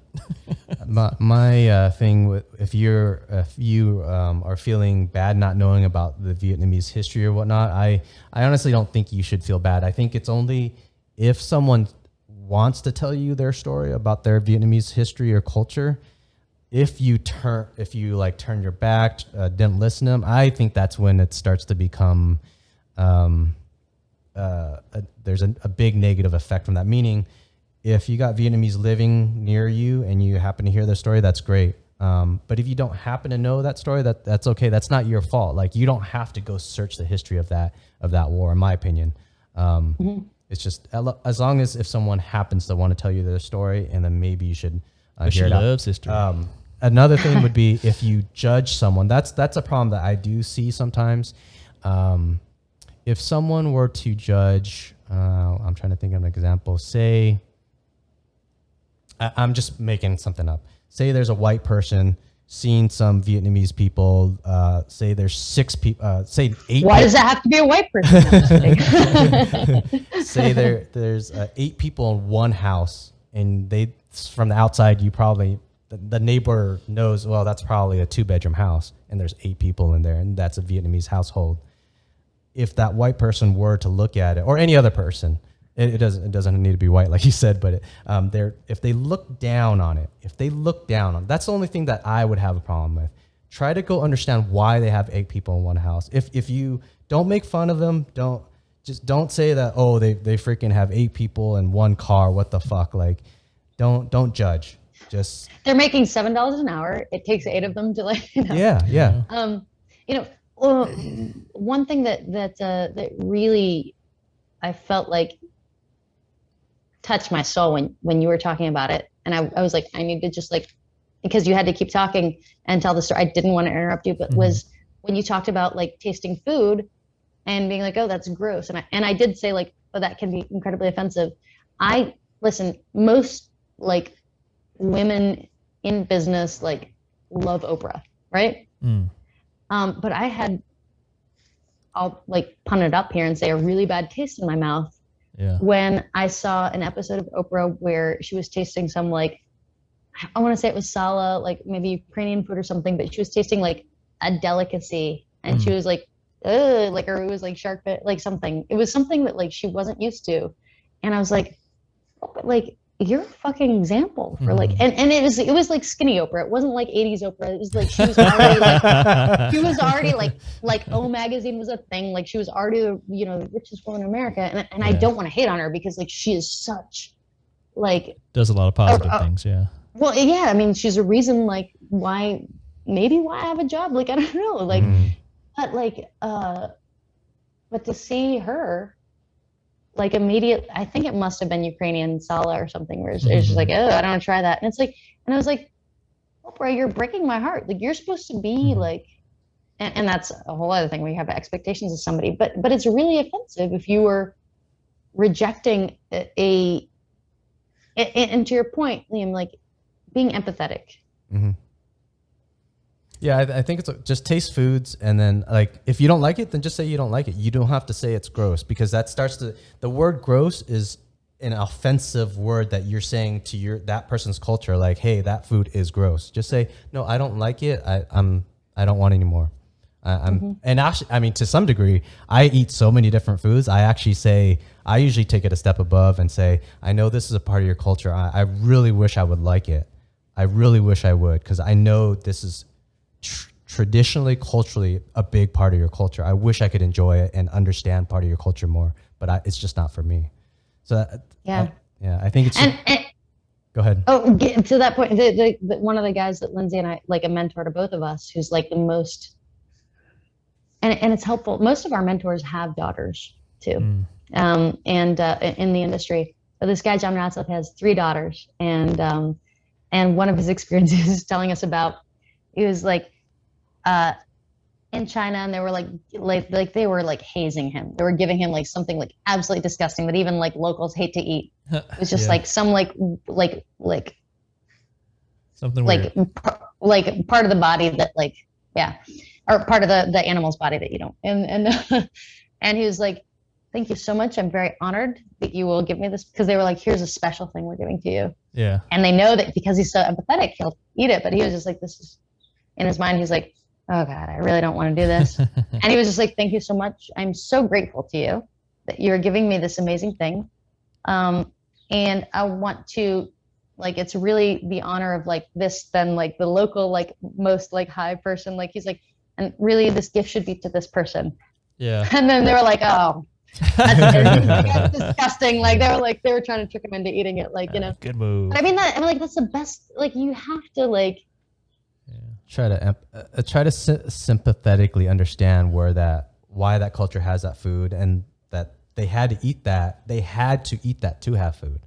my thing with if you are feeling bad not knowing about the Vietnamese history or whatnot, I honestly don't think you should feel bad. I think it's only if someone wants to tell you their story about their Vietnamese history or culture. If you turn your back, didn't listen to them, I think that's when it starts to become there's a big negative effect from that. Meaning, if you got Vietnamese living near you and you happen to hear their story, that's great. But if you don't happen to know that story, that's okay. That's not your fault. Like, you don't have to go search the history of that war, in my opinion. It's just as long as if someone happens to want to tell you their story, and then maybe you should She hear it out. loves history. Another thing would be if you judge someone. That's a problem that I do see sometimes. If someone were to judge, I'm trying to think of an example. Say, I'm just making something up. Say there's a white person seeing some Vietnamese people. Say there's 6 people. Say 8. Why does that have to be a white person? No, I'm just kidding. Say there's 8 people in one house, and they from the outside you probably the neighbor knows, well, that's probably a 2-bedroom house, and there's 8 people in there, and that's a Vietnamese household. If that white person were to look at it, or any other person, it doesn't need to be white, like you said, but if they look down on it, that's the only thing that I would have a problem with. Try to go understand why they have 8 people in one house. If you don't make fun of them, don't say that, oh, they freaking have 8 people in one car, what the fuck, like, don't judge. Just They're making $7 an hour. It takes 8 of them to yeah. Well, one thing that really I felt like touched my soul when you were talking about it, and I was like, I need to just because you had to keep talking and tell the story. I didn't want to interrupt you, but was when you talked about like tasting food and being like, oh, that's gross, and I did say like, oh, that can be incredibly offensive. Listen, most like women in business like love Oprah, right? But I'll like pun it up here and say a really bad taste in my mouth when I saw an episode of Oprah where she was tasting some like, I want to say it was sala, like maybe Ukrainian food or something, but she was tasting like a delicacy, and she was like, ugh, like, or it was like shark fin, like something. It was something that like she wasn't used to, and I was like, you're a fucking example for like, and it was like skinny Oprah. It wasn't like 80s Oprah. It was like she was already like O Magazine was a thing. Like she was already the richest woman in America, and I don't want to hate on her because like she is such like does a lot of positive things. Yeah. Well, yeah. I mean, she's a reason like why I have a job. Like I don't know. Like, but like but to see her. Like immediate, I think it must have been Ukrainian sala or something where it's just like, oh, I don't want to try that. And it's like, and I was like, Oprah, you're breaking my heart. Like you're supposed to be like, and that's a whole other thing where you have expectations of somebody, but it's really offensive if you were rejecting and to your point, Liam, like being empathetic. Yeah, I think it's just taste foods, and then like if you don't like it, then just say you don't like it. You don't have to say it's gross, because that starts to, the word gross is an offensive word that you're saying to that person's culture. Like, hey, that food is gross. Just say, no, I don't like it. I don't want any more. And actually, I mean, to some degree, I eat so many different foods. I usually take it a step above and say, I know this is a part of your culture. I really wish I would like it. I really wish I would, because I know this is traditionally, culturally, a big part of your culture. I wish I could enjoy it and understand part of your culture more, but it's just not for me. So I think it's. Go ahead. Oh, to that point, one of the guys that Lynzie and I, like a mentor to both of us, who's like the most, and it's helpful. Most of our mentors have daughters too, and in the industry. But this guy, John Ratzlaff, has 3 daughters, and one of his experiences is telling us about, he was like, in China, and they were like they were like hazing him. They were giving him like something like absolutely disgusting that even like locals hate to eat. It was just like some like something like weird. Like part of the body that like or part of the animal's body that you don't. And he was like, "Thank you so much. I'm very honored that you will give me this," because they were like, "Here's a special thing we're giving to you." Yeah. And they know that because he's so empathetic, he'll eat it. But he was just like, this is in his mind. He's like, "Oh God, I really don't want to do this." And he was just like, "Thank you so much. I'm so grateful to you that you're giving me this amazing thing. And I want to, like, it's really the honor of like this, then like the local, like most like high person." Like, he's like, "And really this gift should be to this person." Yeah. And then they were like, "Oh, that's disgusting." Like they were trying to trick him into eating it. Like, you know, Good move. but I mean, that's the best, like you have to like, Try to sympathetically understand why that culture has that food, and that they had to eat that. They had to eat that to have food.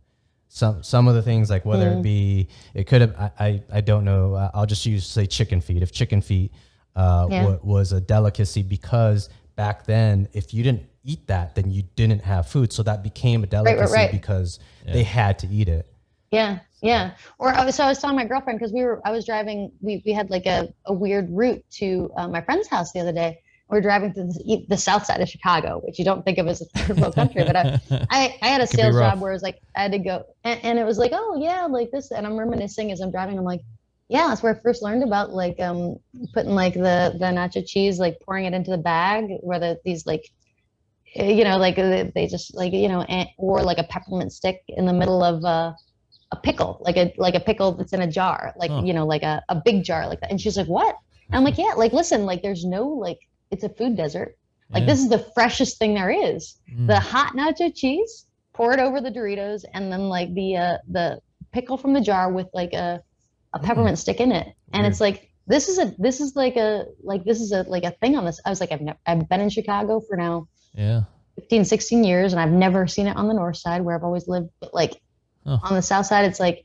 Some of the things, like whether it be, it could have, I don't know. I'll just say chicken feet. If chicken feet was a delicacy, because back then, if you didn't eat that, then you didn't have food. So that became a delicacy because they had to eat it. Yeah. Yeah. Or I was telling my girlfriend, because I was driving, we had like a weird route to my friend's house the other day. We were driving to the south side of Chicago, which you don't think of as a third world country, but I had a sales job where it was like, I had to go, and it was like, oh yeah, like this. And I'm reminiscing as I'm driving, I'm like, yeah, that's where I first learned about like putting like the nacho cheese, like pouring it into the bag, where these like, you know, like they just like, you know, or like a peppermint stick in the middle of a pickle, like a pickle that's in a jar, like, you know, like a big jar like that. And she's like, "What?" And I'm like, "Yeah, like, listen, like there's no, like, it's a food desert. Like this is the freshest thing there is. The hot nacho cheese, pour it over the Doritos, and then like the pickle from the jar with like a peppermint stick in it." And Weird. it's like, this is like a thing on this. I was like, I've been in Chicago for now 15, 16 years, and I've never seen it on the north side where I've always lived, but like on the south side, it's like,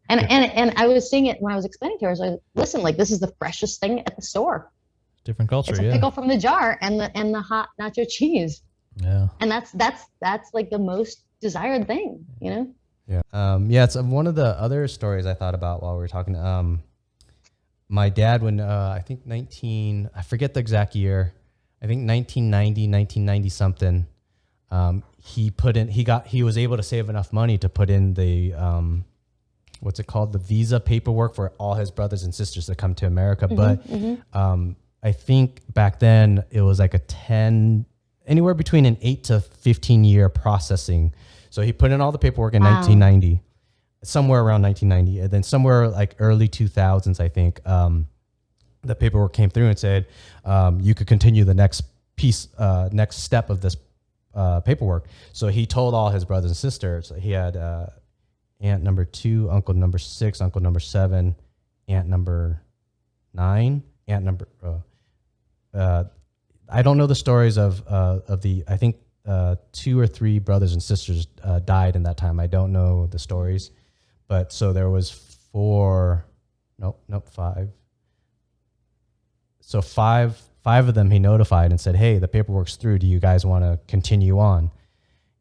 and I was seeing it when I was explaining to her. I was like, "Listen, like this is the freshest thing at the store. Different culture. It's a pickle from the jar and the hot nacho cheese." Yeah. And that's like the most desired thing, you know? Yeah. It's one of the other stories I thought about while we were talking. My dad, when I think I forget the exact year, I think 1990 something. He was able to save enough money to put in the what's it called, the visa paperwork for all his brothers and sisters to come to America. But I think back then it was like anywhere between an 8 to 15 year processing. So he put in all the paperwork in 1990, somewhere around 1990, and then somewhere like early 2000s, I think, the paperwork came through and said you could continue the next step of this paperwork. So he told all his brothers and sisters. He had aunt number 2, uncle number 6, uncle number 7, aunt number 9, aunt number. I don't know the stories of the. I think 2 or 3 brothers and sisters died in that time. I don't know the stories, but so there was 5. So five of them he notified and said, "Hey, the paperwork's through. Do you guys want to continue on?"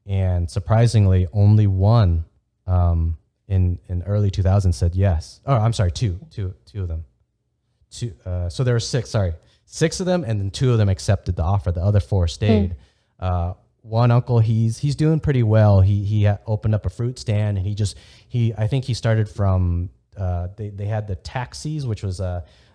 And surprisingly, only one in early 2000 said yes. Oh, I'm sorry, two of them. So there were 6. Sorry, 6 of them, and then 2 of them accepted the offer. The other 4 stayed. One uncle, he's doing pretty well. He opened up a fruit stand, and I think he started from they had the taxis, which was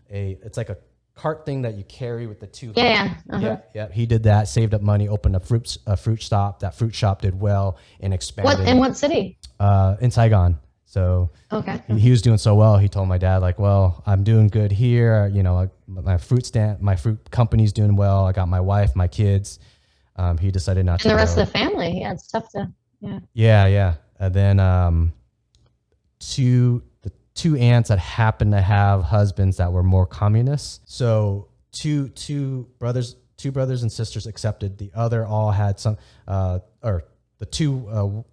it's like a cart thing that you carry with the 2. Yeah. He did that, saved up money, opened a fruit shop. That fruit shop did well and expanded. In what city? In Saigon. So okay, he was doing so well. He told my dad, like, "Well, I'm doing good here. You know, my fruit stand, my fruit company's doing well. I got my wife, my kids. He decided not to. And the rest of the family. Yeah, it's tough to. Yeah. Yeah. And then the two aunts that happened to have husbands that were more communists. So two brothers and sisters accepted. The other all had some, or the two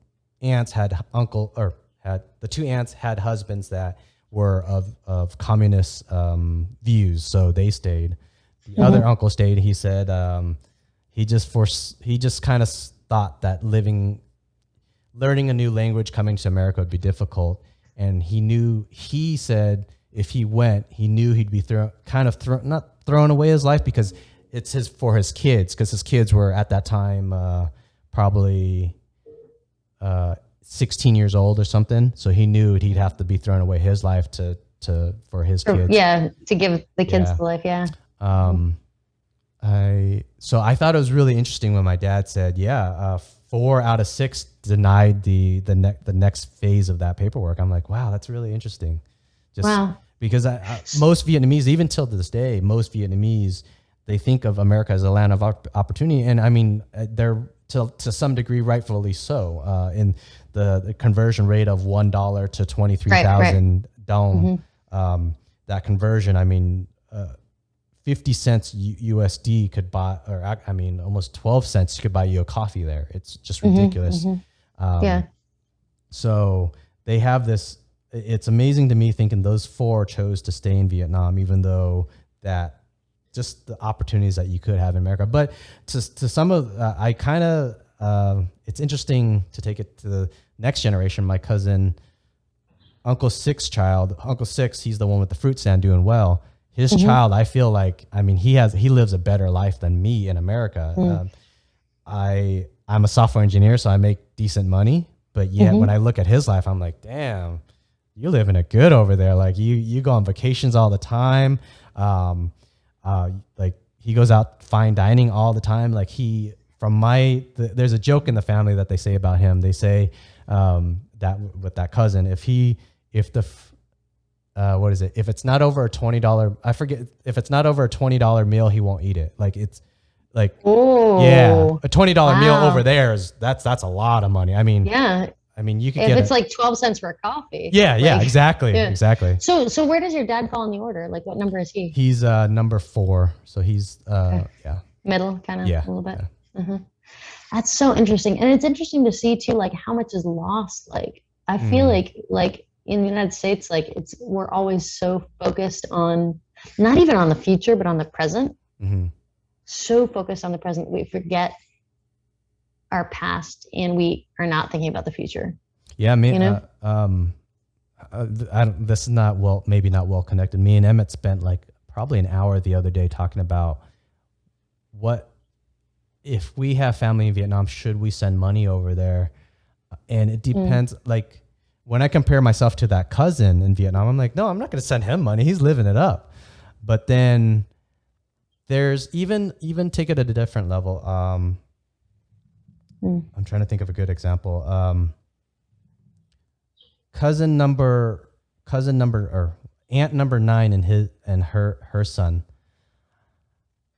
aunts had the two aunts had husbands that were of communist views, so they stayed. The other uncle stayed. He said he just kind of thought that learning a new language coming to America would be difficult, and he said if he went, he knew he'd be not throwing away his life, because it's for his kids, because his kids were at that time probably 16 years old or something. So he knew he'd have to be throwing away his life for his kids. Yeah, to give the kids the life. Yeah. So I thought it was really interesting when my dad said, 4 out of 6 denied the next phase of that paperwork. I'm like, wow, that's really interesting. Wow. Because most Vietnamese, even till this day, most Vietnamese, they think of America as a land of opportunity. And I mean, they're to some degree rightfully so. In the conversion rate of $1 to 23,000 dong, that conversion, I mean, 50 cents USD could buy, or I mean, almost 12 cents could buy you a coffee there. It's just ridiculous. So they have this. It's amazing to me thinking those 4 chose to stay in Vietnam, even though that just the opportunities that you could have in America. But to some of, I kind of, it's interesting to take it to the next generation. My cousin, Uncle Six's child, Uncle Six, he's the one with the fruit stand doing well. His child, I feel like, I mean, he lives a better life than me in America. I'm a software engineer, so I make decent money. But yet when I look at his life, I'm like, damn, you're living it good over there. Like you go on vacations all the time. Like he goes out fine dining all the time. Like there's a joke in the family that they say about him. They say that with that cousin, if it's not over a $20, I forget, if it's not over a $20 meal, he won't eat it. Like it's like, a $20 meal over there that's a lot of money. I mean, you could if it's like 12 cents for a coffee. Exactly. So where does your dad fall in the order? Like what number is he? He's number 4. So he's middle kind of a little bit. That's so interesting. And it's interesting to see too, like how much is lost. Like I feel like in the United States, like we're always so focused on not even on the future, but on the present. So focused on the present, we forget our past, and we are not thinking about the future. Yeah, this is not maybe not well connected. Me and Emmett spent like probably an hour the other day talking about what if we have family in Vietnam, should we send money over there? And it depends. Like when I compare myself to that cousin in Vietnam, I'm like, no, I'm not going to send him money. He's living it up. But then there's even take it at a different level. I'm trying to think of a good example. Aunt number 9 and her son.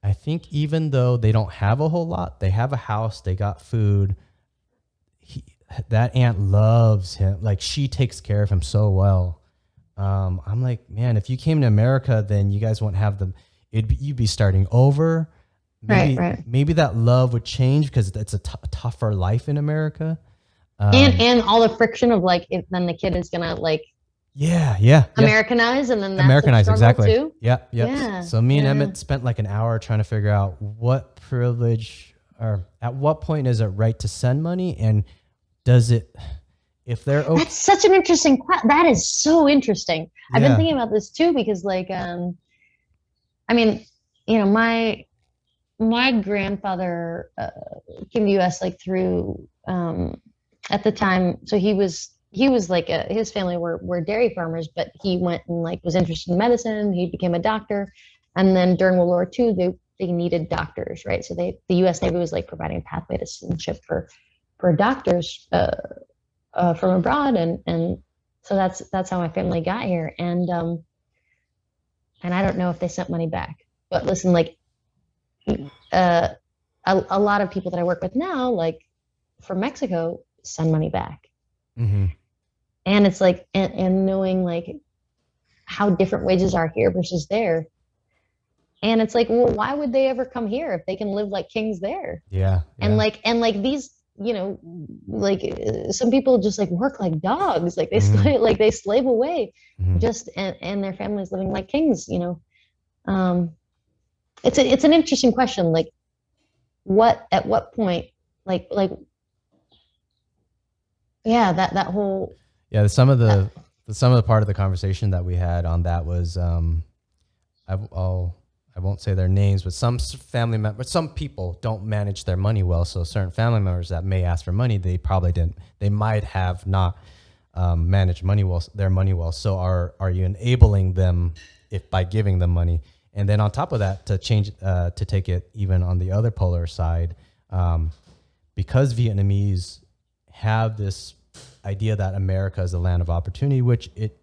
I think even though they don't have a whole lot, they have a house, they got food. That aunt loves him. Like she takes care of him so well. I'm like, man, if you came to America, then you guys won't have you'd be starting over. Maybe that love would change because it's a tougher life in America. And all the friction of like, then the kid is gonna like, Americanize, and then that's Americanize, exactly. Too. Yeah. So me and Emmett spent like an hour trying to figure out what privilege, or at what point is it right to send money, and does it, if they're okay. That's such an interesting question. That is so interesting. I've been thinking about this too, because like, I mean, my grandfather came to the U.S. like through at the time. So he was like his family were dairy farmers, but he went and like was interested in medicine. He became a doctor, and then during World War II, they needed doctors, right? So the U.S. Navy was like providing a pathway to citizenship for doctors from abroad, and so that's how my family got here. And and I don't know if they sent money back. But listen, like a lot of people that I work with now, like from Mexico, send money back. Mm-hmm. And it's like, and knowing like how different wages are here versus there. And it's like, well, why would they ever come here if they can live like kings there? Yeah. And like these, you know, like some people just like work like dogs, like they they slave away, just and their families living like kings, you know. It's an interesting question, like at what point, like yeah, that whole some of the part of the conversation that we had on that was I won't say their names, but some family members, some people don't manage their money well. So certain family members that may ask for money, they probably didn't. They might have not managed their money well. So are you enabling them by giving them money? And then on top of that, to take it even on the other polar side, because Vietnamese have this idea that America is a land of opportunity, which it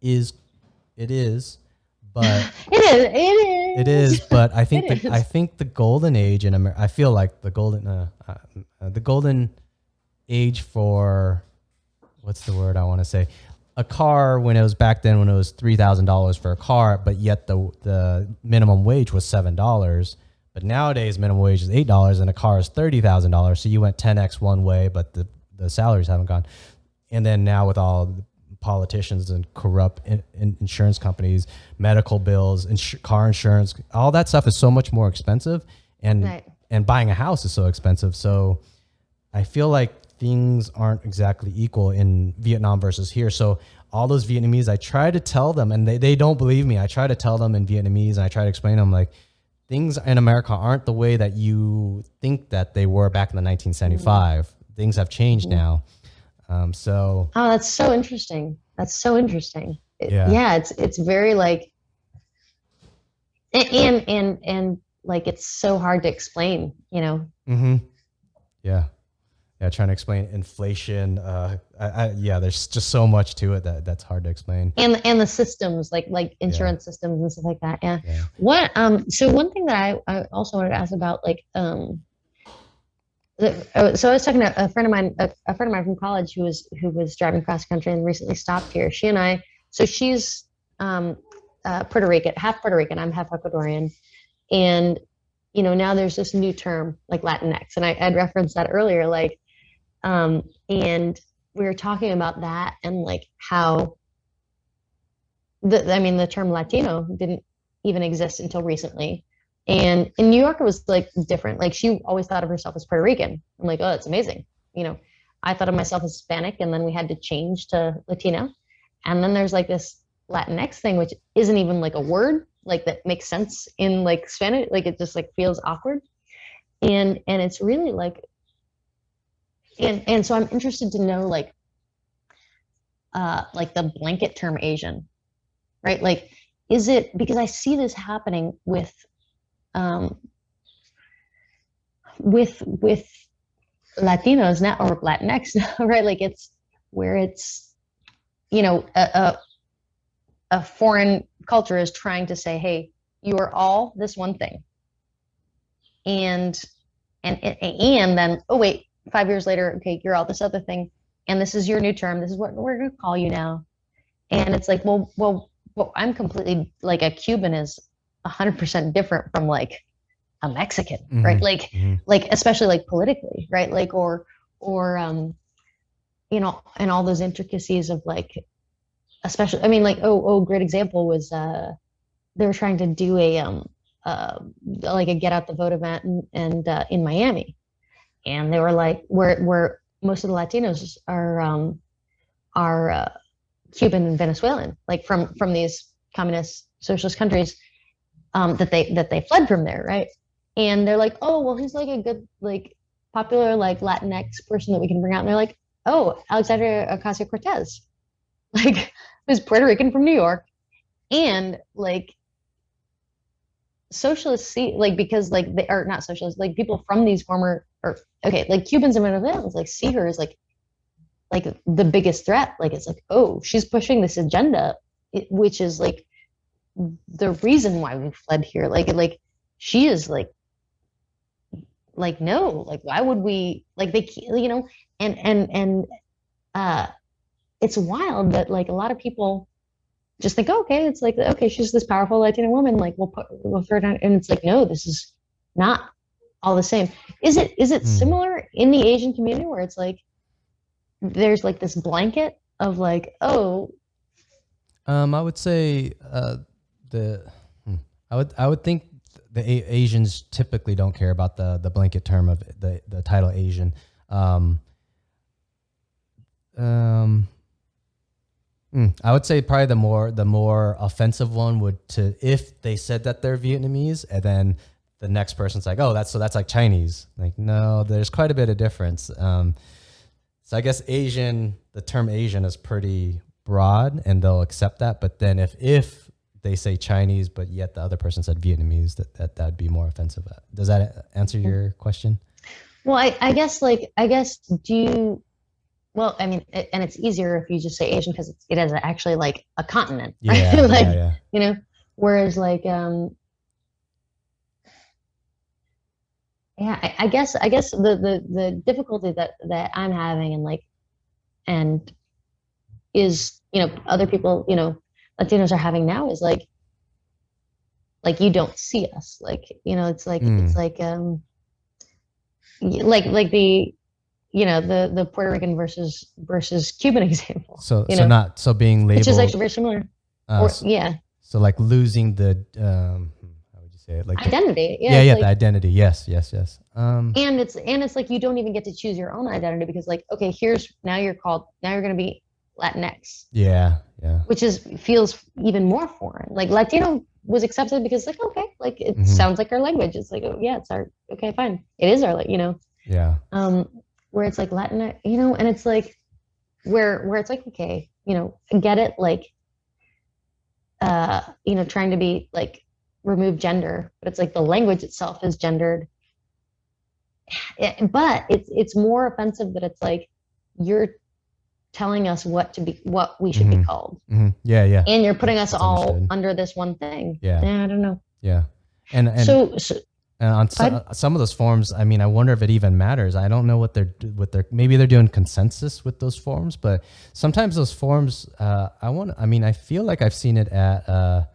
is, but it is. But I think the golden age in America, I feel like the golden age for, what's the word I want to say? A car when it was back then, when it was $3,000 for a car, but yet the minimum wage was $7. But nowadays minimum wage is $8 and a car is $30,000. So you went 10x one way, but the salaries haven't gone. And then now with all the politicians and corrupt insurance companies, medical bills, car insurance, all that stuff is so much more expensive, and buying a house is so expensive. So I feel like things aren't exactly equal in Vietnam versus here. So all those Vietnamese, I try to tell them, and they don't believe me. I try to tell them in Vietnamese, and I try to explain to them, like, things in America aren't the way that you think that they were back in the 1975. Things have changed now. Oh, that's so interesting. It's very like, and like, it's so hard to explain, you know? Yeah. Trying to explain inflation. There's just so much to it that's hard to explain. And the systems, like insurance systems and stuff like that. Yeah. What, so one thing that I also wanted to ask about, like, so I was talking to a friend of mine from college who was driving cross country and recently stopped here. She and I, so she's Puerto Rican, half Puerto Rican. I'm half Ecuadorian, and you know, now there's this new term like Latinx, and I'd referenced that earlier, like, and we were talking about that and like how the term Latino didn't even exist until recently. And in New York, it was like different. Like, she always thought of herself as Puerto Rican. I'm like, oh, that's amazing. You know, I thought of myself as Hispanic, and then we had to change to Latino. And then there's like this Latinx thing, which isn't even like a word, like, that makes sense in like Spanish. Like, it just like feels awkward. And it's really like, and so I'm interested to know, like the blanket term Asian, right? Like, is it, because I see this happening with Latinos now, or Latinx now, right? Like, it's where it's, you know, a foreign culture is trying to say, hey, you are all this one thing. And then, oh wait, 5 years later, okay, you're all this other thing. And this is your new term. This is what we're going to call you now. And it's like, well, I'm completely, like, a Cuban is 100% different from like a Mexican, right? Like, like, especially like politically, right? Like, or you know, and all those intricacies of like, especially, I mean, like, great example was, they were trying to do like a get out the vote event and in Miami. And they were like, where most of the Latinos are Cuban and Venezuelan, like from these communist socialist countries, that they fled from there, right? And they're like, oh, well, who's like a good, like, popular, like, Latinx person that we can bring out? And they're like, oh, Alexandria Ocasio-Cortez, like, who's Puerto Rican from New York, and like socialists see, like, because like they are not socialists, like people from these former, or okay, like Cubans and Venezuelans, like, see her as like the biggest threat. Like, it's like, oh, she's pushing this agenda, which is like the reason why we fled here. Like she is like no, like why would we, like they, you know, and it's wild that like a lot of people just think, oh, okay, it's like, okay, she's this powerful Latina woman, like we'll throw it down, and it's like, no, this is not all the same. Is it similar in the Asian community where it's like there's like this blanket of like, oh, I would say I would think the Asians typically don't care about the blanket term of the title Asian. I would say probably the more offensive one would to if they said that they're Vietnamese and then the next person's like, oh, that's like Chinese. Like, no, there's quite a bit of difference. So I guess Asian, the term Asian is pretty broad and they'll accept that. But then if they say Chinese, but yet the other person said Vietnamese, that'd be more offensive. Does that answer your question? Well, I guess do you, well, I mean, and it's easier if you just say Asian because it is actually like a continent, right? Yeah, like, yeah. you know, whereas like, yeah, I guess the difficulty that I'm having and is, you know, other people, you know, Latinos are having now is like you don't see us, like, you know, it's like like the, you know, the Puerto Rican versus Cuban example. So know? So being labeled, which is actually very similar. Yeah. So like losing the how would you say it? Like identity. Yeah, like, the identity. Yes. And it's like you don't even get to choose your own identity because like, okay, now you're going to be Latinx. Yeah. Which feels even more foreign. Like Latino was accepted because like, okay, like it sounds like our language. It's like, oh yeah, it's our, okay, fine. It is our, you know. Yeah. Where it's like Latin, you know, and it's like where it's like, okay, you know, get it, like you know, trying to be like remove gender, but it's like the language itself is gendered. But it's more offensive that it's like you're telling us what we should be called. Yeah. And you're putting us all understood. under this one thing. Yeah. I don't know. Yeah. And on some of those forms, I mean, I wonder if it even matters. I don't know what they're maybe they're doing consensus with those forms, but sometimes those forms, I feel like I've seen it at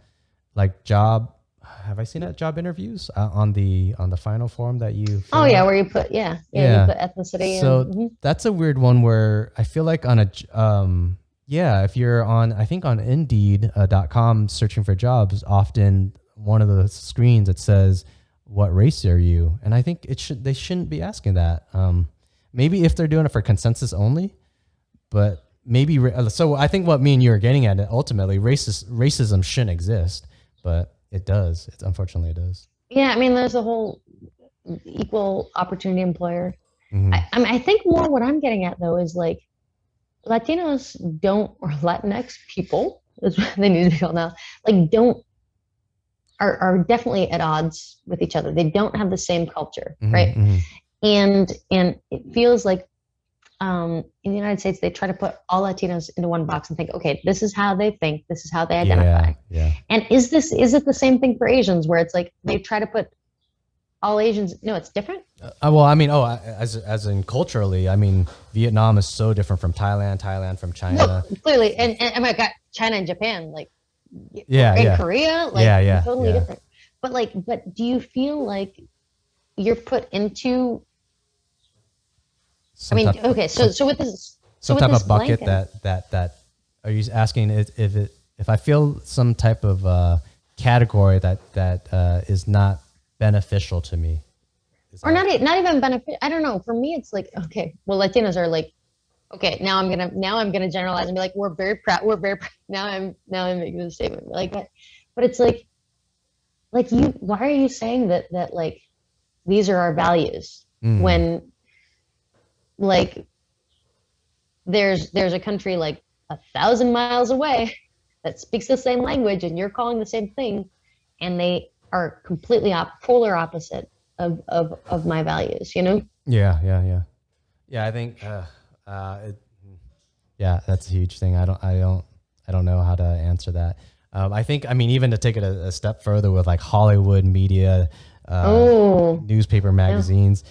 like have I seen it at job interviews on the final form that you fill out? Where you put, you put ethnicity. So that's a weird one where I feel like on if you're on, I think on Indeed.com searching for jobs, often one of the screens, it says, what race are you? And I think they shouldn't be asking that. Maybe if they're doing it for consensus only, but maybe, so I think what me and you are getting at, ultimately racism shouldn't exist, but it does. Unfortunately it does. Yeah. I mean, there's a whole equal opportunity employer. I think more what I'm getting at though, is like Latinos or Latinx people, is what they need to be called now, like are definitely at odds with each other. They don't have the same culture, right? And it feels like in the United States, they try to put all Latinos into one box and think, okay, this is how they think, this is how they identify. Yeah. And is it the same thing for Asians, where it's like they try to put all Asians? No, it's different. Well, I mean, as in culturally, I mean, Vietnam is so different from Thailand from China. No, clearly, and I got China and Japan, like. Korea, like totally different. But do you feel like you're put into? So with this, some type of bucket that are you asking if I feel some type of category that is not beneficial to me, or not even beneficial? I don't know. For me, it's like, okay, well, Latinos are like. Okay, now I'm gonna generalize and be like, we're very proud. Now I'm making this statement like that, but it's like you. Why are you saying that like these are our values when like there's a country like 1,000 miles away that speaks the same language and you're calling the same thing, and they are completely polar opposite of my values. You know? Yeah. I think. That's a huge thing. I don't know how to answer that. I think, I mean, even to take it a step further with like Hollywood media, newspaper magazines,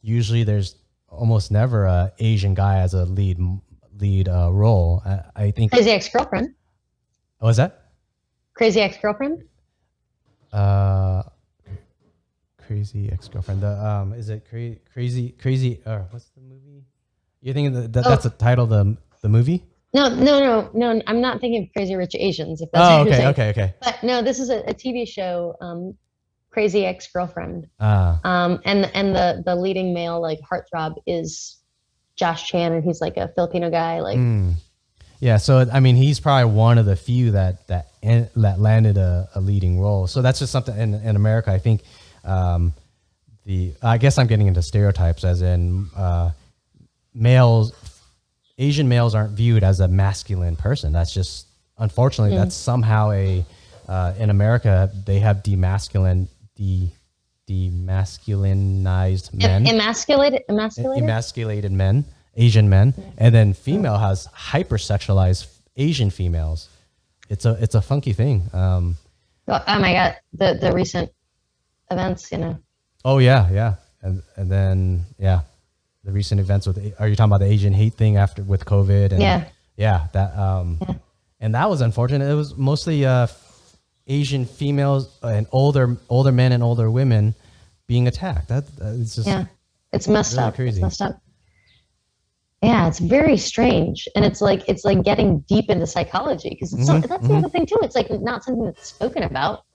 usually there's almost never a Asian guy as a lead role. I think Crazy Ex-Girlfriend. What was that? Crazy Ex-Girlfriend. Crazy Ex-Girlfriend. The is it crazy? What's the movie? You thinking that's the title of the movie? No. I'm not thinking of Crazy Rich Asians. If that's what you're saying. Okay. But no, this is a TV show, Crazy Ex-Girlfriend. And the leading male like heartthrob is Josh Chan, and he's like a Filipino guy. Like, yeah. So I mean, he's probably one of the few that landed a leading role. So that's just something in America. I think I guess I'm getting into stereotypes, as in Asian males aren't viewed as a masculine person. That's just, unfortunately, that's somehow in America, they have demasculinized men. Emasculated men, Asian men. And then female has hypersexualized Asian females. It's a funky thing. Oh my God, the recent events, Oh yeah. And then, the recent events are you talking about the Asian hate thing with COVID? And and that was unfortunate. It was mostly Asian females and older men and older women being attacked. It's just it's messed really up. crazy. It's messed up. Yeah, it's very strange, and it's like getting deep into psychology, because that's the other thing too. It's like not something that's spoken about.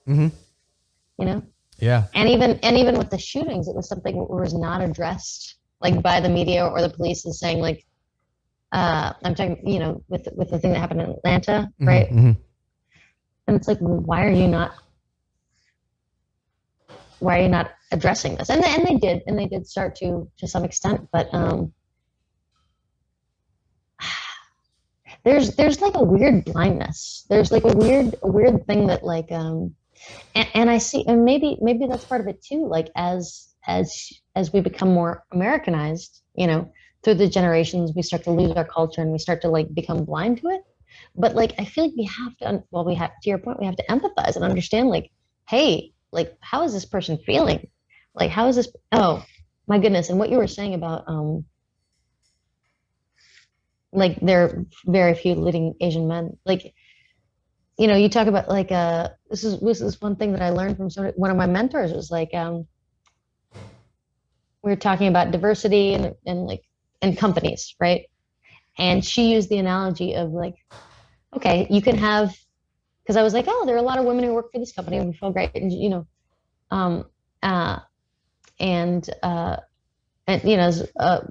Yeah. And even with the shootings, it was something that was not addressed, like by the media or the police, is saying like, I'm talking, with the thing that happened in Atlanta, right? And it's like, well, why are you not addressing this? And they did start to some extent, but there's like a weird blindness. There's like a weird thing that like and I see, and maybe that's part of it too. Like as we become more Americanized, through the generations, we start to lose our culture and we start to like become blind to it. But like, I feel like we have to, to your point, we have to empathize and understand like, hey, like, how is this person feeling? Like, how is this? Oh my goodness. And what you were saying about, like, there are very few leading Asian men. Like, you talk about like, this is one thing that I learned from one of my mentors. Was like, we were talking about diversity and companies, right? And she used the analogy of like, okay, you can have, because I was like, oh, there are a lot of women who work for this company and we feel great, and as a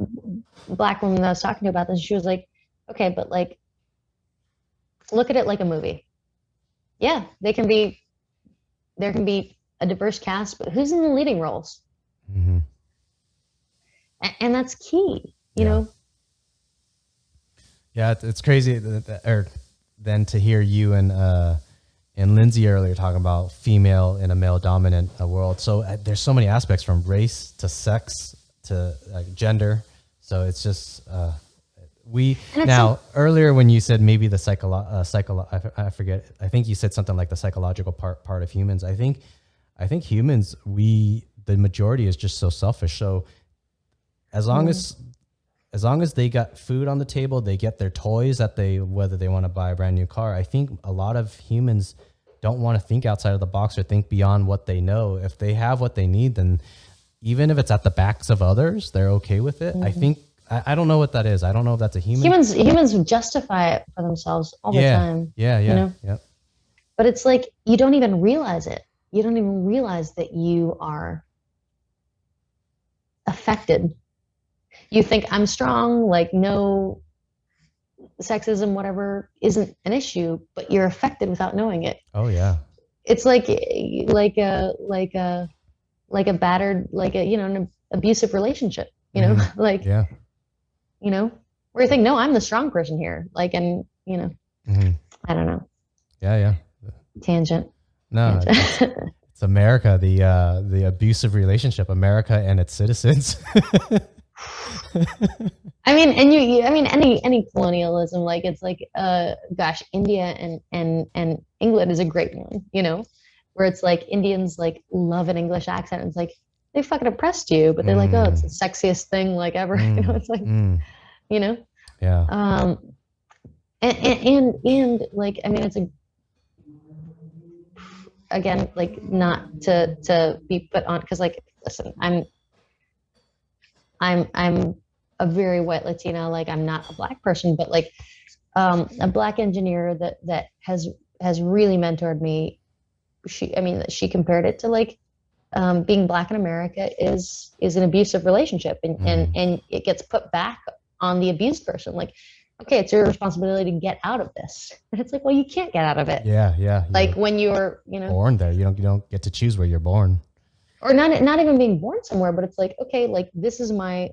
black woman that I was talking to about this, she was like, okay, but like, look at it like a movie. Yeah, there can be a diverse cast, but who's in the leading roles? And that's key, you know? Yeah, it's crazy. Then to hear you and Lynzie earlier talking about female in a male dominant world. So there's so many aspects, from race to sex to gender. So it's just earlier when you said maybe the I forget. I think you said something like the psychological part of humans. I think humans, the majority is just so selfish. So as long as they got food on the table, they get their toys whether they want to buy a brand new car. I think a lot of humans don't want to think outside of the box or think beyond what they know. If they have what they need, then even if it's at the backs of others, they're okay with it. I think, I don't know what that is. I don't know if that's a human. Humans justify it for themselves all the time. Yeah. But it's like, you don't even realize it. You don't even realize that you are affected. You think, I'm strong, like no sexism, whatever, isn't an issue, but you're affected without knowing it. Oh yeah. It's like a battered, an abusive relationship, where you think, no, I'm the strong person here. I don't know. Yeah. Tangent. No, it's America, the abusive relationship, America and its citizens. I mean, and I mean, any colonialism, like it's like, gosh, India and England is a great one, you know, where it's like Indians like love an English accent. And it's like they fucking oppressed you, but they're like, oh, it's the sexiest thing like ever. You know, it's like, you know, Yeah. And like, I mean, it's again, like not to be put on, because like, listen, I'm a very white Latina, like I'm not a black person, but like a black engineer that has really mentored me. She compared it to like being black in America is an abusive relationship, and it gets put back on the abused person. Like, okay, it's your responsibility to get out of this. And it's like, well, you can't get out of it. Yeah. Like when you're, you know, born there, you don't get to choose where you're born. Or not even being born somewhere, but it's like, okay, like this is my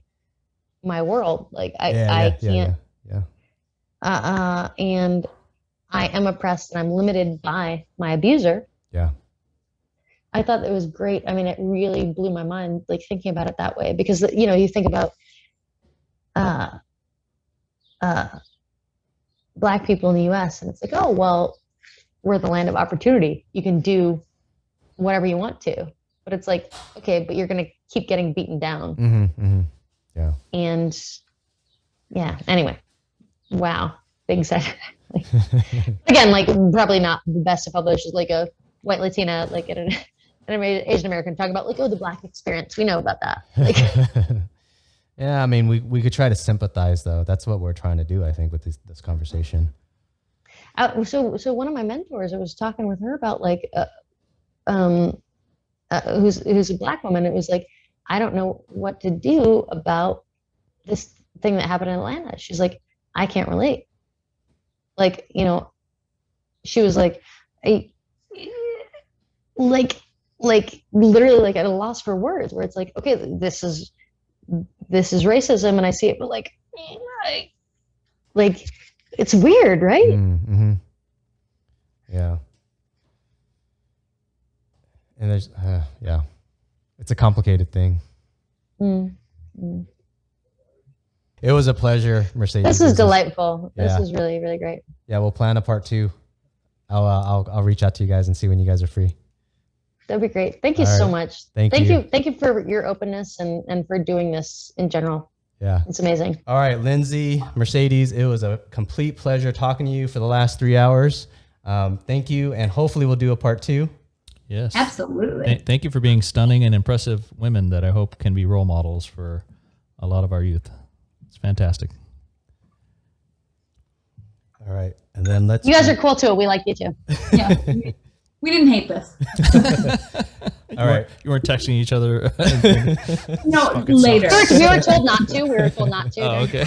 world. Like I can't. Yeah. And I am oppressed and I'm limited by my abuser. Yeah. I thought it was great. I mean, it really blew my mind, like thinking about it that way, because, you know, you think about black people in the US, and it's like, oh, well, we're the land of opportunity. You can do whatever you want to, but it's like, okay, but you're going to keep getting beaten down. Yeah. And yeah, anyway, wow. Big set. Like, again, like probably not the best to publish is like a white Latina, like an Asian American talk about like, oh, the black experience. We know about that. Like, yeah, I mean, we could try to sympathize though. That's what we're trying to do, I think, with this conversation. So one of my mentors, I was talking with her about like, who's a black woman. It was like, I don't know what to do about this thing that happened in Atlanta. She's like, I can't relate. Like, you know, she was like, like literally like at a loss for words, where it's like, okay, this is racism and I see it, but like it's weird, right? Mm-hmm. Yeah. And there's, yeah, it's a complicated thing. Mm-hmm. It was a pleasure, Mercedes. This is delightful. Yeah. This is really, really great. Yeah, we'll plan a part 2. I'll reach out to you guys and see when you guys are free. That'd be great. Thank you All so right. much. Thank you. Thank you for your openness and for doing this in general. Yeah. It's amazing. All right, Lynzie, Mercedes, it was a complete pleasure talking to you for the last 3 hours. Thank you, and hopefully we'll do a part 2. Yes. Absolutely. Thank you for being stunning and impressive women that I hope can be role models for a lot of our youth. It's fantastic. All right, and then let's... You guys are cool too. We like you too. Yeah. We didn't hate this. All right. You weren't texting each other. No, later. We were told not to. We were told not to. Oh, okay.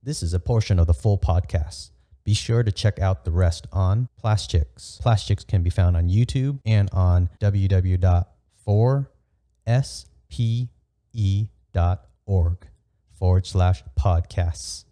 This is a portion of the full podcast. Be sure to check out the rest on PlastChicks. PlastChicks can be found on YouTube and on www.4spe.org/podcasts.